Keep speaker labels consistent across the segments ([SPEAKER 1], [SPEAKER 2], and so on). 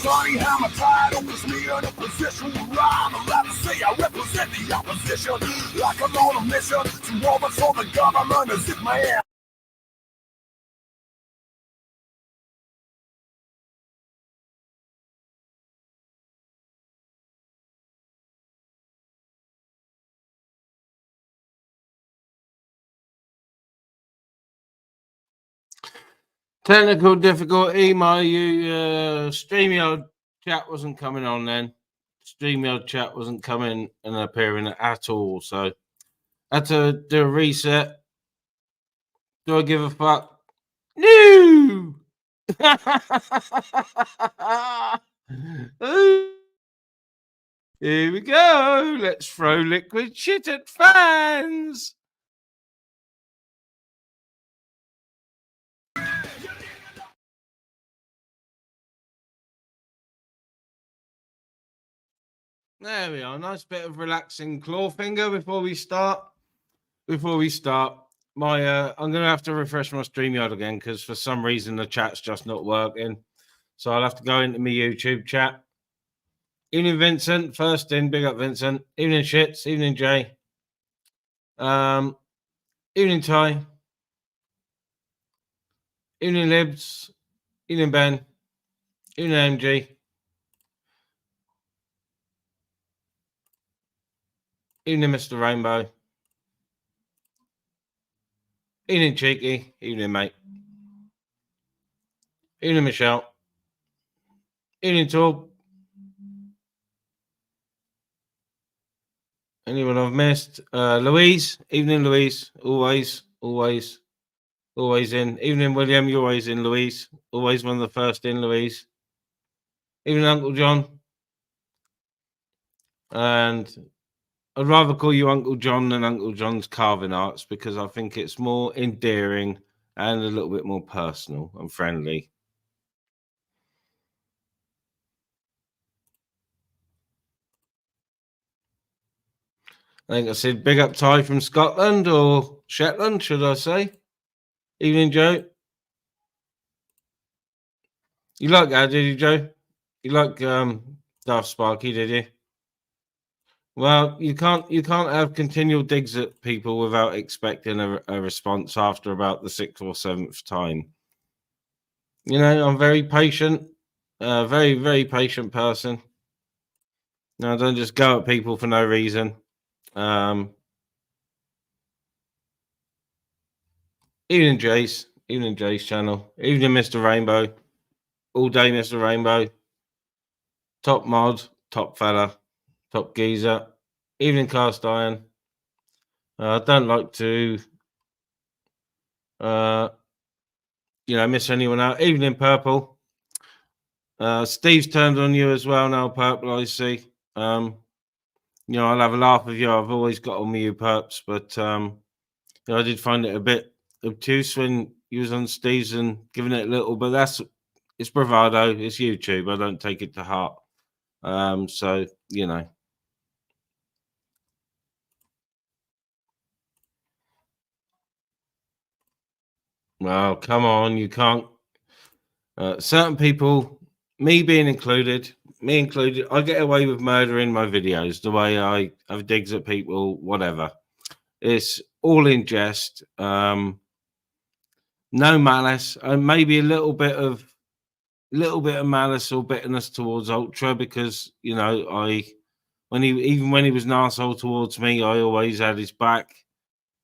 [SPEAKER 1] Johnny Hammer title puts me in a position to rhyme. I'm glad to say I represent the opposition. Like I'm on a mission to overthrow the government as if my ass.
[SPEAKER 2] Technical difficulty. My StreamYard chat wasn't coming on then. StreamYard chat wasn't coming and appearing at all. So I had to do a reset. Do I give a fuck? No! Here we go. Let's throw liquid shit at fans. There we are. Nice bit of relaxing claw finger before we start. I'm gonna have to refresh my StreamYard again because for some reason the chat's just not working. So I'll have to go into my YouTube chat. Evening, Vincent. First in, big up, Vincent. Evening, Shits. Evening, Jay. Evening, Ty. Evening, Libs. Evening, Ben. Evening, MG. Evening, Mr. Rainbow. Evening, Cheeky. Evening, mate. Evening, Michelle. Evening, Torb. Anyone I've missed? Louise. Evening, Louise. Always in. Evening, William. You're always in, Louise. Always one of the first in, Louise. Evening, Uncle John. And I'd rather call you Uncle John than Uncle John's Carving Arts because I think it's more endearing and a little bit more personal and friendly. I think I said big up Ty from Scotland or Shetland, should I say? Evening, Joe. You like that, did you, Joe? You like Daft Sparky, did you? Well, you can't have continual digs at people without expecting a response after about the 6th or 7th time. You know, I'm very patient, very, very patient person. No, I don't just go at people for no reason. Evening, Jace channel. Evening, Mr. Rainbow. All day, Mr. Rainbow. Top mod, top fella, top geezer. Evening, Cast Iron. I don't like to, miss anyone out. Evening, Purple. Steve's turned on you as well now, Purple, I see. I'll have a laugh with you. I've always got on with you, Perps, but I did find it a bit obtuse when you was on Steve's and giving it a little, but it's bravado. It's YouTube. I don't take it to heart. So, Well, come on. You can't. Certain people, me included, I get away with murder in my videos, the way I have digs at people, whatever. It's all in jest. No malice, and maybe a little bit of malice or bitterness towards Ultra because when he was an asshole towards me, I always had his back,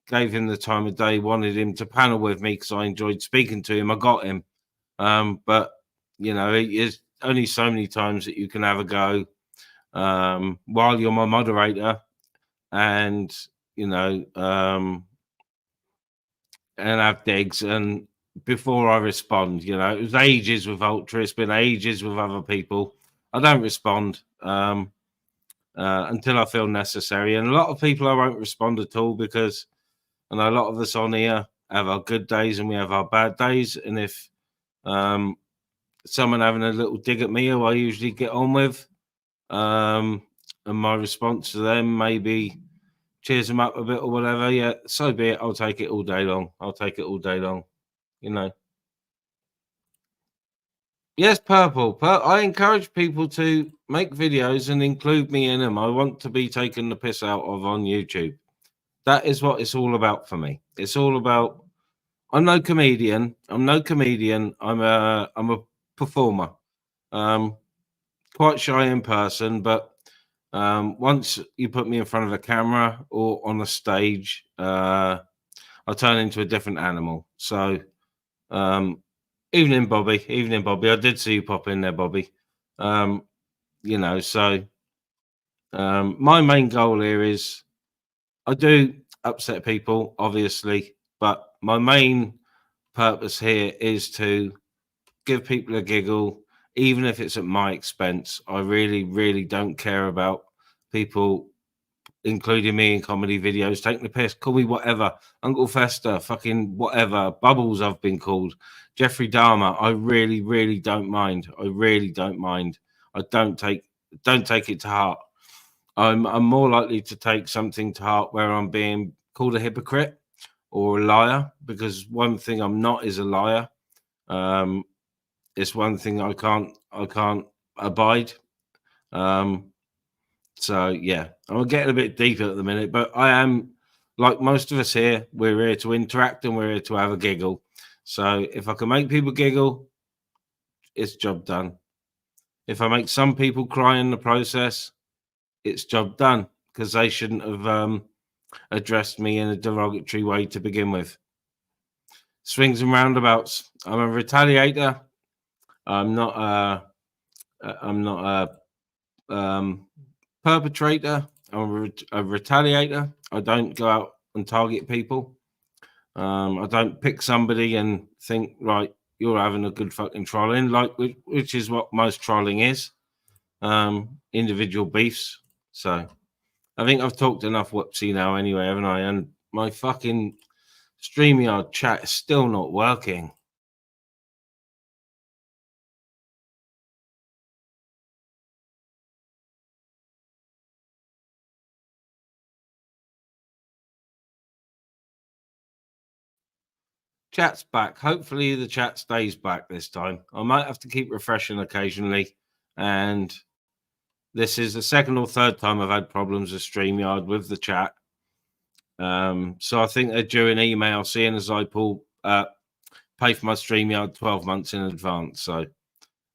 [SPEAKER 2] gave him the time of day, wanted him to panel with me because I enjoyed speaking to him. I got him, but it's only so many times that you can have a go while you're my moderator, and and have digs and before I respond. It was ages with Ultra. It's been ages with other people. I don't respond until I feel necessary. And a lot of people I won't respond at all because a lot of us on here have our good days and we have our bad days. And if someone having a little dig at me who I usually get on with, and my response to them maybe cheers them up a bit or whatever, yeah, so be it. I'll take it all day long. Yes, purple. I encourage people to make videos and include me in them. I want to be taken the piss out of on YouTube. That is what it's all about for me. It's all about. I'm no comedian. I'm no comedian. I'm a performer. Um, Quite shy in person, but once you put me in front of a camera or on a stage, I turn into a different animal. So, um, evening, Bobby. Evening, Bobby. I did see you pop in there, Bobby. Um, so my main goal here is I do upset people, obviously, but my main purpose here is to give people a giggle, even if it's at my expense. I really, really don't care about people including me in comedy videos, taking the piss, call me whatever, Uncle Fester, fucking whatever, Bubbles I've been called, Jeffrey Dahmer. I really, really don't mind. I really don't mind. I don't take it to heart. I'm more likely to take something to heart where I'm being called a hypocrite or a liar, because one thing I'm not is a liar. Um, it's one thing I can't abide. Um, so yeah, I'm getting a bit deeper at the minute, but I am like most of us here. We're here to interact and we're here to have a giggle. So if I can make people giggle, it's job done. If I make some people cry in the process, it's job done, because they shouldn't have addressed me in a derogatory way to begin with. Swings and roundabouts. I'm a retaliator. I'm not a perpetrator. I'm a retaliator. I don't go out and target people. I don't pick somebody and think, right, you're having a good fucking trolling, like which is what most trolling is. Individual beefs. So I think I've talked enough whoopsie now anyway, haven't I? And my fucking StreamYard chat is still not working. Chat's back. Hopefully the chat stays back this time. I might have to keep refreshing occasionally. And this is the second or third time I've had problems with StreamYard with the chat. So I think they're due an email, seeing as I pay for my StreamYard 12 months in advance. So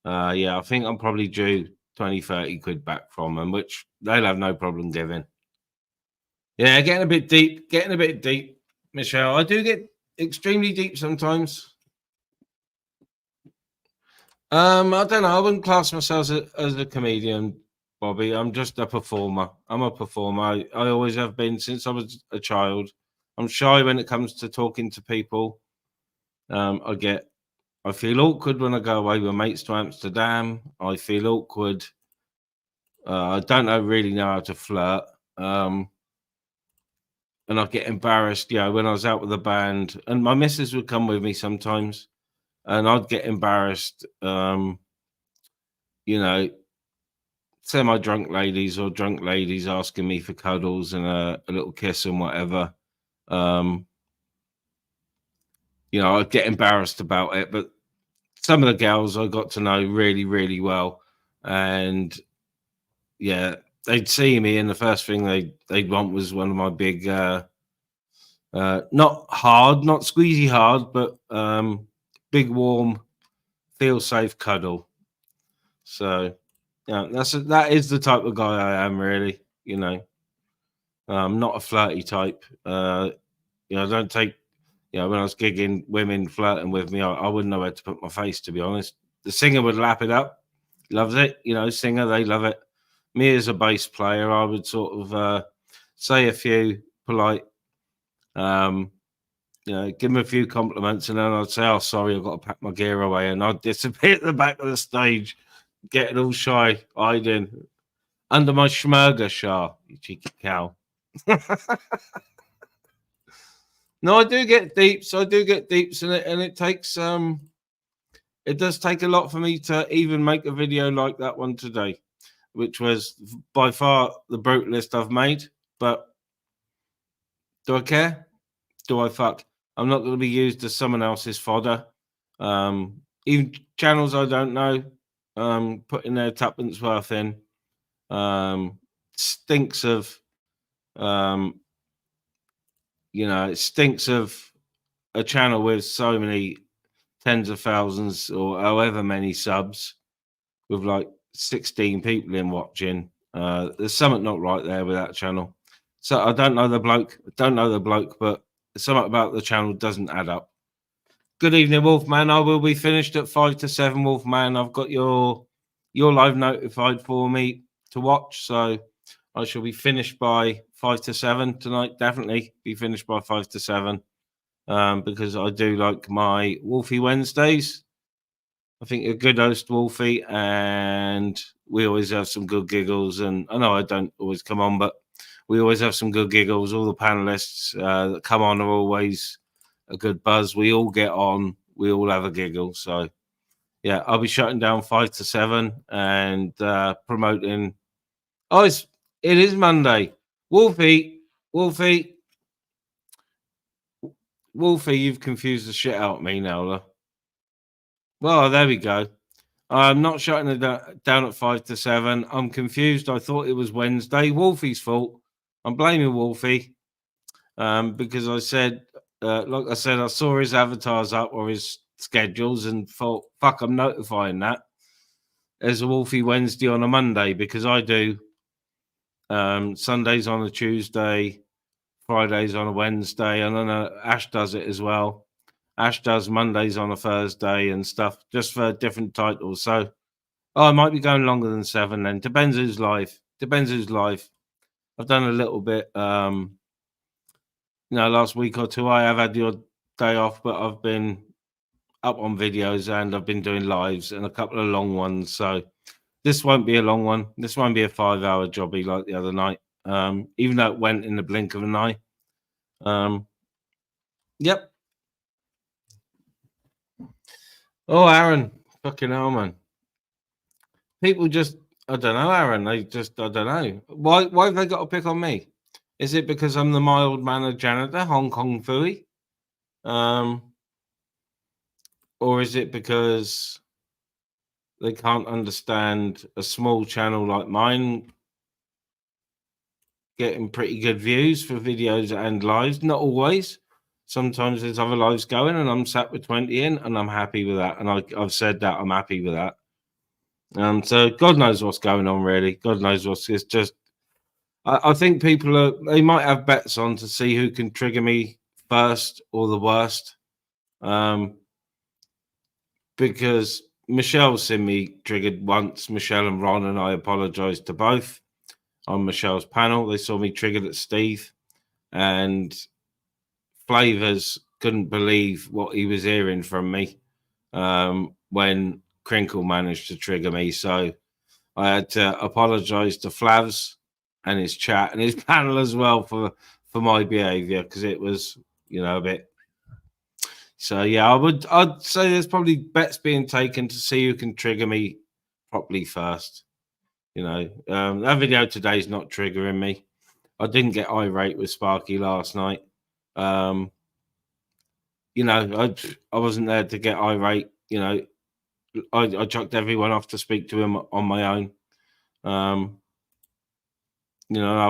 [SPEAKER 2] yeah, I think I'm probably due 20, 30 quid back from them, which they'll have no problem giving. Yeah, getting a bit deep, Michelle. I do get extremely deep sometimes. I don't know. I wouldn't class myself as a comedian, Bobby. I'm just a performer. I'm a performer. I always have been since I was a child. I'm shy when it comes to talking to people. I feel awkward when I go away with mates to Amsterdam. I feel awkward. I don't really know how to flirt. And I get embarrassed, when I was out with a band, and my missus would come with me sometimes, and I'd get embarrassed. You know, semi-drunk ladies or drunk ladies asking me for cuddles and a little kiss and whatever. Um, I'd get embarrassed about it, but some of the girls I got to know really, really well, and yeah, they'd see me, and the first thing they'd want was one of my big, not hard, not squeezy hard, but big, warm, feel safe cuddle. So yeah, that is the type of guy I am, really. I'm not a flirty type. I don't take. When I was gigging, women flirting with me, I wouldn't know where to put my face, to be honest. The singer would lap it up, loves it. Singer, they love it. Me as a bass player, I would sort of say a few polite, give them a few compliments, and then I'd say, "Oh, sorry, I've got to pack my gear away," and I'd disappear at the back of the stage, getting all shy, hiding under my schmurger, Shah, you cheeky cow. No, I do get deeps. I do get deeps in it, and it takes it does take a lot for me to even make a video like that one today, which was by far the brutalest I've made. But do I care? Do I fuck? I'm not going to be used as someone else's fodder. even channels I don't know, putting their tuppence worth in. Stinks of, it stinks of a channel with so many tens of thousands or however many subs with like 16 people in watching. There's something not right there with that channel. So I don't know the bloke, but something about the channel doesn't add up. Good evening, Wolfman. I will be finished at 5 to 7, Wolfman. I've got your live notified for me to watch, so I shall be finished by 5 to 7 tonight. Definitely be finished by 5 to 7, because I do like my Wolfie Wednesdays. I think you're a good host, Wolfie, and we always have some good giggles. And I know I don't always come on, but we always have some good giggles. All the panelists that come on are always a good buzz. We all get on. We all have a giggle. So, yeah, I'll be shutting down 5 to 7 and promoting. Oh, it is Monday. Wolfie, you've confused the shit out of me now, love. Well, there we go. I'm not shutting it down at 5 to 7. I'm confused. I thought it was Wednesday. Wolfie's fault. I'm blaming Wolfie because I said, like I said, I saw his avatars up or his schedules and thought, fuck, I'm notifying that as a Wolfie Wednesday on a Monday because I do Sundays on a Tuesday, Fridays on a Wednesday, and I know Ash does it as well. Ash does Mondays on a Thursday and stuff, just for different titles. So, I might be going longer than 7 then. Depends who's live. I've done a little bit, last week or two. I have had the odd day off, but I've been up on videos and I've been doing lives and a couple of long ones. So, this won't be a long one. This won't be a 5-hour jobby like the other night, even though it went in the blink of an eye. Yep. Oh, Aaron. Fucking hell, man. People just, I don't know, Aaron. I don't know. Why have they got to pick on me? Is it because I'm the mild-mannered janitor, Hong Kong Fooey? Or is it because they can't understand a small channel like mine getting pretty good views for videos and lives? Not always. Sometimes there's other lives going and I'm sat with 20 in and I'm happy with that. And I've said that I'm happy with that. So God knows what's going on, really. God knows what's. It's just, I think they might have bets on to see who can trigger me first or the worst. Because Michelle's seen me triggered once. Michelle and Ron, and I apologise to both on Michelle's panel. They saw me triggered at Steve, and Flavors couldn't believe what he was hearing from me when Crinkle managed to trigger me. So I had to apologise to Flavs and his chat and his panel as well for my behaviour because it was, a bit. So yeah, I'd say there's probably bets being taken to see who can trigger me properly first. That video today is not triggering me. I didn't get irate with Sparky last night. I wasn't there to get irate. I chucked everyone off to speak to him on my own. I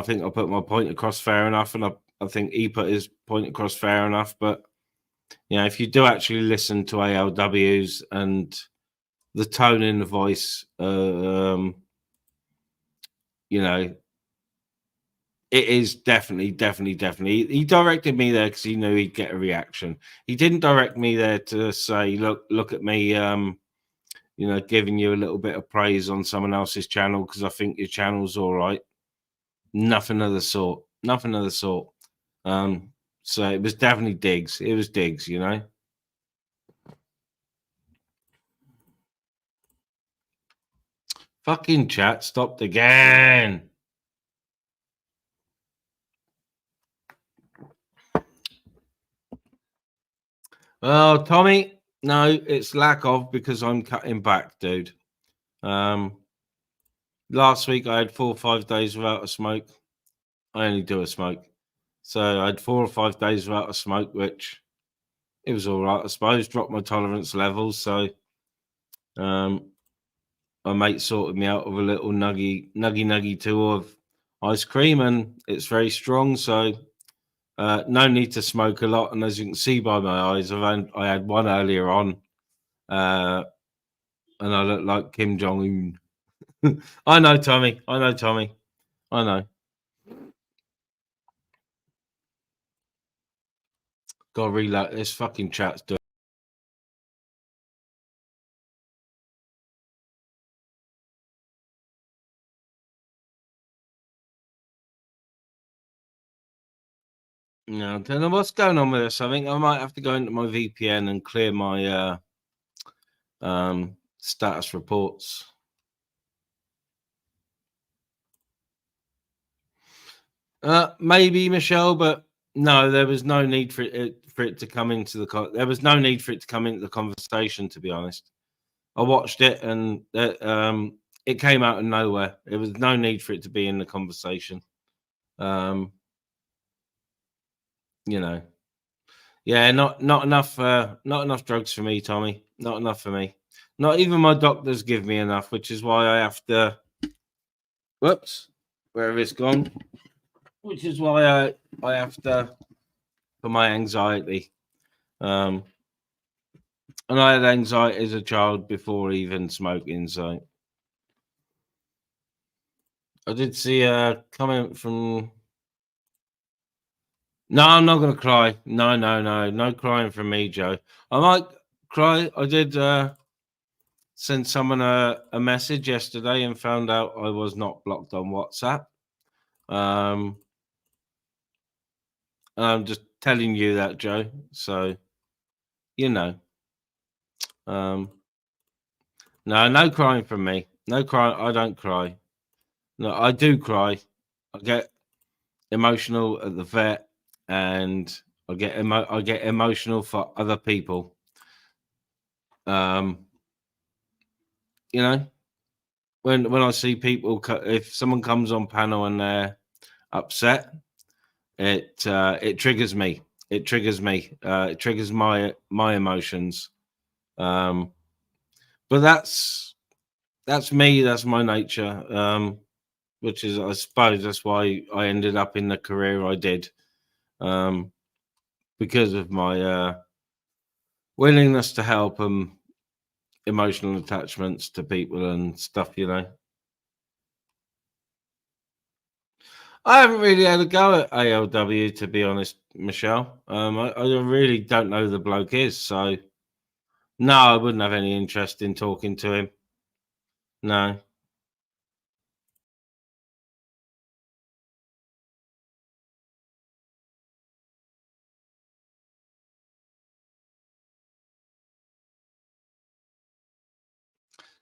[SPEAKER 2] think I put my point across fair enough, and I think he put his point across fair enough. But if you do actually listen to ALWs and the tone in the voice, it is definitely. He directed me there because he knew he'd get a reaction. He didn't direct me there to say, look at me, giving you a little bit of praise on someone else's channel because I think your channel's all right. Nothing of the sort. So it was definitely digs. It was digs, Fucking chat stopped again. Well, Tommy, no, it's lack of because I'm cutting back, dude. Last week I had 4 or 5 days without a smoke. I only do a smoke. So I had 4 or 5 days without a smoke, which it was all right, I suppose. Dropped my tolerance levels. So My mate sorted me out of a little nuggy tour of ice cream, and it's very strong. So no need to smoke a lot. And as you can see by my eyes, I had one earlier on, and I look like Kim Jong Un. I know, Tommy. I know, Tommy. I know. Gotta reload this fucking chat's doing. No, I don't know what's going on with this. I think I might have to go into my VPN and clear my status reports. Maybe, Michelle, but no, there was no need for it to come into there was no need for it to come into the conversation. To be honest, I watched it and it came out of nowhere. There was no need for it to be in the conversation. You know, yeah, not enough drugs for me, Tommy. Not enough for me. Not even my doctors give me enough, which is why I have to. Whoops, where have it's gone? Which is why I have to, for my anxiety. And I had anxiety as a child before even smoking. So I did see a comment from. No, I'm not going to cry. No crying from me, Joe. I might cry. I did send someone a message yesterday and found out I was not blocked on WhatsApp. And I'm just telling you that, Joe. So, you know. No crying from me. No crying. I don't cry. No, I do cry. I get emotional at the vet, and I get emotional for other people. You know, when I see people, if someone comes on panel and they're upset, it triggers me. It triggers me. It triggers my emotions. But that's me. That's my nature. Which is, I suppose, that's why I ended up in the career I did, because of my willingness to help and emotional attachments to people and stuff. You know, I haven't really had a go at ALW, to be honest, Michelle. I really don't know who the bloke is, so no, I wouldn't have any interest in talking to him. No.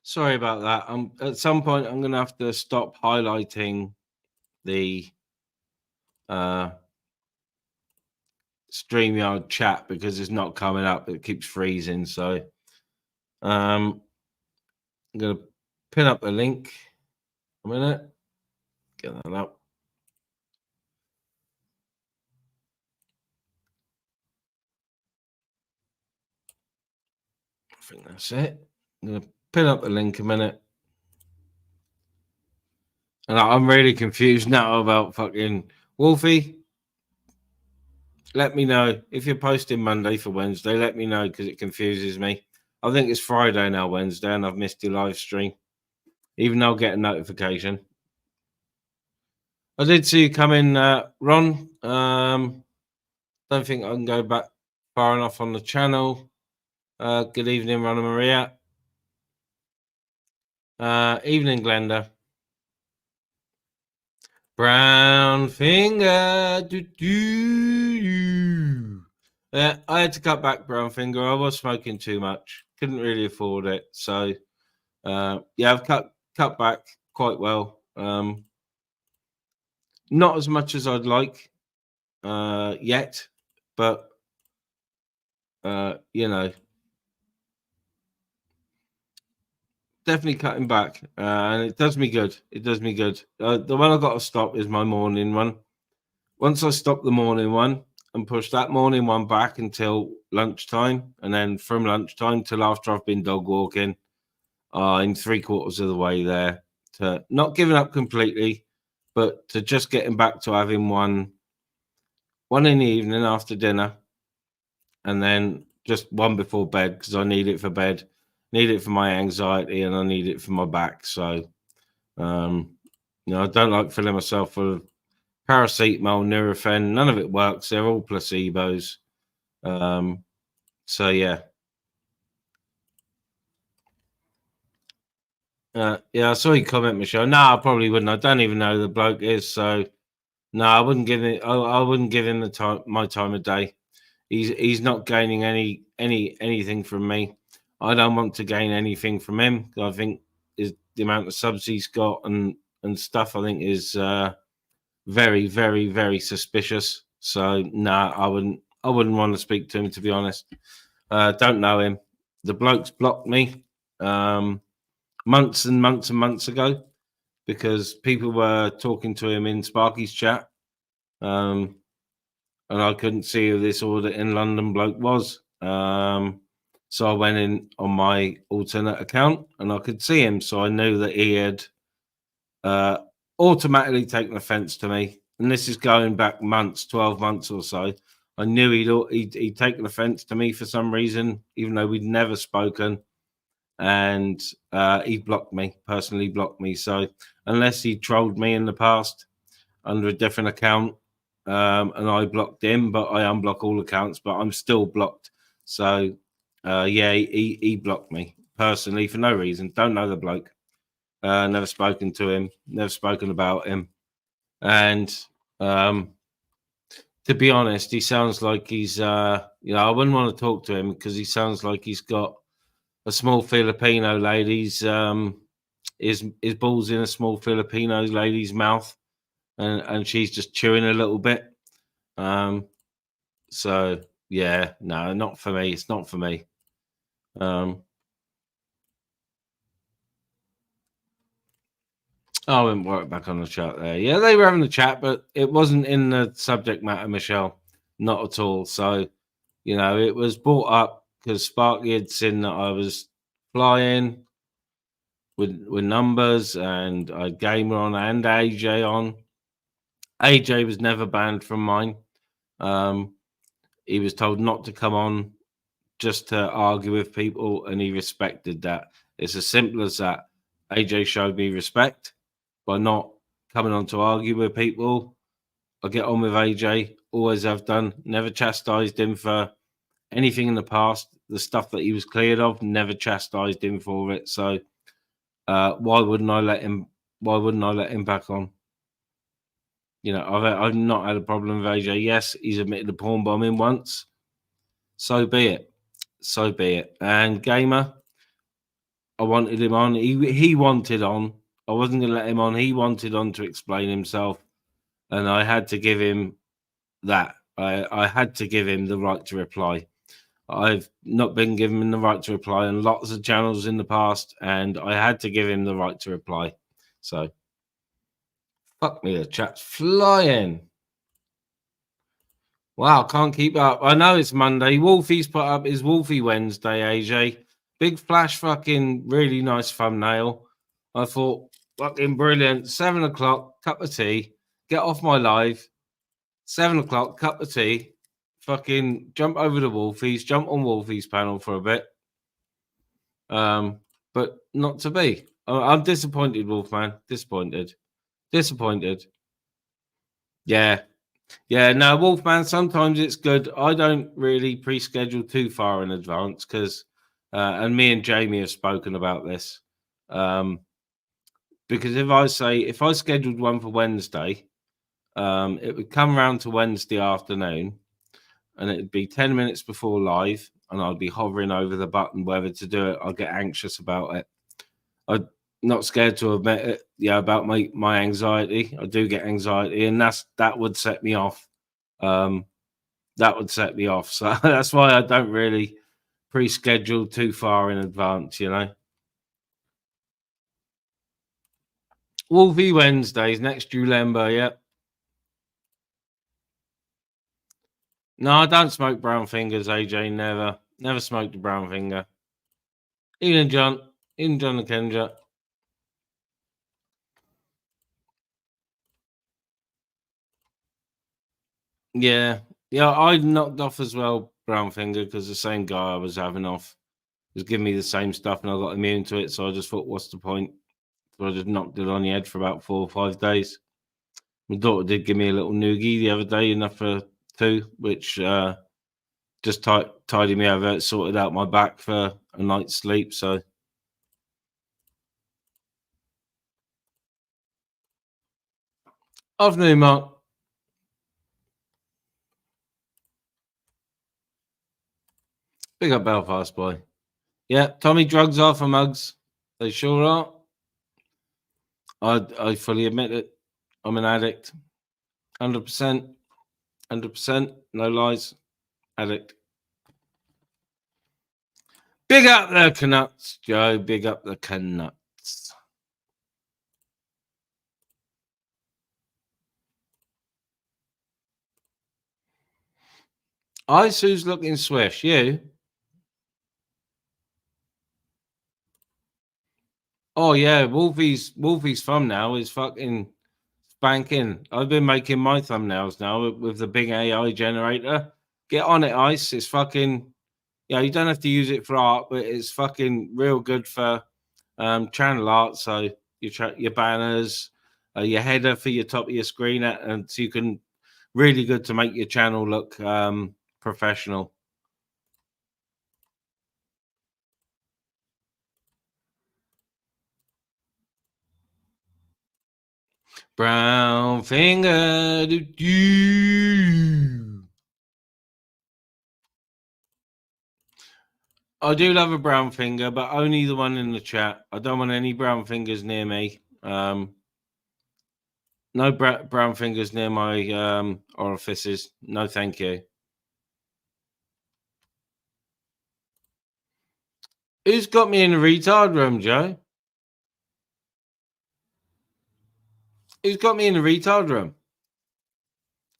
[SPEAKER 2] Sorry about that. At some point, I'm going to have to stop highlighting the StreamYard chat because it's not coming up. It keeps freezing. So I'm going to pin up the link. A minute. Get that up. I think that's it. I'm going to pin up the link a minute. And I'm really confused now about fucking Wolfie. Let me know if you're posting Monday for Wednesday. Let me know because it confuses me. I think it's Friday now, Wednesday, and I've missed your live stream. Even though I'll get a notification. I did see you come in, Ron. Don't think I can go back far enough on the channel. Good evening, Ron and Maria. Evening, Glenda. Brown finger. I had to cut back, brown finger. I was smoking too much. Couldn't really afford it. So, yeah, I've cut back quite well. Not as much as I'd like yet, but you know, definitely cutting back, and it does me good. It does me good. The one I got to stop is my morning one. Once I stop the morning one and push that morning one back until lunchtime, and then from lunchtime till after I've been dog walking, in 3/4 of the way there, to not giving up completely, but to just getting back to having one in the evening after dinner, and then just one before bed, because I need it for bed, need it for my anxiety, and I need it for my back. So, I don't like filling myself full of paracetamol, Nurofen. None of it works. They're all placebos. So yeah. Yeah, I saw you comment, Michelle. No, I probably wouldn't. I don't even know who the bloke is. So no, I wouldn't give it. I wouldn't give him my time of day. He's not gaining anything from me. I don't want to gain anything from him. I think is the amount of subs he's got and stuff. I think is very, very, very suspicious. So no, I wouldn't want to speak to him, to be honest. Don't know him. The bloke's blocked me months and months and months ago, because people were talking to him in Sparky's chat. And I couldn't see who this Audit in London bloke was. So I went in on my alternate account and I could see him. So I knew that he had automatically taken offence to me. And this is going back months, 12 months or so. I knew he'd taken offence to me for some reason, even though we'd never spoken. And he blocked me, personally blocked me. So unless he trolled me in the past under a different account, and I blocked him, but I unblock all accounts, but I'm still blocked. So yeah, he blocked me personally for no reason. Don't know the bloke. Never spoken to him, never spoken about him. And to be honest, he sounds like he's I wouldn't want to talk to him because he sounds like he's got a small Filipino lady's his balls in a small Filipino lady's mouth, and she's just chewing a little bit. So yeah, no, not for me. It's not for me. I wouldn't work back on the chat there. Yeah, they were having the chat, but it wasn't in the subject matter, Michelle. Not at all. So, it was brought up because Sparky had seen that I was flying with numbers, and I had Gamer on and AJ on. AJ was never banned from mine. He was told not to come on just to argue with people, and he respected that. It's as simple as that. AJ showed me respect by not coming on to argue with people. I get on with AJ, always have done. Never chastised him for anything in the past. The stuff that he was cleared of, never chastised him for it. So why wouldn't I let him? Why wouldn't I let him back on? I've not had a problem with AJ. Yes, he's admitted to porn bombing once. So be it. So be it. And Gamer, I wanted him on. He wanted on. I wasn't going to let him on. He wanted on to explain himself, and I had to give him that. I had to give him the right to reply. I've not been given the right to reply on lots of channels in the past, and I had to give him the right to reply. So, fuck me, the chat's flying. Wow, can't keep up. I know it's Monday. Wolfie's put up his Wolfie Wednesday, AJ. Big flash, fucking really nice thumbnail. I thought, fucking brilliant. 7 o'clock, cup of tea. Get off my live. 7 o'clock, cup of tea. Fucking jump over to Wolfie's, jump on Wolfie's panel for a bit. But not to be. I'm disappointed, Wolfman. Disappointed. Yeah. Yeah, no, Wolfman, sometimes it's good. I don't really pre-schedule too far in advance because, and me and Jamie have spoken about this. Because if I scheduled one for Wednesday, it would come around to Wednesday afternoon and it'd be 10 minutes before live and I'd be hovering over the button whether to do it. I'll get anxious about it. I'm not scared to admit it. Yeah, about my anxiety. I do get anxiety, and that would set me off. That would set me off. So that's why I don't really pre-schedule too far in advance, Wolfie Wednesdays next Julember, yep. No, I don't smoke brown fingers, AJ. Never smoked a brown finger. Evening, John. In John and Kendra. Yeah. Yeah, I knocked off as well, brown finger, because the same guy I was having off was giving me the same stuff and I got immune to it. So I just thought, what's the point? So I just knocked it on the head for about 4 or 5 days. My daughter did give me a little noogie the other day, enough for 2, which just tidied me over, sorted out my back for a night's sleep. So afternoon, Mark. Big up Belfast, boy. Yeah, Tommy, drugs are for mugs. They sure are. I fully admit it. I'm an addict. 100%. 100%. No lies. Addict. Big up the Canucks, Joe. Big up the Canucks. Sue's looking swish. You? Oh, yeah. Wolfie's thumb now is fucking spanking. I've been making my thumbnails now with the big AI generator. Get on it, Ice. It's fucking... Yeah, you don't have to use it for art, but it's fucking real good for channel art. So your banners, your header for your top of your screen, and so you can really good to make your channel look professional. Brown finger. I do love a brown finger, but only the one in the chat. I don't want any brown fingers near me. No brown fingers near my orifices. No, thank you. Who's got me in the retard room, Joe? Who's got me in the retard room?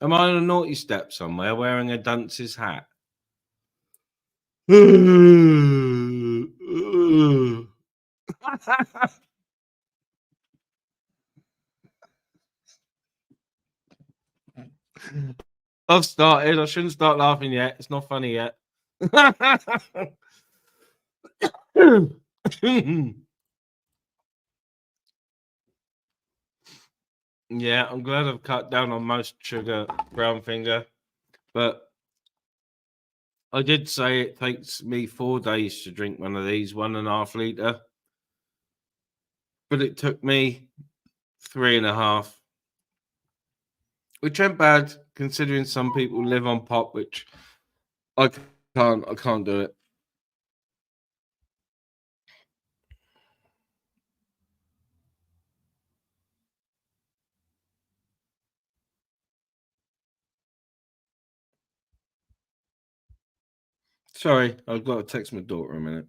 [SPEAKER 2] Am I on a naughty step somewhere wearing a dunce's hat? I've started. I shouldn't start laughing yet. It's not funny yet. Yeah, I'm glad I've cut down on most sugar, brown finger. But I did say it takes me 4 days to drink one of these, 1.5 litre. But it took me 3.5, which ain't bad considering some people live on pop, which I can't do it. Sorry, I've got to text my daughter a minute.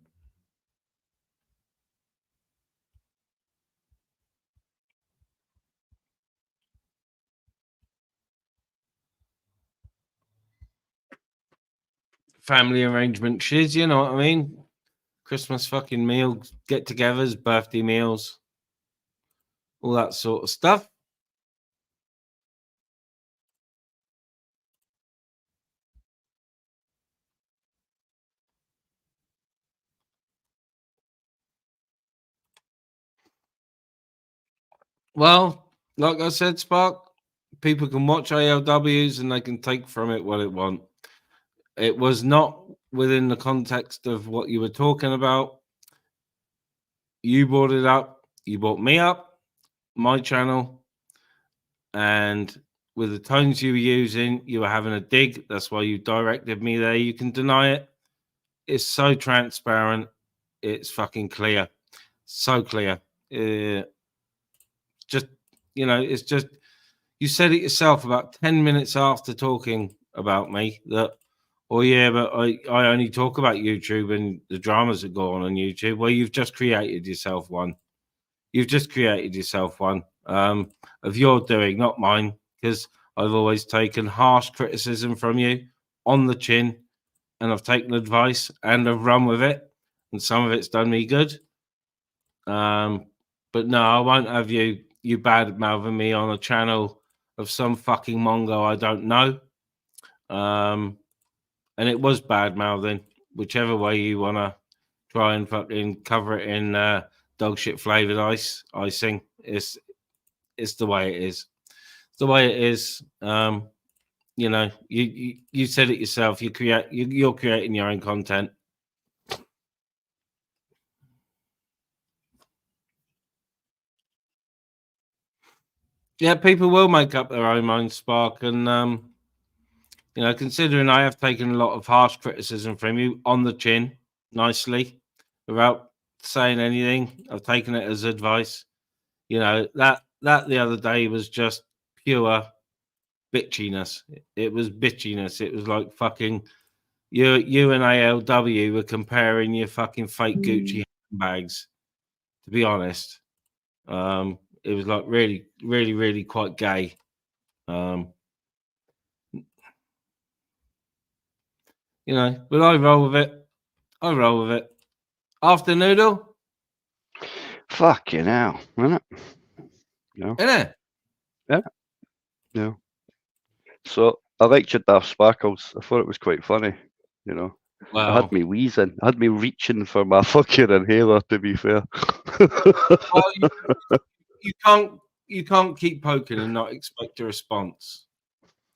[SPEAKER 2] Family arrangement shiz, you know what I mean? Christmas fucking meals, get-togethers, birthday meals, all that sort of stuff. Well, like I said, Spark, people can watch ALWs and they can take from it what it want. It was not within the context of what you were talking about. You brought it up. You brought me up, my channel, and with the tones you were using, you were having a dig. That's why you directed me there. You can deny it. It's so transparent. It's fucking clear. So clear. Just, it's just, you said it yourself about 10 minutes after talking about me that, oh yeah, but I only talk about YouTube and the dramas that go on YouTube. Well, you've just created yourself one. You've just created yourself one of your doing, not mine, because I've always taken harsh criticism from you on the chin, and I've taken advice and I've run with it, and some of it's done me good, But no, I won't have you bad mouthing me on a channel of some fucking Mongo I don't know. And it was bad mouthing, whichever way you want to try and fucking cover it in dog shit flavored icing. It's the way it is. It's the way it is. You know, you said it yourself. You're creating your own content. Yeah, people will make up their own mind, Spark, and you know, considering I have taken a lot of harsh criticism from you on the chin, nicely, without saying anything, I've taken it as advice. You know, that the other day was just pure bitchiness. It was bitchiness. It was like fucking you and ALW were comparing your fucking fake Gucci handbags. To be honest, it was like really quite gay. You know, but I roll with it. After noodle.
[SPEAKER 3] Fucking hell, isn't it? No.
[SPEAKER 2] Innit?
[SPEAKER 3] Yeah. No. So I liked your Daft Sparkles. I thought it was quite funny, you know.
[SPEAKER 2] Well,
[SPEAKER 3] I had me wheezing. I had me reaching for my fucking inhaler, to be fair.
[SPEAKER 2] well, you can't keep poking and not expect a response.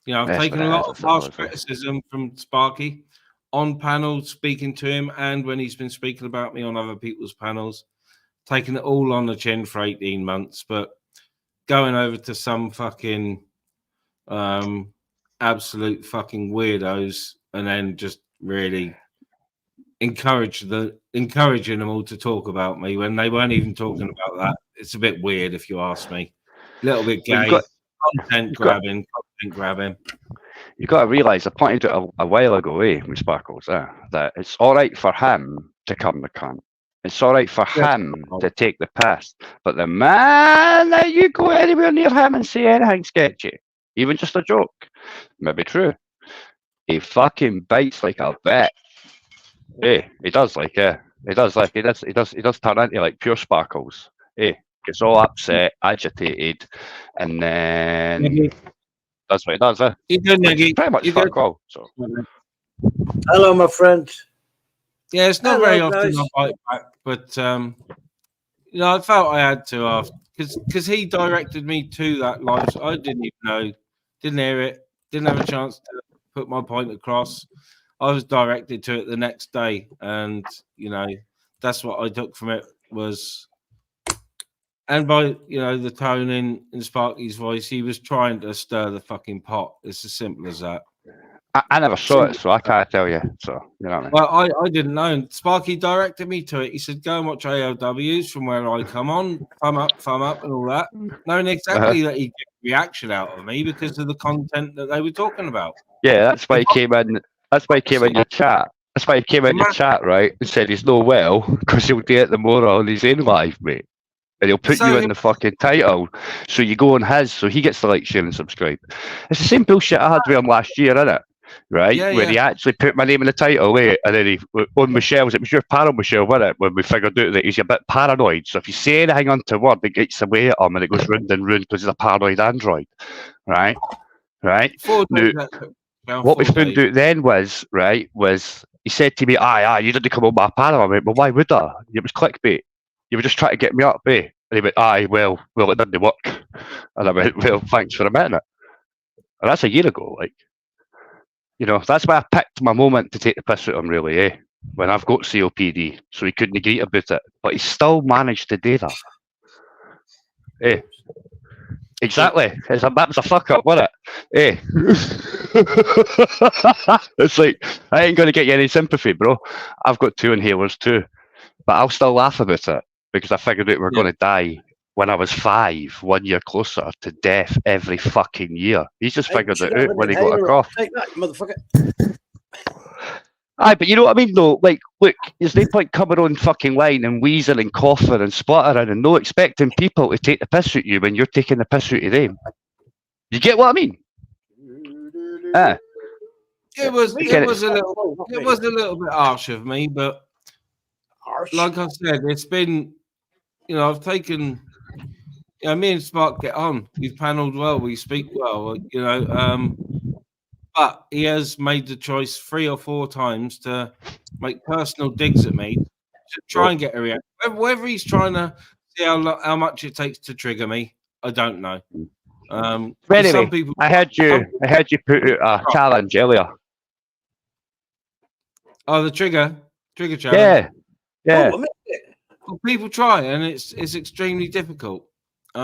[SPEAKER 2] You know, I've taken a lot of harsh criticism from Sparky on panels, speaking to him, and when he's been speaking about me on other people's panels, taking it all on the chin for 18 months, but going over to some fucking absolute fucking weirdos and then just really encouraging them all to talk about me when they weren't even talking about that. It's a bit weird, if you ask me. A little bit gay. Content grabbing.
[SPEAKER 3] You got to realise, I pointed out a while ago, with Sparkles, that it's all right for him to come the cunt. It's all right for him to take the piss. But the man that you go anywhere near him and say anything sketchy, even just a joke, maybe true, he fucking bites like a bat. He does like, he does turn into like pure Sparkles. Gets all upset, agitated, and then that's what he does. Pretty much fuck all. So.
[SPEAKER 4] Hello, my friend.
[SPEAKER 2] Yeah, it's not very often I bite back, but you know, I felt I had to after because he directed me to that live. I didn't even know, didn't hear it, didn't have a chance to put my point across. I was directed to it the next day, and you know, that's what I took from it was, and by the tone in Sparky's voice, he was trying to stir the fucking pot. It's as simple as that.
[SPEAKER 3] I never saw it, so I can't tell you. So you know what I mean.
[SPEAKER 2] Well, I didn't know. And Sparky directed me to it. He said, "Go and watch ALWs from where I come on, thumb up, and all that." Knowing exactly that he'd get a reaction out of me because of the content that they were talking about.
[SPEAKER 3] Yeah, that's why he came in. That's why he came in your chat. That's why he came in your chat, right? And said he's no well because he'll do it tomorrow on his own live, mate. And he'll put you in the fucking title. So you go on his, so he gets to like, share, and subscribe. It's the same bullshit I had with him last year, isn't it? Right?
[SPEAKER 2] Yeah,
[SPEAKER 3] where he actually put my name in the title, and then he, on Michelle's, it was your panel, Michelle, wasn't it? When we figured out that he's a bit paranoid. So if you say anything untoward, it gets away at him and it goes round and round because he's a paranoid android. Right? Now, what we found out then was he said to me, you didn't come on my panel. I went, well, why would I? It was clickbait. You were just trying to get me up, And he went, well, it didn't work. And I went, well, thanks for admitting it. And that's a year ago, like. You know, that's why I picked my moment to take the piss out of him, really, when I've got COPD, so he couldn't agree about it. But he still managed to do that. Exactly. That was a fuck up, wasn't it? It's like, I ain't going to get you any sympathy, bro. I've got 2 inhalers too. But I'll still laugh about it because I figured out we're going to die when I was 5, 1 year closer to death every fucking year. He's just figured it out when he got a cough.
[SPEAKER 4] Take that, you motherfucker.
[SPEAKER 3] Aye, but you know what I mean, though? Like, look, there's no point coming on fucking line and wheezing and coughing and spluttering and no expecting people to take the piss at you when you're taking the piss out of them. You get what I mean?
[SPEAKER 2] It was a little bit harsh of me, but like I said, it's been you know, I've taken. You know, me and Spark get on. We've panelled well. We speak well. You know, but he has made the choice 3 or 4 times to make personal digs at me to try and get a reaction. Whether he's trying to see how much it takes to trigger me, I don't know.
[SPEAKER 3] Anyway,
[SPEAKER 2] some people,
[SPEAKER 3] I heard you put out a challenge earlier.
[SPEAKER 2] Oh, the trigger challenge.
[SPEAKER 3] Yeah.
[SPEAKER 4] Oh,
[SPEAKER 2] Well, people try, and it's extremely difficult. You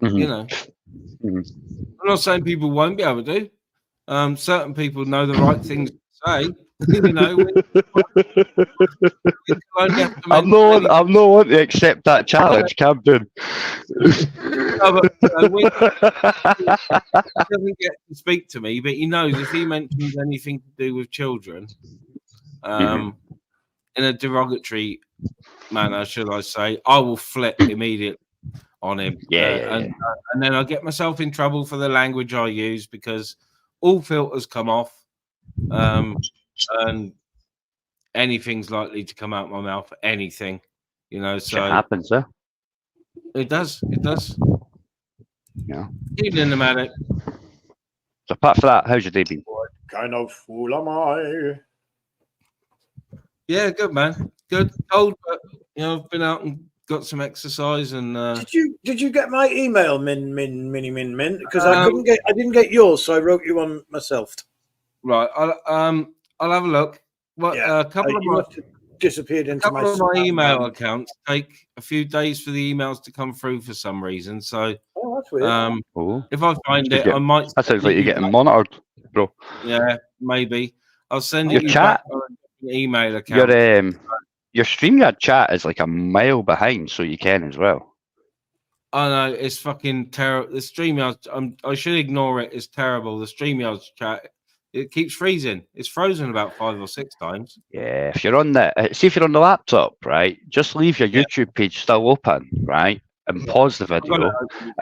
[SPEAKER 2] know, I'm not saying people won't be able to. Certain people know the right things to say. You know,
[SPEAKER 3] I'm not one to accept that challenge, Camden.
[SPEAKER 2] No, but, he doesn't get to speak to me, but he knows if he mentions anything to do with children, in a derogatory manner, should I say, I will flip immediately on him. And then I get myself in trouble for the language I use because all filters come off, and anything's likely to come out my mouth. Anything, you know. So
[SPEAKER 3] it happens, huh?
[SPEAKER 2] It does.
[SPEAKER 3] Yeah.
[SPEAKER 2] Evening, the medic.
[SPEAKER 3] So apart from that, how's your day been?
[SPEAKER 4] what kind of fool am I?
[SPEAKER 2] Yeah, good man. Good. Cold, but you know, I've been out and got some exercise and.
[SPEAKER 4] Did you get my email, Min? Because I didn't get yours, so I wrote you one myself.
[SPEAKER 2] Right. I'll have a look. Well, a couple of my
[SPEAKER 4] disappeared into my
[SPEAKER 2] email accounts take a few days for the emails to come through for some reason. So
[SPEAKER 4] that's weird.
[SPEAKER 2] If I find it, I might.
[SPEAKER 3] That sounds like you're getting monitored, bro.
[SPEAKER 2] Yeah, maybe. I'll send it
[SPEAKER 3] your chat
[SPEAKER 2] on an email account.
[SPEAKER 3] Your StreamYard chat is like a mile behind, so you can as well.
[SPEAKER 2] I know it's fucking terrible. The StreamYard, I should ignore it. It's terrible. The StreamYard chat, it keeps freezing. It's frozen about 5 or 6 times.
[SPEAKER 3] Yeah, if you're on see if you're on the laptop, right? Just leave your YouTube page still open, right? And pause the video,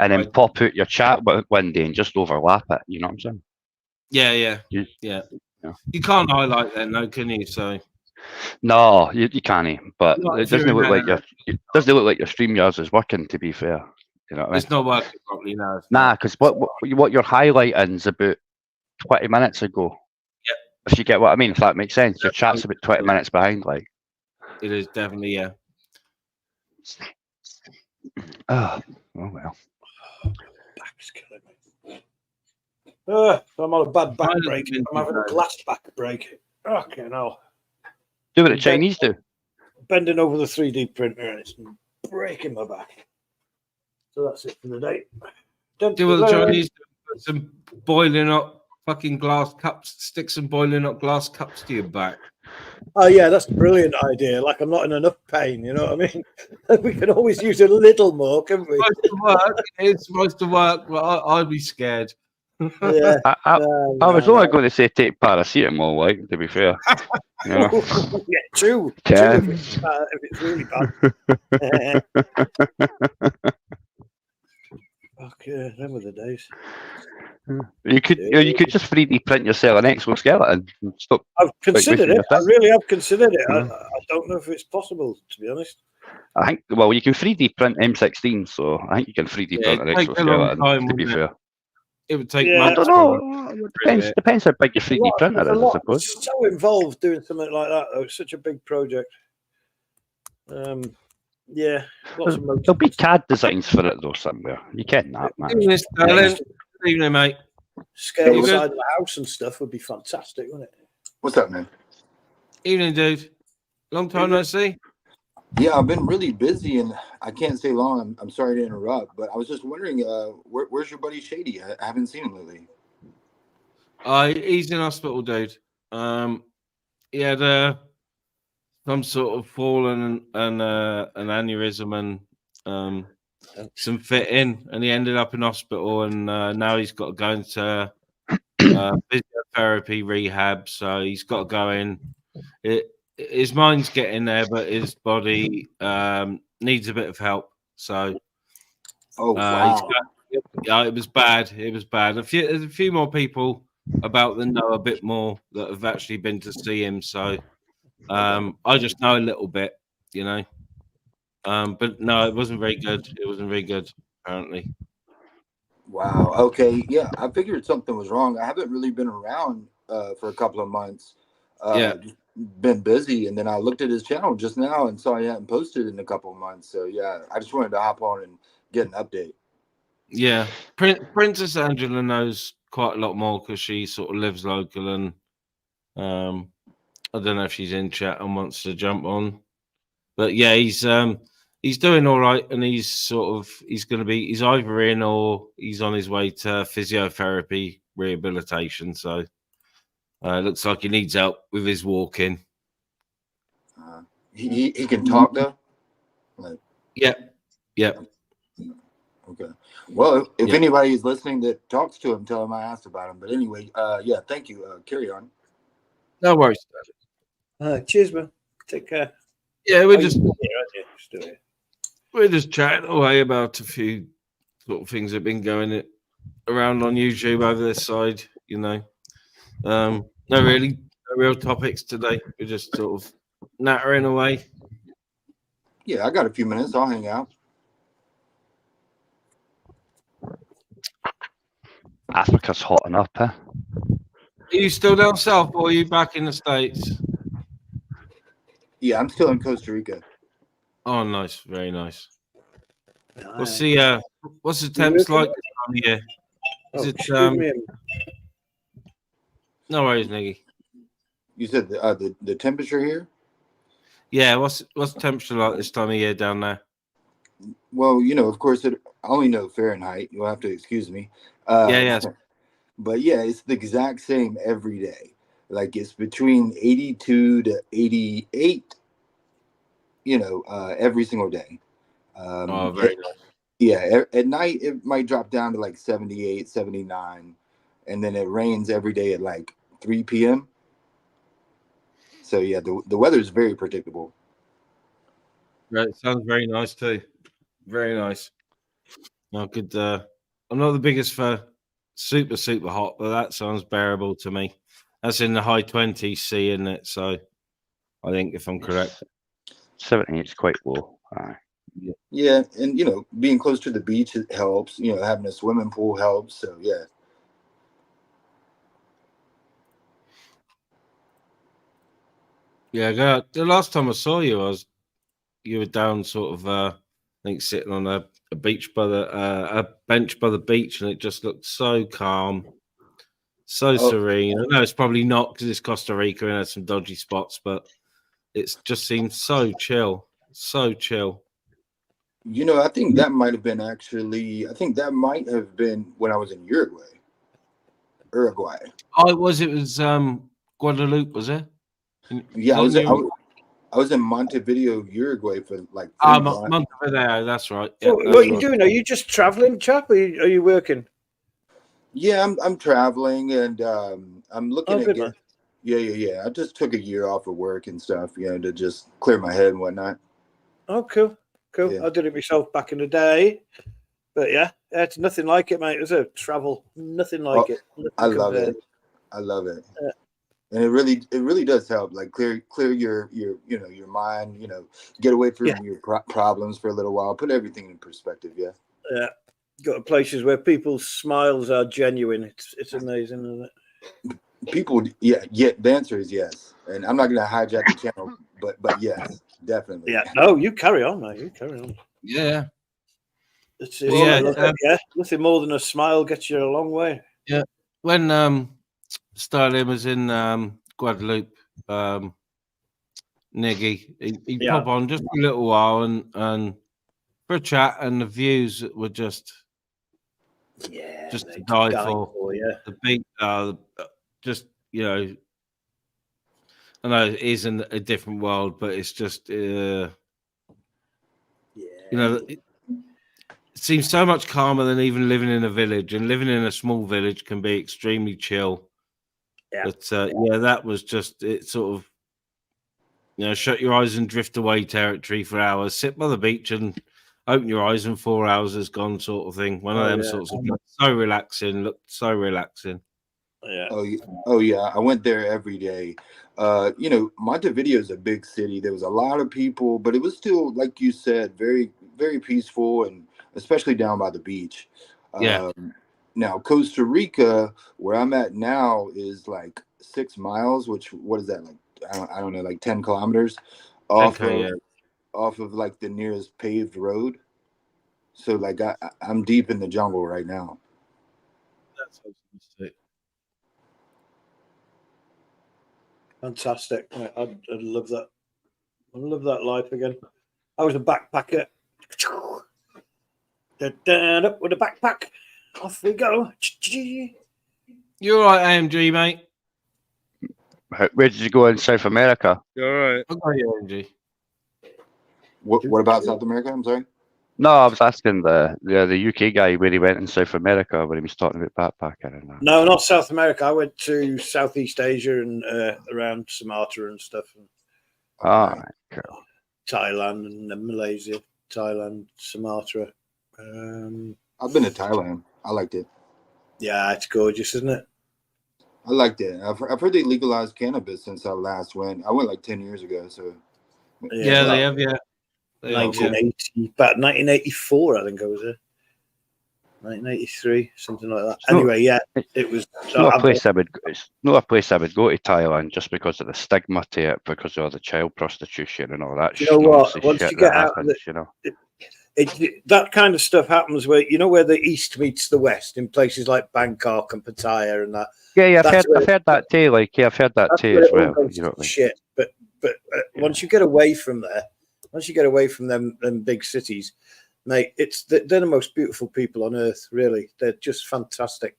[SPEAKER 3] and then pop out your chat window and just overlap it. You know what I'm saying?
[SPEAKER 2] Yeah. You can't highlight that, no, can you? So.
[SPEAKER 3] No, you can't. But it doesn't look like your StreamYard is working. To be fair, you know what I mean?
[SPEAKER 2] It's not working properly now.
[SPEAKER 3] Nah, because what you're highlighting is about 20 minutes ago.
[SPEAKER 2] Yeah.
[SPEAKER 3] If you get what I mean, if that makes sense. Your chat's about 20 minutes behind, like.
[SPEAKER 2] It is definitely, yeah.
[SPEAKER 3] Oh well.
[SPEAKER 4] Back's killing me. I'm on a bad back break. I'm having a glass back break. Okay, no.
[SPEAKER 3] Do what the Chinese do.
[SPEAKER 4] Bending over the 3D printer and it's breaking my back. So that's it for the day.
[SPEAKER 2] Do what the Chinese do. Put some boiling up fucking glass cups, stick some boiling up glass cups to your back.
[SPEAKER 4] Oh yeah, that's a brilliant idea. Like I'm not in enough pain, you know what I mean? We can always use a little more, can't we?
[SPEAKER 2] It's supposed to work, but I'd be scared.
[SPEAKER 4] Yeah.
[SPEAKER 3] I was only going to say take paracetamol, like, to be fair. You know?
[SPEAKER 4] Yeah, true.
[SPEAKER 3] Yeah.
[SPEAKER 4] If it's really bad. Okay, them were the days.
[SPEAKER 3] You could just 3D print yourself an exoskeleton and stop.
[SPEAKER 4] I've considered it. I really have considered it. I don't know if it's possible, to be honest.
[SPEAKER 3] I think, well, you can 3D print M16, so I think you can 3D print an exoskeleton, to be fair.
[SPEAKER 2] It would take
[SPEAKER 3] months. I don't know. Depends how big your 3D printer is, I suppose.
[SPEAKER 4] It's so involved doing something like that, though. It's such a big project. Yeah.
[SPEAKER 3] There'll be CAD designs for it, though, somewhere. You can that, man.
[SPEAKER 2] Good evening, mate.
[SPEAKER 4] Scale the side of the house and stuff would be fantastic, wouldn't it?
[SPEAKER 1] What's up, man?
[SPEAKER 2] Evening, dude. Long time no see.
[SPEAKER 1] Yeah, I've been really busy and I can't stay long. I'm sorry to interrupt, but I was just wondering, where's your buddy Shady? I haven't seen him lately.
[SPEAKER 2] He's in hospital, dude. He had some sort of fall and an aneurysm and some fitting, and he ended up in hospital. And now he's got to go into physiotherapy rehab. So he's got to go in. His mind's getting there, but his body needs a bit of help. So,
[SPEAKER 1] wow.
[SPEAKER 2] It was bad. It was bad. There's a few more people about that know a bit more that have actually been to see him. So, I just know a little bit, you know. But no, it wasn't very good. It wasn't very good, apparently.
[SPEAKER 5] Wow. Okay. Yeah, I figured something was wrong. I haven't really been around for a couple of months.
[SPEAKER 2] Yeah.
[SPEAKER 5] Just been busy, and then I looked at his channel just now and saw he hadn't posted in a couple of months. So yeah, I just wanted to hop on and get an update.
[SPEAKER 2] Yeah, Princess Angela knows quite a lot more because she sort of lives local, and I don't know if she's in chat and wants to jump on. But yeah, he's doing all right, and he's either in or he's on his way to physiotherapy rehabilitation. So looks like he needs help with his walking.
[SPEAKER 5] He can talk though. Like,
[SPEAKER 2] yeah.
[SPEAKER 5] Okay. Well, if anybody is listening that talks to him, tell him I asked about him. But anyway, yeah, thank you. Carry on.
[SPEAKER 2] No worries.
[SPEAKER 4] Cheers, man. Take care.
[SPEAKER 2] Yeah, we're just
[SPEAKER 4] here.
[SPEAKER 2] chatting away about a few sort of things that have been going around on YouTube over this side, you know. No real topics today. We're just sort of nattering away.
[SPEAKER 5] Yeah, I got a few minutes. I'll hang out.
[SPEAKER 3] Africa's hot enough, huh?
[SPEAKER 2] Are you still down south, or are you back in the States?
[SPEAKER 5] Yeah, I'm still in Costa Rica.
[SPEAKER 2] Oh, nice, very nice.
[SPEAKER 4] Nice.
[SPEAKER 2] What's the temps like this time of year? Is it no worries, Niggy.
[SPEAKER 5] You said the temperature here?
[SPEAKER 2] Yeah, what's the temperature like this time of year down there?
[SPEAKER 5] Well, you know, of course, I only know Fahrenheit. You'll have to excuse me.
[SPEAKER 2] Yeah.
[SPEAKER 5] But yeah, it's the exact same every day. Like it's between 82 to 88, you know, every single day.
[SPEAKER 2] Very nice.
[SPEAKER 5] Yeah, at night it might drop down to like 78, 79, and then it rains every day at like 3 p.m. So yeah, the weather is very predictable.
[SPEAKER 2] Right, sounds very nice too. Very nice. No, good. I'm not the biggest for super hot, but that sounds bearable to me. That's in the high 20s C, isn't it? So I think if I'm correct,
[SPEAKER 3] 70 is quite low.
[SPEAKER 5] Yeah, and you know, being close to the beach it helps. You know, having a swimming pool helps. So yeah.
[SPEAKER 2] Yeah, the last time I saw you, you were down sort of I think sitting on a bench by the beach, and it just looked so calm, so serene. I know it's probably not because it's Costa Rica and there's some dodgy spots, but it just seemed so chill.
[SPEAKER 5] You know, I think that might have been when I was in Uruguay.
[SPEAKER 2] Oh, it was Guadeloupe, was it?
[SPEAKER 5] Yeah, I was in Montevideo, Uruguay for like 3 months.
[SPEAKER 2] Montevideo, that's right.
[SPEAKER 4] Yeah, so what are you doing? Are you just traveling, chap? Or are you working?
[SPEAKER 5] Yeah, I'm traveling, and I'm looking at
[SPEAKER 4] man.
[SPEAKER 5] Yeah. I just took a year off of work and stuff, you know, to just clear my head and whatnot.
[SPEAKER 4] Oh, cool. Yeah. I did it myself back in the day, but yeah, it's nothing like it, mate. It's a travel, nothing like it. Nothing
[SPEAKER 5] I love it. Yeah. And it really does help, like clear your you know, your mind, you know, get away from your problems for a little while, put everything in perspective. Yeah.
[SPEAKER 4] Go to places where people's smiles are genuine. It's amazing, isn't it?
[SPEAKER 5] People, yeah. The answer is yes, and I'm not going to hijack the channel, but yes, definitely.
[SPEAKER 4] Yeah. No, you carry on, mate. You carry on.
[SPEAKER 2] Yeah.
[SPEAKER 4] Nothing more than a smile gets you a long way.
[SPEAKER 2] Yeah. When Sterling was in Guadeloupe, Niggy, he'd pop on just for a little while and for a chat, and the views were just to die for.
[SPEAKER 4] Yeah.
[SPEAKER 2] The beach, just, you know, I know it isn't a different world, but it's just, you know, it seems so much calmer than even living in a village, and living in a small village can be extremely chill. Yeah. But that was just it. Sort of, you know, shut your eyes and drift away territory for hours. Sit by the beach and open your eyes, and 4 hours is gone, sort of thing. One of them sorts of so relaxing. Looked so relaxing.
[SPEAKER 4] Yeah.
[SPEAKER 5] Oh yeah. I went there every day. You know, Montevideo is a big city. There was a lot of people, but it was still, like you said, very, very peaceful, and especially down by the beach.
[SPEAKER 2] Yeah.
[SPEAKER 5] Now Costa Rica, where I'm at now, is like 6 miles, which what is that like? I don't know, like 10 kilometers off
[SPEAKER 2] Okay,
[SPEAKER 5] of off of like the nearest paved road. So like I'm deep in the jungle right now.
[SPEAKER 2] That's fantastic.
[SPEAKER 4] Fantastic. I'd love that. I love that life again. I was a backpacker. Up with a backpack. Off we go.
[SPEAKER 2] You're all right, AMG, mate.
[SPEAKER 3] Where did you go in South America?
[SPEAKER 2] You're all right. I'll go you, AMG.
[SPEAKER 5] What about South America? I'm sorry.
[SPEAKER 3] No, I was asking the UK guy where he went in South America when he was talking about backpacking. And that.
[SPEAKER 4] No, not South America. I went to Southeast Asia and around Sumatra and stuff.
[SPEAKER 3] Right, cool.
[SPEAKER 4] Thailand and then Malaysia, Thailand, Sumatra.
[SPEAKER 5] I've been to Thailand. I liked it.
[SPEAKER 4] Yeah, it's gorgeous, isn't it?
[SPEAKER 5] I liked it. I've heard they legalized cannabis since I last went. I went like 10 years ago. So
[SPEAKER 2] yeah, they have. Yeah,
[SPEAKER 4] 1980, about 1984, I think I was there. 1983, something like that. Anyway, yeah, it was.
[SPEAKER 3] It's not a place I would. It's not a place I would go to Thailand just because of the stigma to it, because of the child prostitution and all that.
[SPEAKER 4] You know what? Once you get out,
[SPEAKER 3] happens, you know,
[SPEAKER 4] that kind of stuff happens where where the east meets the west in places like Bangkok and Pattaya and that.
[SPEAKER 3] Yeah, I've heard that too. Like, yeah, I've heard that too as well. You know what I mean?
[SPEAKER 4] Shit, but once you get away from there, once you get away from them big cities, mate, they're the most beautiful people on earth. Really, they're just fantastic.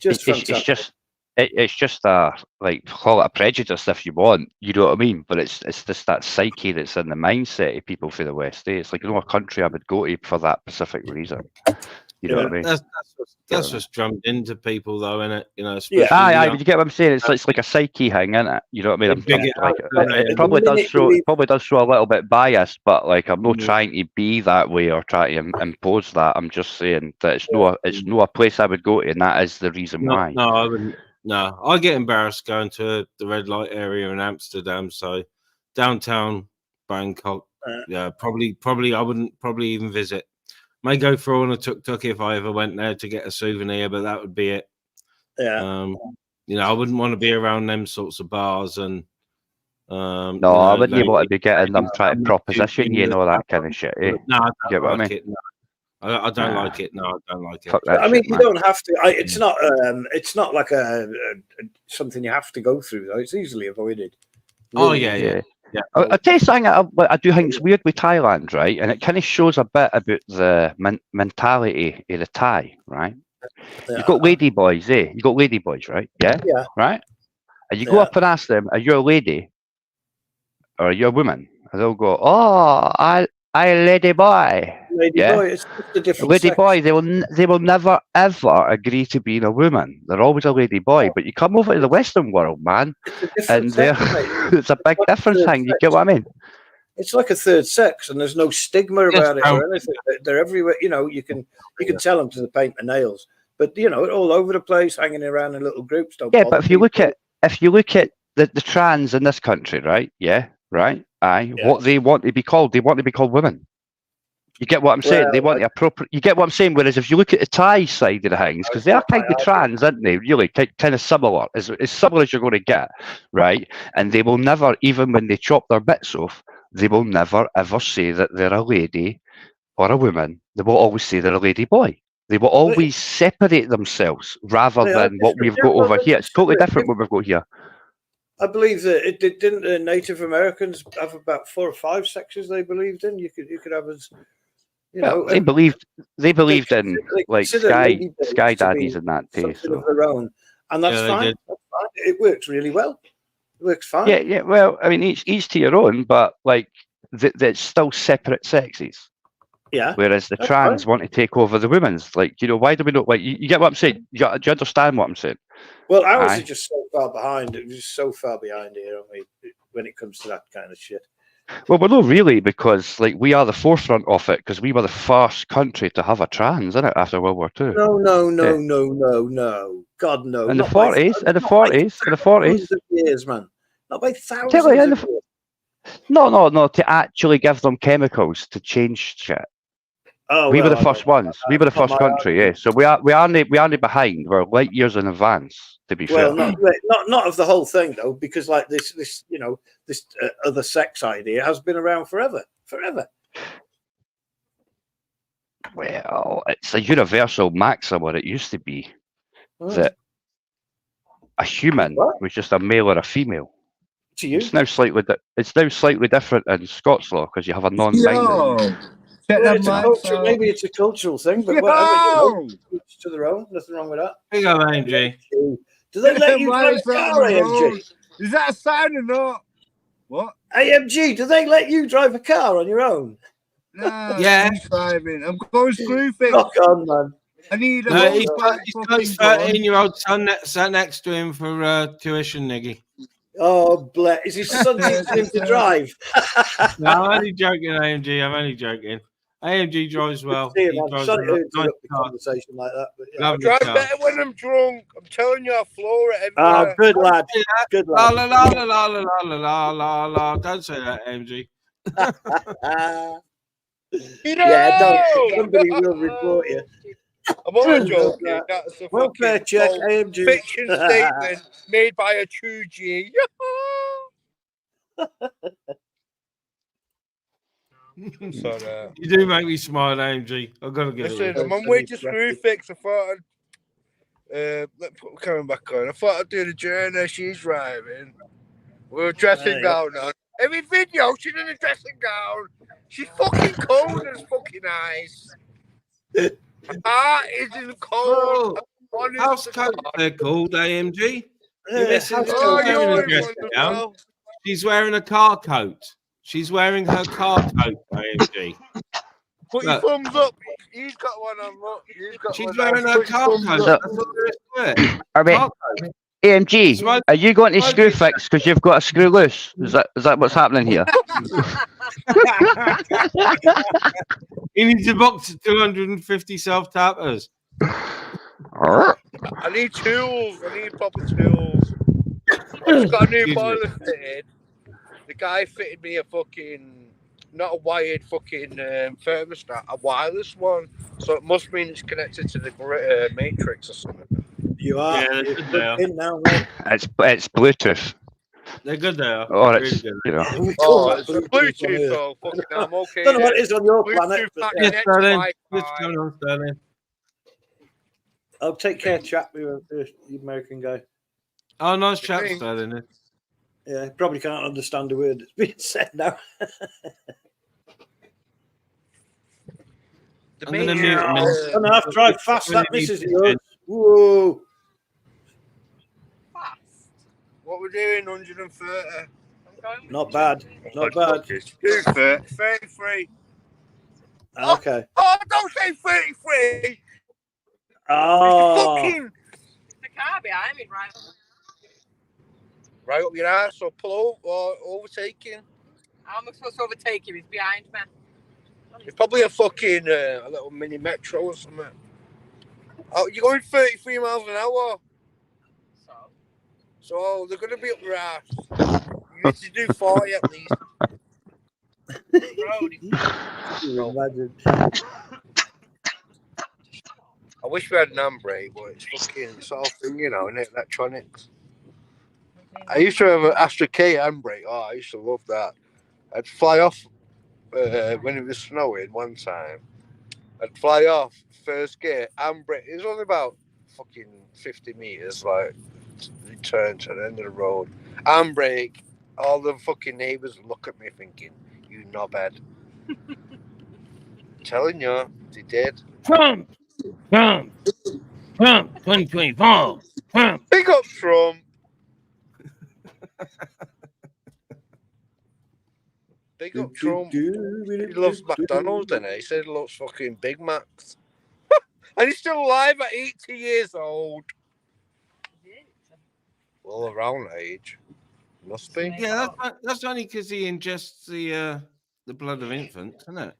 [SPEAKER 4] Fantastic.
[SPEAKER 3] It's just a, like, call it a prejudice if you want. You know what I mean? But it's just that psyche that's in the mindset of people for the West. It's like, a country I would go to for that specific reason. You know what I mean?
[SPEAKER 2] That's what's drummed into people, though, isn't it? You know,
[SPEAKER 3] but you get what I'm saying? It's like a psyche thing, isn't it? You know what I mean? It probably does show a little bit biased, but like, I'm not trying to be that way or try to impose that. I'm just saying that it's not a place I would go to, and that is the reason why.
[SPEAKER 2] No, I wouldn't. No, I get embarrassed going to the red light area in Amsterdam. So downtown Bangkok, yeah, probably I wouldn't even visit. May go for on a tuk-tuk if I ever went there to get a souvenir, but that would be it.
[SPEAKER 4] Yeah.
[SPEAKER 2] I wouldn't want to be around them sorts of bars and.
[SPEAKER 3] No, I wouldn't want to be getting them trying to proposition you and all that kind of shit. Eh?
[SPEAKER 2] No, I
[SPEAKER 3] don't
[SPEAKER 2] like it. No. I don't like it. No, I don't like it.
[SPEAKER 3] I
[SPEAKER 4] mean, you don't have to. It's not. It's not like a something you have to go through, though. It's easily avoided.
[SPEAKER 2] Really. Oh yeah.
[SPEAKER 3] I'll tell you something. I do think it's weird with Thailand, right? And it kind of shows a bit about the mentality of the Thai, right? Yeah. You've got lady boys, eh? You got lady boys, right? Yeah.
[SPEAKER 4] Yeah.
[SPEAKER 3] Right. And you go up and ask them, "Are you a lady, or are you a woman?" And they'll go, "Oh, I lady boy."
[SPEAKER 4] Lady boy, it's just a different
[SPEAKER 3] lady
[SPEAKER 4] sex.
[SPEAKER 3] boy, they will never ever agree to being a woman. They're always a lady boy. But you come over to the Western world, man, and it's a big difference thing. You get what I mean?
[SPEAKER 4] It's like a third sex, and there's no stigma about it or anything. They're everywhere. You can tell them to the paint the nails, but all over the place, hanging around in little groups.
[SPEAKER 3] But if you look at the trans in this country, right? Yeah, right. What they want to be called, they want to be called women. You get what I'm saying? They want the appropriate. You get what I'm saying? Whereas if you look at the Thai side of the things, because they are kind of trans, aren't they? Really, kind of similar, as similar as you're going to get, right? And they will never, even when they chop their bits off, they will never ever say that they're a lady or a woman. They will always say they're a lady boy. They will always separate themselves rather than what we've got over here. It's totally different what we've got here.
[SPEAKER 4] I believe that didn't the Native Americans have about 4 or 5 sexes they believed in. You could have as
[SPEAKER 3] they believed in like sky daddies and that too. So.
[SPEAKER 4] Of their own, and that's fine. That's fine. It works really well. It works fine.
[SPEAKER 3] Yeah. Well, I mean, each to your own, but like it's still separate sexes.
[SPEAKER 4] Yeah.
[SPEAKER 3] Whereas the trans want to take over the women's. Like, why do we not like? You get what I'm saying? Do you understand what I'm saying?
[SPEAKER 4] Well, ours are just so far behind. It was just so far behind here, aren't we, when it comes to that kind of shit.
[SPEAKER 3] Well, we're not really, because like we are the forefront of it, because we were the first country to have a trans in it after World War II.
[SPEAKER 4] No.
[SPEAKER 3] Yeah.
[SPEAKER 4] God, no.
[SPEAKER 3] In the
[SPEAKER 4] Not by
[SPEAKER 3] 40s, in the
[SPEAKER 4] not by
[SPEAKER 3] 40s, in the
[SPEAKER 4] thousands
[SPEAKER 3] 40s.
[SPEAKER 4] of years, man. Not by thousands
[SPEAKER 3] Tell you,
[SPEAKER 4] of years.
[SPEAKER 3] no, to actually give them chemicals to change shit.
[SPEAKER 4] Oh,
[SPEAKER 3] We were
[SPEAKER 4] well,
[SPEAKER 3] the
[SPEAKER 4] I don't
[SPEAKER 3] first
[SPEAKER 4] know about
[SPEAKER 3] ones.
[SPEAKER 4] that.
[SPEAKER 3] We were the
[SPEAKER 4] It's not
[SPEAKER 3] first
[SPEAKER 4] my
[SPEAKER 3] country, yeah.
[SPEAKER 4] argument.
[SPEAKER 3] So we aren't behind. We're light years in advance, to be
[SPEAKER 4] Well,
[SPEAKER 3] fair.
[SPEAKER 4] not of the whole thing though, because like this this other sex idea has been around forever.
[SPEAKER 3] Well, it's a universal maxim, or it used to be, that a human
[SPEAKER 4] What?
[SPEAKER 3] was just a male or a female.
[SPEAKER 4] To you?
[SPEAKER 3] It's now slightly different in Scots law, because you have a non-binary.
[SPEAKER 5] Yo, check
[SPEAKER 4] Well,
[SPEAKER 5] that
[SPEAKER 4] it's a
[SPEAKER 5] mic
[SPEAKER 4] culture.
[SPEAKER 5] out.
[SPEAKER 4] Maybe it's a cultural thing, but whatever.
[SPEAKER 5] Yo,
[SPEAKER 4] Each to their own. Nothing wrong with that.
[SPEAKER 2] Big up, AMG.
[SPEAKER 4] Do they let
[SPEAKER 5] check
[SPEAKER 4] you
[SPEAKER 5] that
[SPEAKER 4] drive
[SPEAKER 5] mic
[SPEAKER 4] a
[SPEAKER 5] out
[SPEAKER 4] car,
[SPEAKER 5] on the road.
[SPEAKER 4] AMG?
[SPEAKER 5] Is that a sign or not? What?
[SPEAKER 4] AMG, do they let you drive a car on your own?
[SPEAKER 5] No,
[SPEAKER 2] Yeah.
[SPEAKER 5] he's driving. I'm going screw fix.
[SPEAKER 4] Rock on, man.
[SPEAKER 5] I need a
[SPEAKER 2] No,
[SPEAKER 5] whole
[SPEAKER 2] he's got
[SPEAKER 5] fucking
[SPEAKER 2] his
[SPEAKER 5] gun.
[SPEAKER 2] 13-year-old son sat next to him for tuition, Niggy.
[SPEAKER 4] Oh, bless. Is his son teaching him to drive?
[SPEAKER 2] No, I'm only joking, AMG. I'm only joking. AMG drives well.
[SPEAKER 4] See,
[SPEAKER 2] He
[SPEAKER 4] man.
[SPEAKER 2] drives
[SPEAKER 4] Sorry
[SPEAKER 2] a
[SPEAKER 4] to
[SPEAKER 2] nice
[SPEAKER 4] interrupt the
[SPEAKER 2] car.
[SPEAKER 4] conversation like that, but yeah.
[SPEAKER 5] I
[SPEAKER 2] Lovely
[SPEAKER 5] drive
[SPEAKER 2] car.
[SPEAKER 5] better when I'm drunk. I'm telling you, I floor it
[SPEAKER 4] Ah,
[SPEAKER 5] everywhere.
[SPEAKER 4] good lad. Good
[SPEAKER 2] La
[SPEAKER 4] lad.
[SPEAKER 2] la la la la la la la la la. Don't say that, AMG.
[SPEAKER 4] Yeah, don't. Somebody will report you.
[SPEAKER 5] I'm only joking. That's a
[SPEAKER 4] Welfare
[SPEAKER 5] fucking
[SPEAKER 4] check,
[SPEAKER 5] false
[SPEAKER 4] AMG.
[SPEAKER 5] fiction statement made by a true G. Sorry.
[SPEAKER 2] You do make me smile, AMG. I've got to get
[SPEAKER 5] Listen,
[SPEAKER 2] it.
[SPEAKER 5] I'm on way to screw fix. I thought let's put the camera back on. I thought I'd do the journey. She's driving. We're dressing gown on. Every video, she's in a dressing gown. She's fucking cold as fucking ice. Heart isn't cold.
[SPEAKER 2] Oh, house coat, they're called, AMG. Your missus
[SPEAKER 4] house
[SPEAKER 2] isn't
[SPEAKER 4] coat.
[SPEAKER 2] wearing a dressing gown. She's wearing a car coat. She's wearing her car coat, AMG.
[SPEAKER 5] Put your thumbs up. He's got one on. Look,
[SPEAKER 2] She's wearing her car coat. That's all there is to it.
[SPEAKER 3] I mean, AMG, are you going to screw fix because you've got a screw loose? Is that what's happening here?
[SPEAKER 2] He needs a box of 250 self-tappers.
[SPEAKER 5] I need tools. I need proper tools. I've just got a new boiler fitted. The guy fitted me a fucking, not a wired fucking thermostat, a wireless one. So it must mean it's connected to the matrix or something.
[SPEAKER 4] You are.
[SPEAKER 2] Yeah, they're good there.
[SPEAKER 4] In now, mate.
[SPEAKER 3] It's Bluetooth.
[SPEAKER 2] They're good there.
[SPEAKER 3] Or
[SPEAKER 2] Really
[SPEAKER 3] it's,
[SPEAKER 2] good.
[SPEAKER 3] you know.
[SPEAKER 5] It's a Bluetooth, so fucking I'm okay.
[SPEAKER 4] Don't know what it is on your planet.
[SPEAKER 5] Bluetooth,
[SPEAKER 4] But,
[SPEAKER 2] Yes, Sterling.
[SPEAKER 5] Wi-Fi.
[SPEAKER 2] What's going on, Sterling?
[SPEAKER 4] I'll take care, chap. You the American guy.
[SPEAKER 2] Oh, nice chat, Sterling.
[SPEAKER 4] Yeah, probably can't understand a word that's being said now.
[SPEAKER 2] I'm going to mute him.
[SPEAKER 4] Gonna have to drive fast. That misses yours. Whoa.
[SPEAKER 5] What we're doing, 130.
[SPEAKER 4] Not bad. Not bad.
[SPEAKER 5] 33.
[SPEAKER 4] Okay.
[SPEAKER 5] Oh, don't say 33.
[SPEAKER 4] Oh.
[SPEAKER 5] Fucking.
[SPEAKER 6] The car behind me, right?
[SPEAKER 5] Right up your ass or pull over or overtaking.
[SPEAKER 6] How am I supposed to overtake him? He's behind me.
[SPEAKER 5] It's probably a fucking a little mini metro or something. Oh, you're going 33 miles an hour. So they're going to be up your ass. You need to do 40 at least.
[SPEAKER 4] Imagine.
[SPEAKER 5] I wish we had an handbrake, but it's fucking sort of thing, you know, in electronics. I used to have an Astra K handbrake. Oh, I used to love that. I'd fly off when it was snowing one time. I'd fly off first gear, handbrake. It was only about fucking 50 meters, like return to the end of the road. Handbrake. All the fucking neighbors would look at me thinking, "You knobhead." Telling you, they did.
[SPEAKER 2] Trump 2024. Trump.
[SPEAKER 5] Big up Trump. Big up Trump. He loves McDonald's, doesn't he? He said he loves fucking Big Macs. And he's still alive at 80 years old. Well, around that age.
[SPEAKER 7] Must be.
[SPEAKER 2] Yeah, that's only because he ingests the blood of infants, isn't it?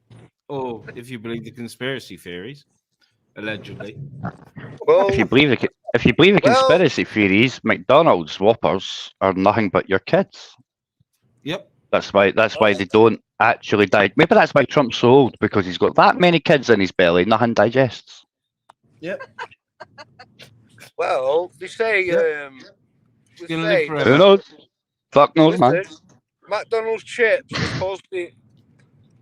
[SPEAKER 2] Or if you believe the conspiracy theories, allegedly.
[SPEAKER 7] Well,
[SPEAKER 3] If you believe the conspiracy theories, McDonald's Whoppers are nothing but your kids.
[SPEAKER 2] Yep.
[SPEAKER 3] That's why they don't actually die. Maybe that's why Trump's so old, because he's got that many kids in his belly, nothing digests.
[SPEAKER 4] Yep.
[SPEAKER 7] well, they say.
[SPEAKER 2] Yep.
[SPEAKER 7] They
[SPEAKER 2] Gonna
[SPEAKER 7] say
[SPEAKER 2] live forever.
[SPEAKER 3] Who knows? Fuck knows, man.
[SPEAKER 7] listen, McDonald's chips are supposed to be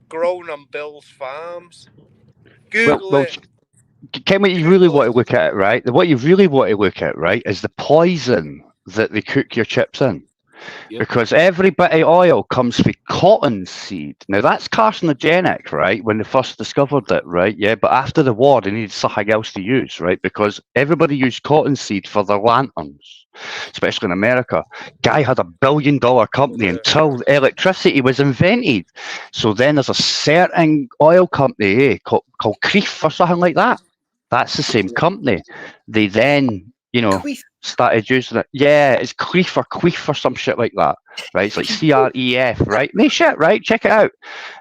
[SPEAKER 7] grown on Bill's farms. Google
[SPEAKER 3] Well,
[SPEAKER 7] it.
[SPEAKER 3] Ken, what you really want to look at, right? What you really want to look at, right, is the poison that they cook your chips in.
[SPEAKER 2] Yep.
[SPEAKER 3] Because every bit of oil comes from cottonseed. Now, that's carcinogenic, right, when they first discovered it, right? Yeah, but after the war, they needed something else to use, right? Because everybody used cottonseed for their lanterns, especially in America. Guy had $1 billion company until electricity was invented. So then there's a certain oil company called Creef or something like that. That's the same company. They then, started using it. Yeah, it's Queef or some shit like that. Right? It's like CREF, right? No shit, right? Check it out.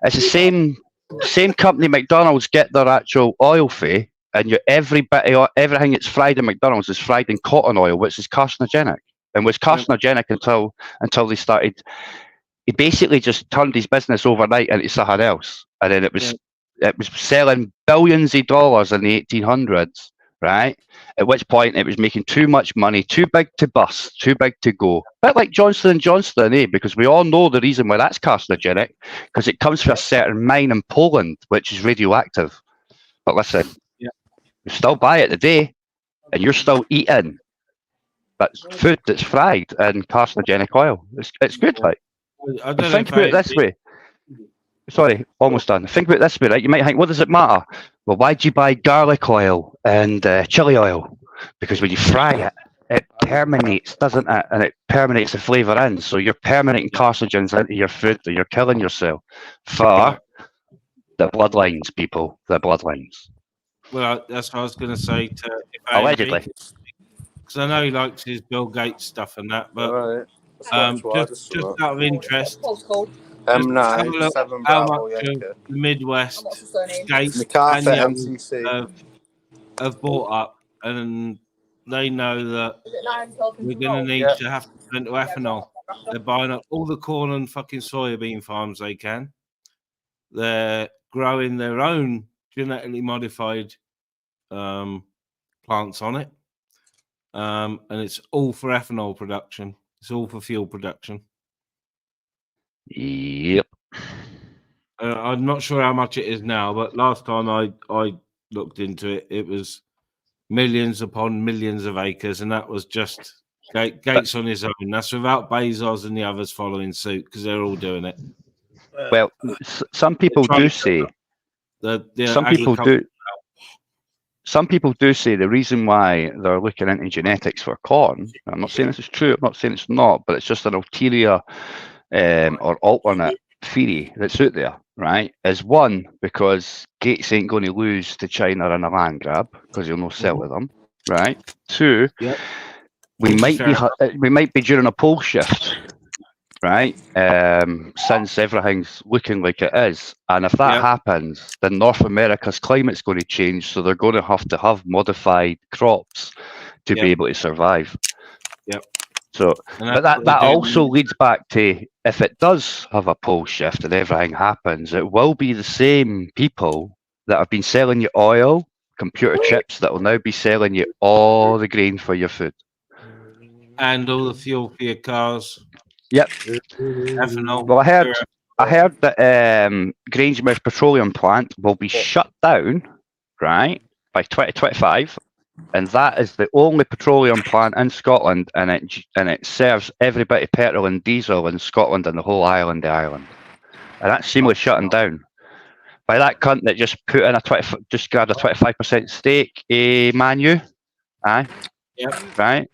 [SPEAKER 3] It's the same company McDonald's get their actual oil fee, and everything that's fried in McDonald's is fried in cotton oil, which is carcinogenic. And was carcinogenic until they started. He basically just turned his business overnight into something else. And then it was selling billions of dollars in the 1800s. Right? At which point it was making too much money, too big to bust, too big to go. A bit like Johnson & Johnson, because we all know the reason why that's carcinogenic, because it comes from a certain mine in Poland, which is radioactive. But listen, you still buy it today, and you're still eating that's food that's fried in carcinogenic oil. It's good, like.
[SPEAKER 2] I don't
[SPEAKER 3] Think about it this way. Sorry, almost done. Think about it this way, right? You might think, what does it matter? Well, why do you buy garlic oil and chili oil? Because when you fry it, it permeates, doesn't it? And it permeates the flavour in. So you're permeating carcinogens into your food, and you're killing yourself for the bloodlines, people. The bloodlines.
[SPEAKER 2] Well, that's what I was going to say to
[SPEAKER 3] allegedly.
[SPEAKER 2] Because I know he likes his Bill Gates stuff and that, but
[SPEAKER 7] right.
[SPEAKER 2] just out of interest,
[SPEAKER 7] M9 7
[SPEAKER 2] how
[SPEAKER 7] Bravo
[SPEAKER 2] much
[SPEAKER 7] Yankee.
[SPEAKER 2] of the Midwest Gates
[SPEAKER 7] MacArthur
[SPEAKER 2] and
[SPEAKER 7] MCC
[SPEAKER 2] have bought up, and they know that we're going to need to have to turn to ethanol. They're buying up all the corn and fucking soybean farms they can. They're growing their own genetically modified plants on it. And it's all for ethanol production. It's all for fuel production.
[SPEAKER 3] Yep.
[SPEAKER 2] I'm not sure how much it is now, but last time I looked into it, it was millions upon millions of acres, and that was just Gates on his own. That's without Bezos and the others following suit, because they're all doing it.
[SPEAKER 3] Well, some people do say Some people do say the reason why they're looking into genetics for corn, I'm not saying this is true, I'm not saying it's not, but it's just an ulterior or alternate theory that's out there, right? Is one, because Gates ain't going to lose to China in a land grab, because he'll no sell to them, right? Two, we might be during a pole shift, right? Since everything's looking like it is, and if that happens, then North America's climate's going to change, so they're going to have modified crops to be able to survive. So, but that also leads back to, if it does have a pole shift and everything happens, it will be the same people that have been selling you oil, computer chips, that will now be selling you all the grain for your food.
[SPEAKER 2] And all the fuel for your cars.
[SPEAKER 3] Yep.
[SPEAKER 2] Ethanol.
[SPEAKER 3] Well, I heard that Grangemouth Petroleum Plant will be shut down, right, by 2025, and that is the only petroleum plant in Scotland, and it serves every bit of petrol and diesel in Scotland and the whole island, and that's seemingly shutting down by that cunt that just put in just grabbed a 25% stake, Manu, right?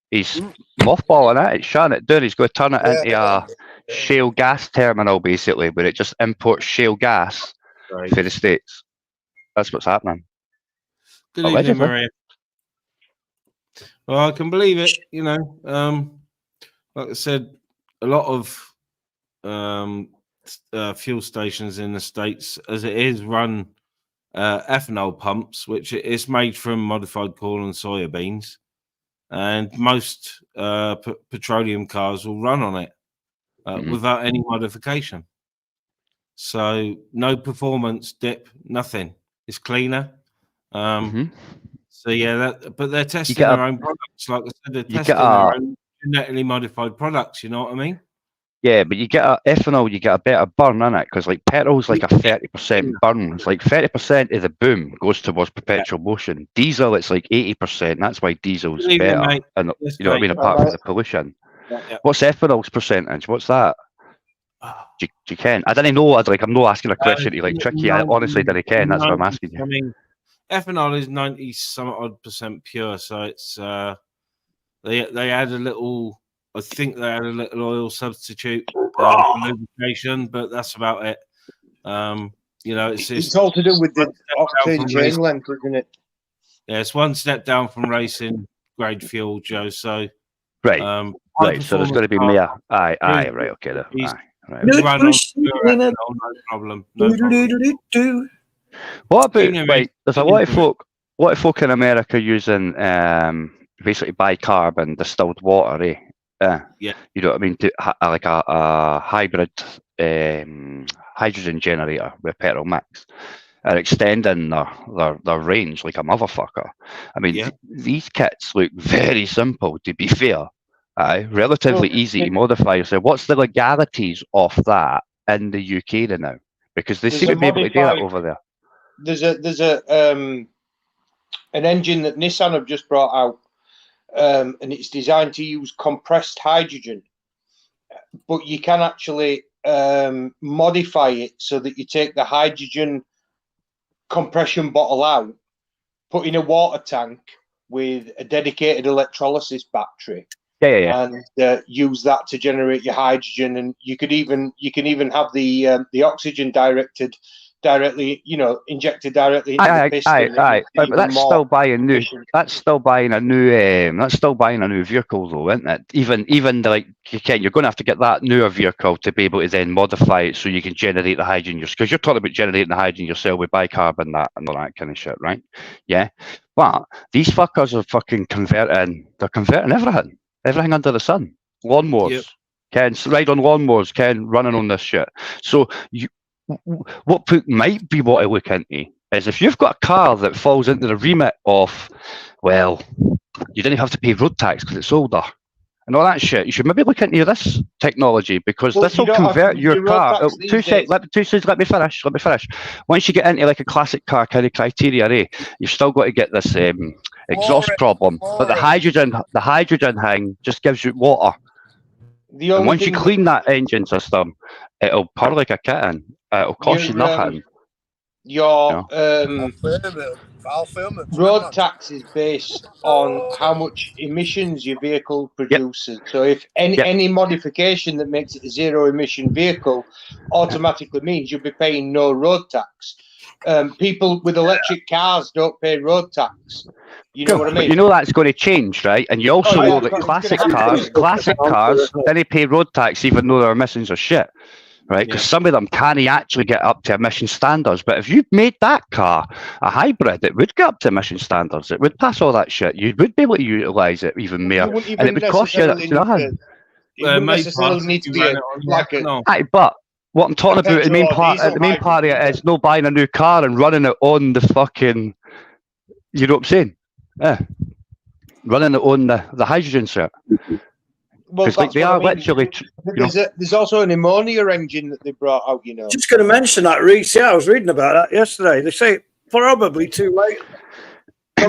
[SPEAKER 3] He's mothballing it. He's shutting it down. He's going to turn it into a shale gas terminal, basically, where it just imports shale gas for the States. That's what's happening.
[SPEAKER 2] Good evening, Maria. Well, I can believe it. Like I said, a lot of fuel stations in the States, as it is, run ethanol pumps, which is made from modified corn and soya beans, and most petroleum cars will run on it without any modification. So no performance dip, nothing. It's cleaner. So yeah, but they're testing their own products. Like I said, they're testing their own genetically modified products. You know what I mean?
[SPEAKER 3] Yeah, but you get ethanol, you get a better burn in it, because like petrol's like a 30% burn. It's like 30% of the boom goes towards perpetual motion. Diesel, it's like 80%. That's why diesel's better.
[SPEAKER 2] Mate.
[SPEAKER 3] And you know what I mean, apart from the pollution. What's ethanol's percentage? What's that? Do you can? I didn't know. I'm not asking a question to like tricky. I honestly didn't can. That's what I'm asking you.
[SPEAKER 2] I mean, ethanol is 90-some-odd% pure, so it's they add a little. I think they add a little oil substitute for lubrication, but that's about it. You know,
[SPEAKER 7] it's all to do with the octane chain length, isn't it?
[SPEAKER 2] Yeah, it's one step down from racing grade fuel, Joe. So
[SPEAKER 3] right. So there's going to be more. Aye, right, okay. Right.
[SPEAKER 2] No problem.
[SPEAKER 3] What about there's a lot of folk in America using basically bicarb and distilled water, eh?
[SPEAKER 2] Yeah.
[SPEAKER 3] You know what I mean? Like a hybrid hydrogen generator with petrol mix. Are extending their range like a motherfucker. I mean, these kits look very simple, to be fair. Relatively easy to modify. So what's the legalities of that in the UK now? Because they seem to be able to do that over there.
[SPEAKER 7] There's an engine that Nissan have just brought out, and it's designed to use compressed hydrogen, but you can actually modify it so that you take the hydrogen compression bottle out, put in a water tank with a dedicated electrolysis battery. And use that to generate your hydrogen, and you can even have the oxygen directly, you know, injected directly into the piston.
[SPEAKER 3] But that's still buying new. That's still buying a new vehicle, though, isn't it? Even like you're going to have to get that newer vehicle to be able to then modify it so you can generate the hydrogen yourself. Because you're talking about generating the hydrogen yourself with bicarb and all that kind of shit, right? Yeah. But these fuckers are fucking converting. They're converting everything. Everything under the sun. Lawnmowers. Ken, ride on lawnmowers, Ken, running on this shit. So what might be what I look into is if you've got a car that falls into the remit of, well, you didn't have to pay road tax because it's older and all that shit, you should maybe look into this technology, because this will convert your car. Let me finish. Once you get into like a classic car kind of criteria, you've still got to get this exhaust problem. But the hydrogen thing just gives you water. And once you clean that engine system, it'll purr like a kitten. It'll cost you nothing.
[SPEAKER 7] Road tax is based on how much emissions your vehicle produces. So if any modification that makes it a zero emission vehicle automatically means you'll be paying no road tax. People with electric cars don't pay road tax. You know what I mean?
[SPEAKER 3] But you know that's going to change, right? And you also know that classic cars, they pay road tax even though their emissions are shit. Right, because some of them can't actually get up to emission standards. But if you made that car a hybrid, it would get up to emission standards. It would pass all that shit. You would be able to utilise it even more, and it would cost you nothing.
[SPEAKER 7] It wouldn't necessarily need to be
[SPEAKER 3] but what I'm talking about, the main part of it is no buying a new car and running it on the fucking. You know what I'm saying? Yeah, running it on the hydrogen set.
[SPEAKER 7] Well,
[SPEAKER 3] like they are literally.
[SPEAKER 7] There's also an ammonia engine that they brought out. You know,
[SPEAKER 4] just going to mention that, Reece. Yeah, I was reading about that yesterday. They say probably too late.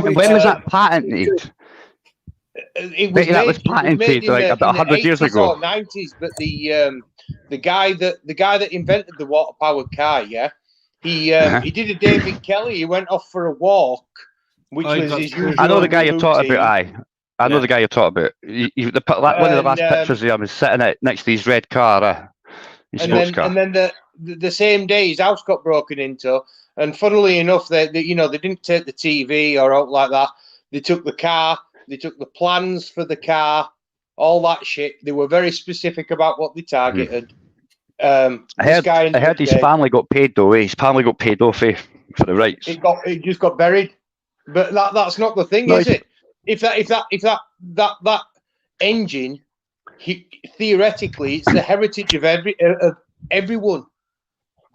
[SPEAKER 3] When was that patented?
[SPEAKER 7] It was patented
[SPEAKER 3] like about 100 years ago.
[SPEAKER 7] 90s, but the guy that invented the water powered car, he did a David Kelly. He went off for a walk, which was his usual.
[SPEAKER 3] I know the guy you're talking about. I know the guy you're talking about. One of the last pictures of him is sitting next to his red car, his sports car.
[SPEAKER 7] And then the same day his house got broken into, and funnily enough, they didn't take the TV or out like that. They took the car, they took the plans for the car, all that shit. They were very specific about what they targeted.
[SPEAKER 3] I heard his family got paid though. His family got paid off for the rights.
[SPEAKER 7] It just got buried. But that's not the thing,
[SPEAKER 3] No,
[SPEAKER 7] is it? If that engine, theoretically, it's the heritage of everyone.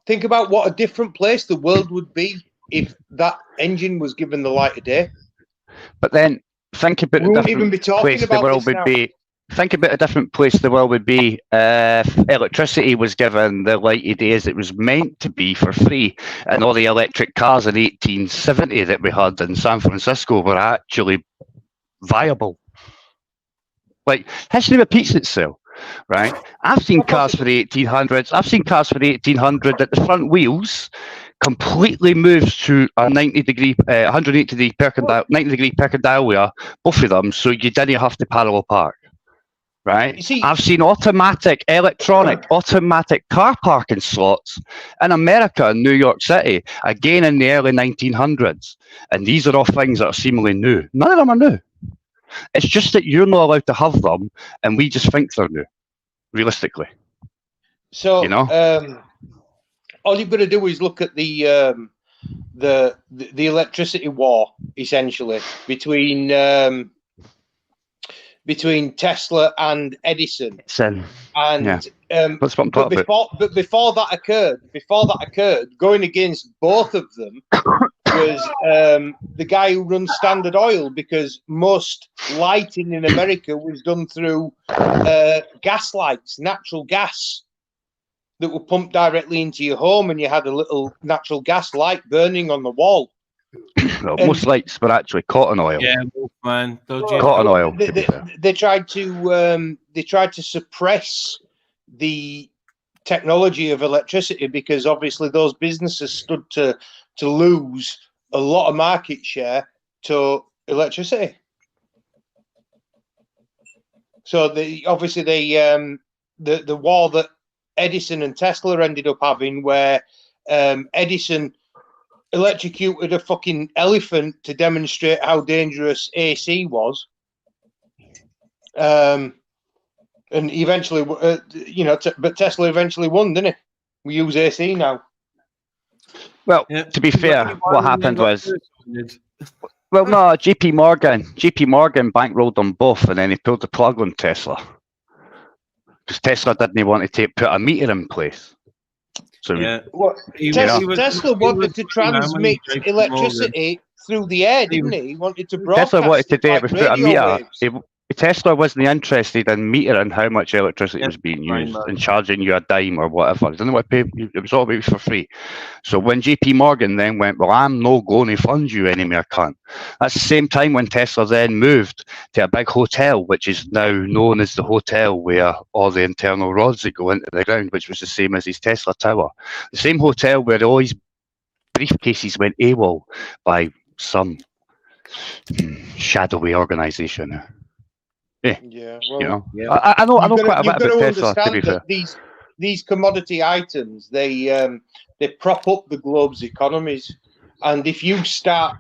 [SPEAKER 7] Think about what a different place the world would be if that engine was given the light of day.
[SPEAKER 3] But then think about
[SPEAKER 7] We wouldn't even be talking
[SPEAKER 3] the
[SPEAKER 7] about
[SPEAKER 3] world
[SPEAKER 7] this
[SPEAKER 3] would
[SPEAKER 7] now.
[SPEAKER 3] be. Think about a different place the world would be if electricity was given the light of day as it was meant to be for free, and all the electric cars in 1870 that we had in San Francisco were actually viable. Like, history repeats itself, right? I've seen cars for the 1800s. I've seen cars for the 1800 that the front wheels completely moves to a 90-degree, 180-degree perpendicular, both of them, so you didn't have to parallel park. Right.
[SPEAKER 7] You see,
[SPEAKER 3] I've seen automatic car parking slots in America and New York City, again in the early 1900s. And these are all things that are seemingly new. None of them are new. It's just that you're not allowed to have them, and we just think they're new, realistically.
[SPEAKER 7] So,
[SPEAKER 3] you know,
[SPEAKER 7] all you've got to do is look at the electricity war, essentially, between Tesla and Edison. But before that occurred, going against both of them was the guy who runs Standard Oil, because most lighting in America was done through gas lights, natural gas that were pumped directly into your home, and you had a little natural gas light burning on the wall.
[SPEAKER 3] Well, most lights were actually cotton oil.
[SPEAKER 2] Yeah, man.
[SPEAKER 3] Cotton oil.
[SPEAKER 7] They tried to suppress the technology of electricity, because obviously those businesses stood to lose a lot of market share to electricity. So the war that Edison and Tesla ended up having, where Edison electrocuted a fucking elephant to demonstrate how dangerous AC was, and eventually, but Tesla eventually won, didn't it? We use AC now.
[SPEAKER 3] Well, to be fair, what happened was, well, no, JP Morgan bankrolled them both, and then he pulled the plug on Tesla, because Tesla didn't want to put a meter in place. So
[SPEAKER 7] Tesla wanted to transmit electricity through the air, didn't he? He wanted to broadcast.
[SPEAKER 3] Tesla wanted to do it without a meter.
[SPEAKER 7] Waves.
[SPEAKER 3] Tesla wasn't interested in metering how much electricity was being used and charging you a dime or whatever. He didn't want to pay. It was all about for free. So when JP Morgan then went, well, I'm not going to fund you anymore, cunt. That's the same time when Tesla then moved to a big hotel, which is now known as the hotel where all the internal rods that go into the ground, which was the same as his Tesla tower. The same hotel where all his briefcases went AWOL by some shadowy organisation. Yeah, well, I know quite a bit about Tesla. To be fair,
[SPEAKER 7] these commodity items, they prop up the globe's economies, and if you start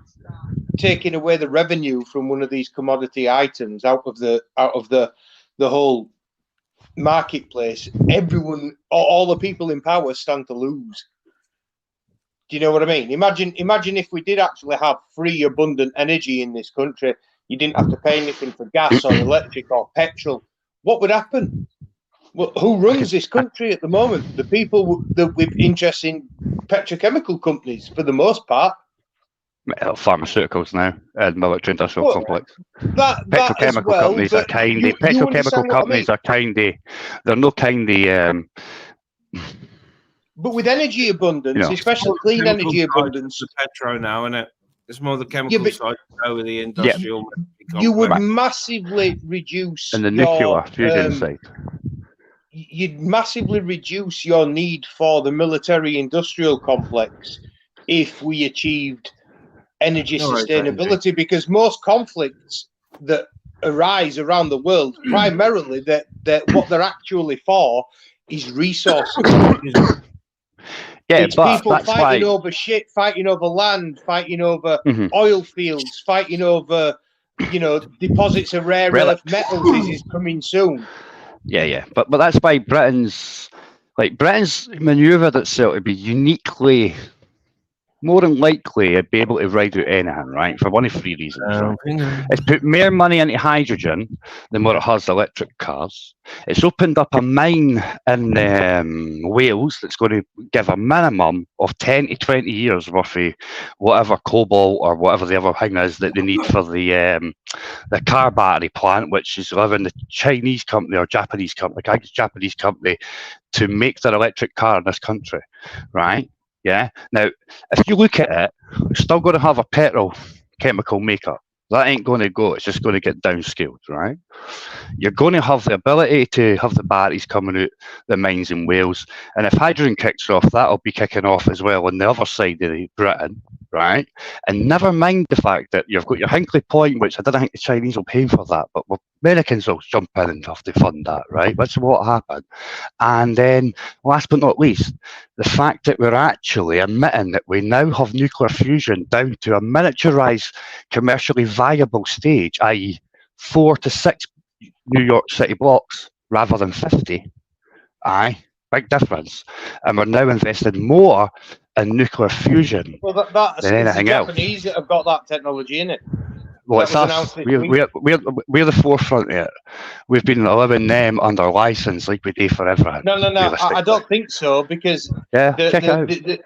[SPEAKER 7] taking away the revenue from one of these commodity items out of the whole marketplace, everyone, all the people in power stand to lose. Do you know what I mean? Imagine if we did actually have free, abundant energy in this country. You didn't have to pay anything for gas or electric or petrol. What would happen? Well, who runs this country at the moment? The people with interest in petrochemical companies, for the most part.
[SPEAKER 3] Pharmaceuticals now and military industrial complex.
[SPEAKER 7] Petrochemical
[SPEAKER 3] companies are kindy. Petrochemical companies are kindy. They're no kindy.
[SPEAKER 7] But with energy abundance, especially clean energy abundance,
[SPEAKER 2] the petro now, isn't it? It's more the chemical side over the industrial.
[SPEAKER 7] You would massively reduce
[SPEAKER 3] and the nuclear fusion side.
[SPEAKER 7] You'd massively reduce your need for the military-industrial complex if we achieved energy sustainability, because most conflicts that arise around the world, primarily that what they're actually for is resources. It's
[SPEAKER 3] but
[SPEAKER 7] people fighting over shit, fighting over land, fighting over oil fields, fighting over you know, deposits of rare earth metals is coming soon.
[SPEAKER 3] Yeah. But that's why Britain's manoeuvred itself to be uniquely more than likely to be able to ride out anything, right? For one of three reasons. Right? It's put more money into hydrogen than what it has electric cars. It's opened up a mine in Wales that's going to give a minimum of 10 to 20 years worth of whatever cobalt or whatever the other thing is that they need for the car battery plant, which is allowing the Chinese company or Japanese company, I guess Japanese company, to make their electric car in this country, right? Yeah. Now, if you look at it, we're still going to have a petrol chemical makeup. That ain't going to go. It's just going to get downscaled, right? You're going to have the ability to have the batteries coming out the mines in Wales. And if hydrogen kicks off, that'll be kicking off as well on the other side of Britain, right? And never mind the fact that you've got your Hinkley Point, which I don't think the Chinese will pay for that, but Americans will jump in and have to fund that, right? That's what happened. And then, last but not least, the fact that we're actually admitting that we now have nuclear fusion down to a miniaturized, commercially viable stage, i.e. 4 to 6 New York City blocks rather than 50. Aye, big difference. And we're now investing more in nuclear fusion than anything else.
[SPEAKER 7] The Japanese that have got that technology in it.
[SPEAKER 3] Well, it's us. We're the forefront of it. We've been allowing them under license like we do for everything.
[SPEAKER 7] No. I don't think so, because the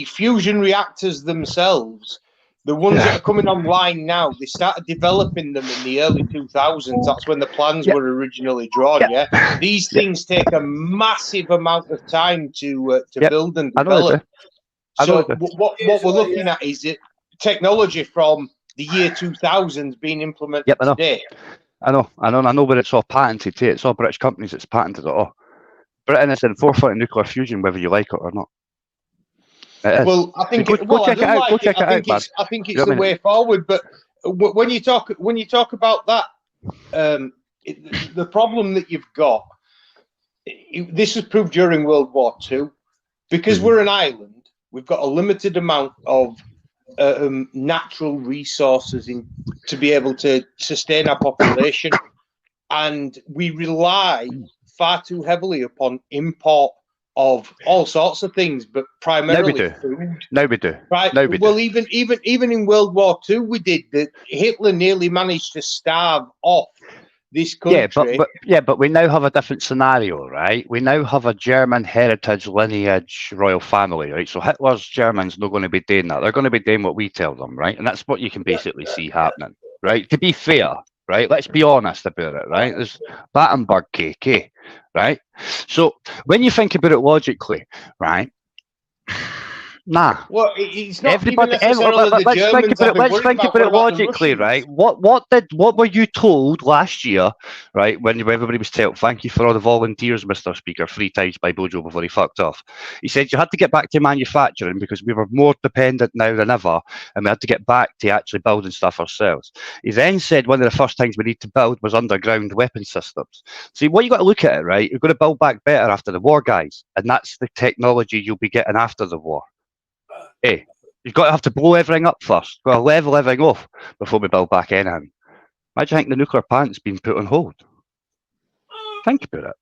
[SPEAKER 7] fusion reactors themselves, the ones that are coming online now, they started developing them in the early 2000s. That's when the plans were originally drawn. Yeah, these things take a massive amount of time to build and develop. So what we're looking at is it technology from the year 2000s being implemented today.
[SPEAKER 3] I know where it's all patented too. It's all British companies that's patented it all. Britain is in the forefront of nuclear fusion, whether you like it or not. It is.
[SPEAKER 7] Well, I think
[SPEAKER 3] go check it out. Go check it out,
[SPEAKER 7] I think it's the way forward. But when you talk about that, the problem that you've got, this was proved during World War II, because we're an island. We've got a limited amount of natural resources to be able to sustain our population, and we rely far too heavily upon import of all sorts of things, but primarily food.
[SPEAKER 3] No, we do.
[SPEAKER 7] Right.
[SPEAKER 3] No, we
[SPEAKER 7] well,
[SPEAKER 3] do.
[SPEAKER 7] even in World War II, we did that. Hitler nearly managed to starve off this country.
[SPEAKER 3] But we now have a different scenario, right? We now have a German heritage lineage royal family, right? So Hitler's Germans not going to be doing that. They're going to be doing what we tell them, right? And that's what you can basically see happening, right? To be fair, right? Let's be honest about it, right? There's Battenberg cake, right? So when you think about it logically, right? Nah.
[SPEAKER 7] Well, it's not
[SPEAKER 3] everybody.
[SPEAKER 7] Let's think
[SPEAKER 3] about it logically, right? What were you told last year, right? When everybody was told, "Thank you for all the volunteers, Mr. Speaker," 3 times by Bojo before he fucked off. He said you had to get back to manufacturing because we were more dependent now than ever, and we had to get back to actually building stuff ourselves. He then said one of the first things we need to build was underground weapon systems. See, what you got to look at it, right? You're going to build back better after the war, guys, and that's the technology you'll be getting after the war. Hey, you've got to have to blow everything up first. Got to level everything off before we build back anything. Why do you think the nuclear plant's been put on hold? Think about it.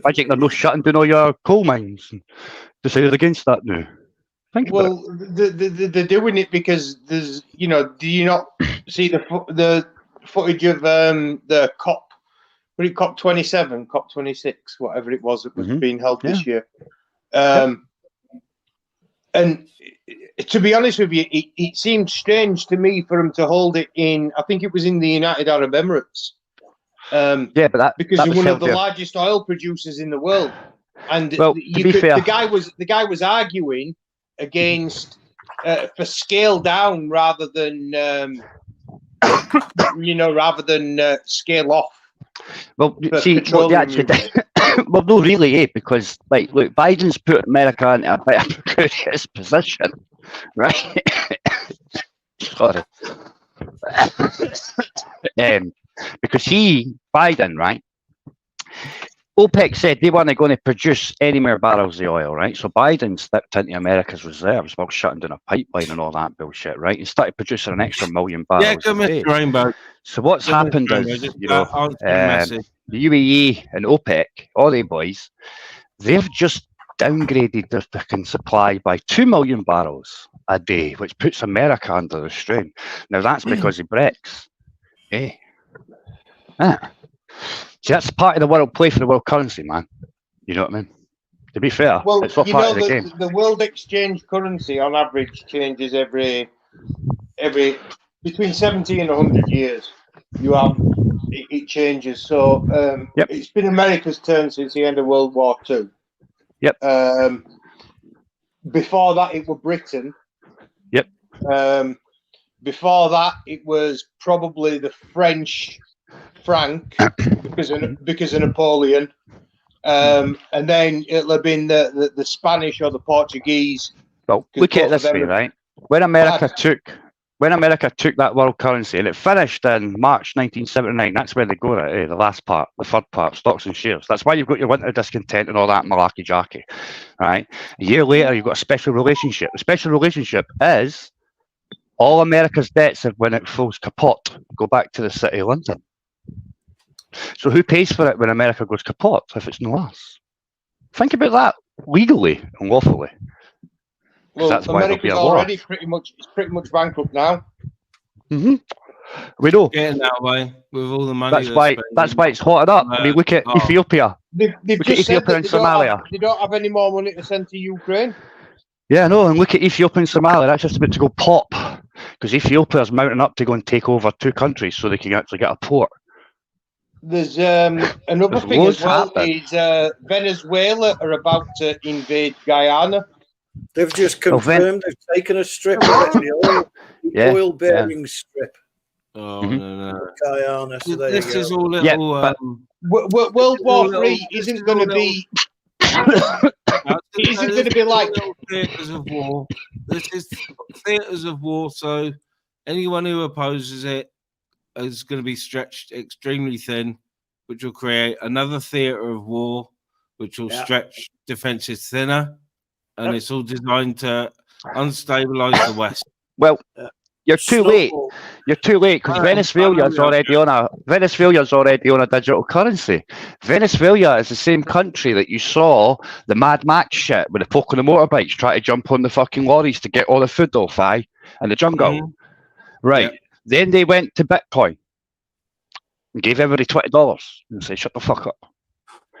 [SPEAKER 3] Why do you think they're not shutting down all your coal mines and decided against that now? Think about it.
[SPEAKER 7] They're doing it because there's, do you not see the footage of the COP 27, COP 26, whatever it was that was being held this year? And to be honest with you, it seemed strange to me for them to hold it in, I think it was in the United Arab Emirates. Because they're one of the largest oil producers in the world. And the guy was arguing against for scale down rather than scale off.
[SPEAKER 3] Well, see, what they actually did. Well, no, really, because look, Biden's put America in a bit of a precarious position, right? Sorry, because Biden, right? OPEC said they weren't going to produce any more barrels of oil, right? So Biden stepped into America's reserves while shutting down a pipeline and all that bullshit, right? He started producing an extra million
[SPEAKER 2] Yeah,
[SPEAKER 3] barrels
[SPEAKER 2] good,
[SPEAKER 3] a day.
[SPEAKER 2] Mr. Rainbow.
[SPEAKER 3] So what's
[SPEAKER 2] Good, Mr.
[SPEAKER 3] happened
[SPEAKER 2] Rainbow.
[SPEAKER 3] is,
[SPEAKER 2] Just
[SPEAKER 3] you know,
[SPEAKER 2] answer the message.
[SPEAKER 3] the UAE and OPEC, all they boys, they've just downgraded their fucking supply by 2 million barrels a day, which puts America under the strain. Now that's because of Brexit. Eh? Ah. See, that's part of the world play for the world currency, man. You know what I mean? To be fair,
[SPEAKER 7] Well,
[SPEAKER 3] it's all
[SPEAKER 7] you
[SPEAKER 3] part
[SPEAKER 7] know,
[SPEAKER 3] of the game.
[SPEAKER 7] the world exchange currency on average changes every between 70 and 100 years. You have it changes. So
[SPEAKER 3] Yep.
[SPEAKER 7] it's been America's turn since the end of World War II.
[SPEAKER 3] Yep.
[SPEAKER 7] Before that, it was Britain.
[SPEAKER 3] Yep.
[SPEAKER 7] Before that, it was probably the French franc because of Napoleon. And then it'll have been the Spanish or the Portuguese.
[SPEAKER 3] Well, look at it this way, right? When America took that world currency, and it finished in March 1979, that's where they go at, the last part, the third part, stocks and shares. That's why you've got your winter discontent and all that malarkey jacky, right? A year later, you've got a special relationship. The special relationship is all America's debts, when it falls kaput, go back to the city of London. So who pays for it when America goes kaput if it's not us? Think about that legally and lawfully.
[SPEAKER 7] Well,
[SPEAKER 3] that's why
[SPEAKER 7] America's already pretty much bankrupt now.
[SPEAKER 3] Mm-hmm. We know.
[SPEAKER 2] Getting that way with all the money.
[SPEAKER 3] That's why it's hotted up. I mean, look at Ethiopia.
[SPEAKER 7] They've
[SPEAKER 3] look at Ethiopia and Somalia.
[SPEAKER 7] They don't have any more money to send to Ukraine.
[SPEAKER 3] Yeah, no, and look at Ethiopia and Somalia. That's just about to go pop because Ethiopia is mounting up to go and take over 2 countries so they can actually get a port.
[SPEAKER 7] There's another thing as well is Venezuela are about to invade Guyana.
[SPEAKER 4] They've just confirmed they've taken a strip of it, the oil-bearing strip.
[SPEAKER 2] Oh, no.
[SPEAKER 4] Guyana. So there
[SPEAKER 2] this
[SPEAKER 4] you go.
[SPEAKER 2] is all little.
[SPEAKER 7] World War III isn't going to be. Isn't going to be like
[SPEAKER 2] theatres of war. This is theatres of war. So anyone who opposes it is going to be stretched extremely thin, which will create another theatre of war, which will stretch defences thinner, and it's all designed to unstabilise the West.
[SPEAKER 3] Well, you're too late. You're too late because Venezuela's already on a digital currency. Venezuela is the same country that you saw the Mad Max shit with the folk on the motorbikes try to jump on the fucking lorries to get all the food off, in the jungle. Right. Yeah. Then they went to Bitcoin and gave everybody $20 and said, "Shut the fuck up."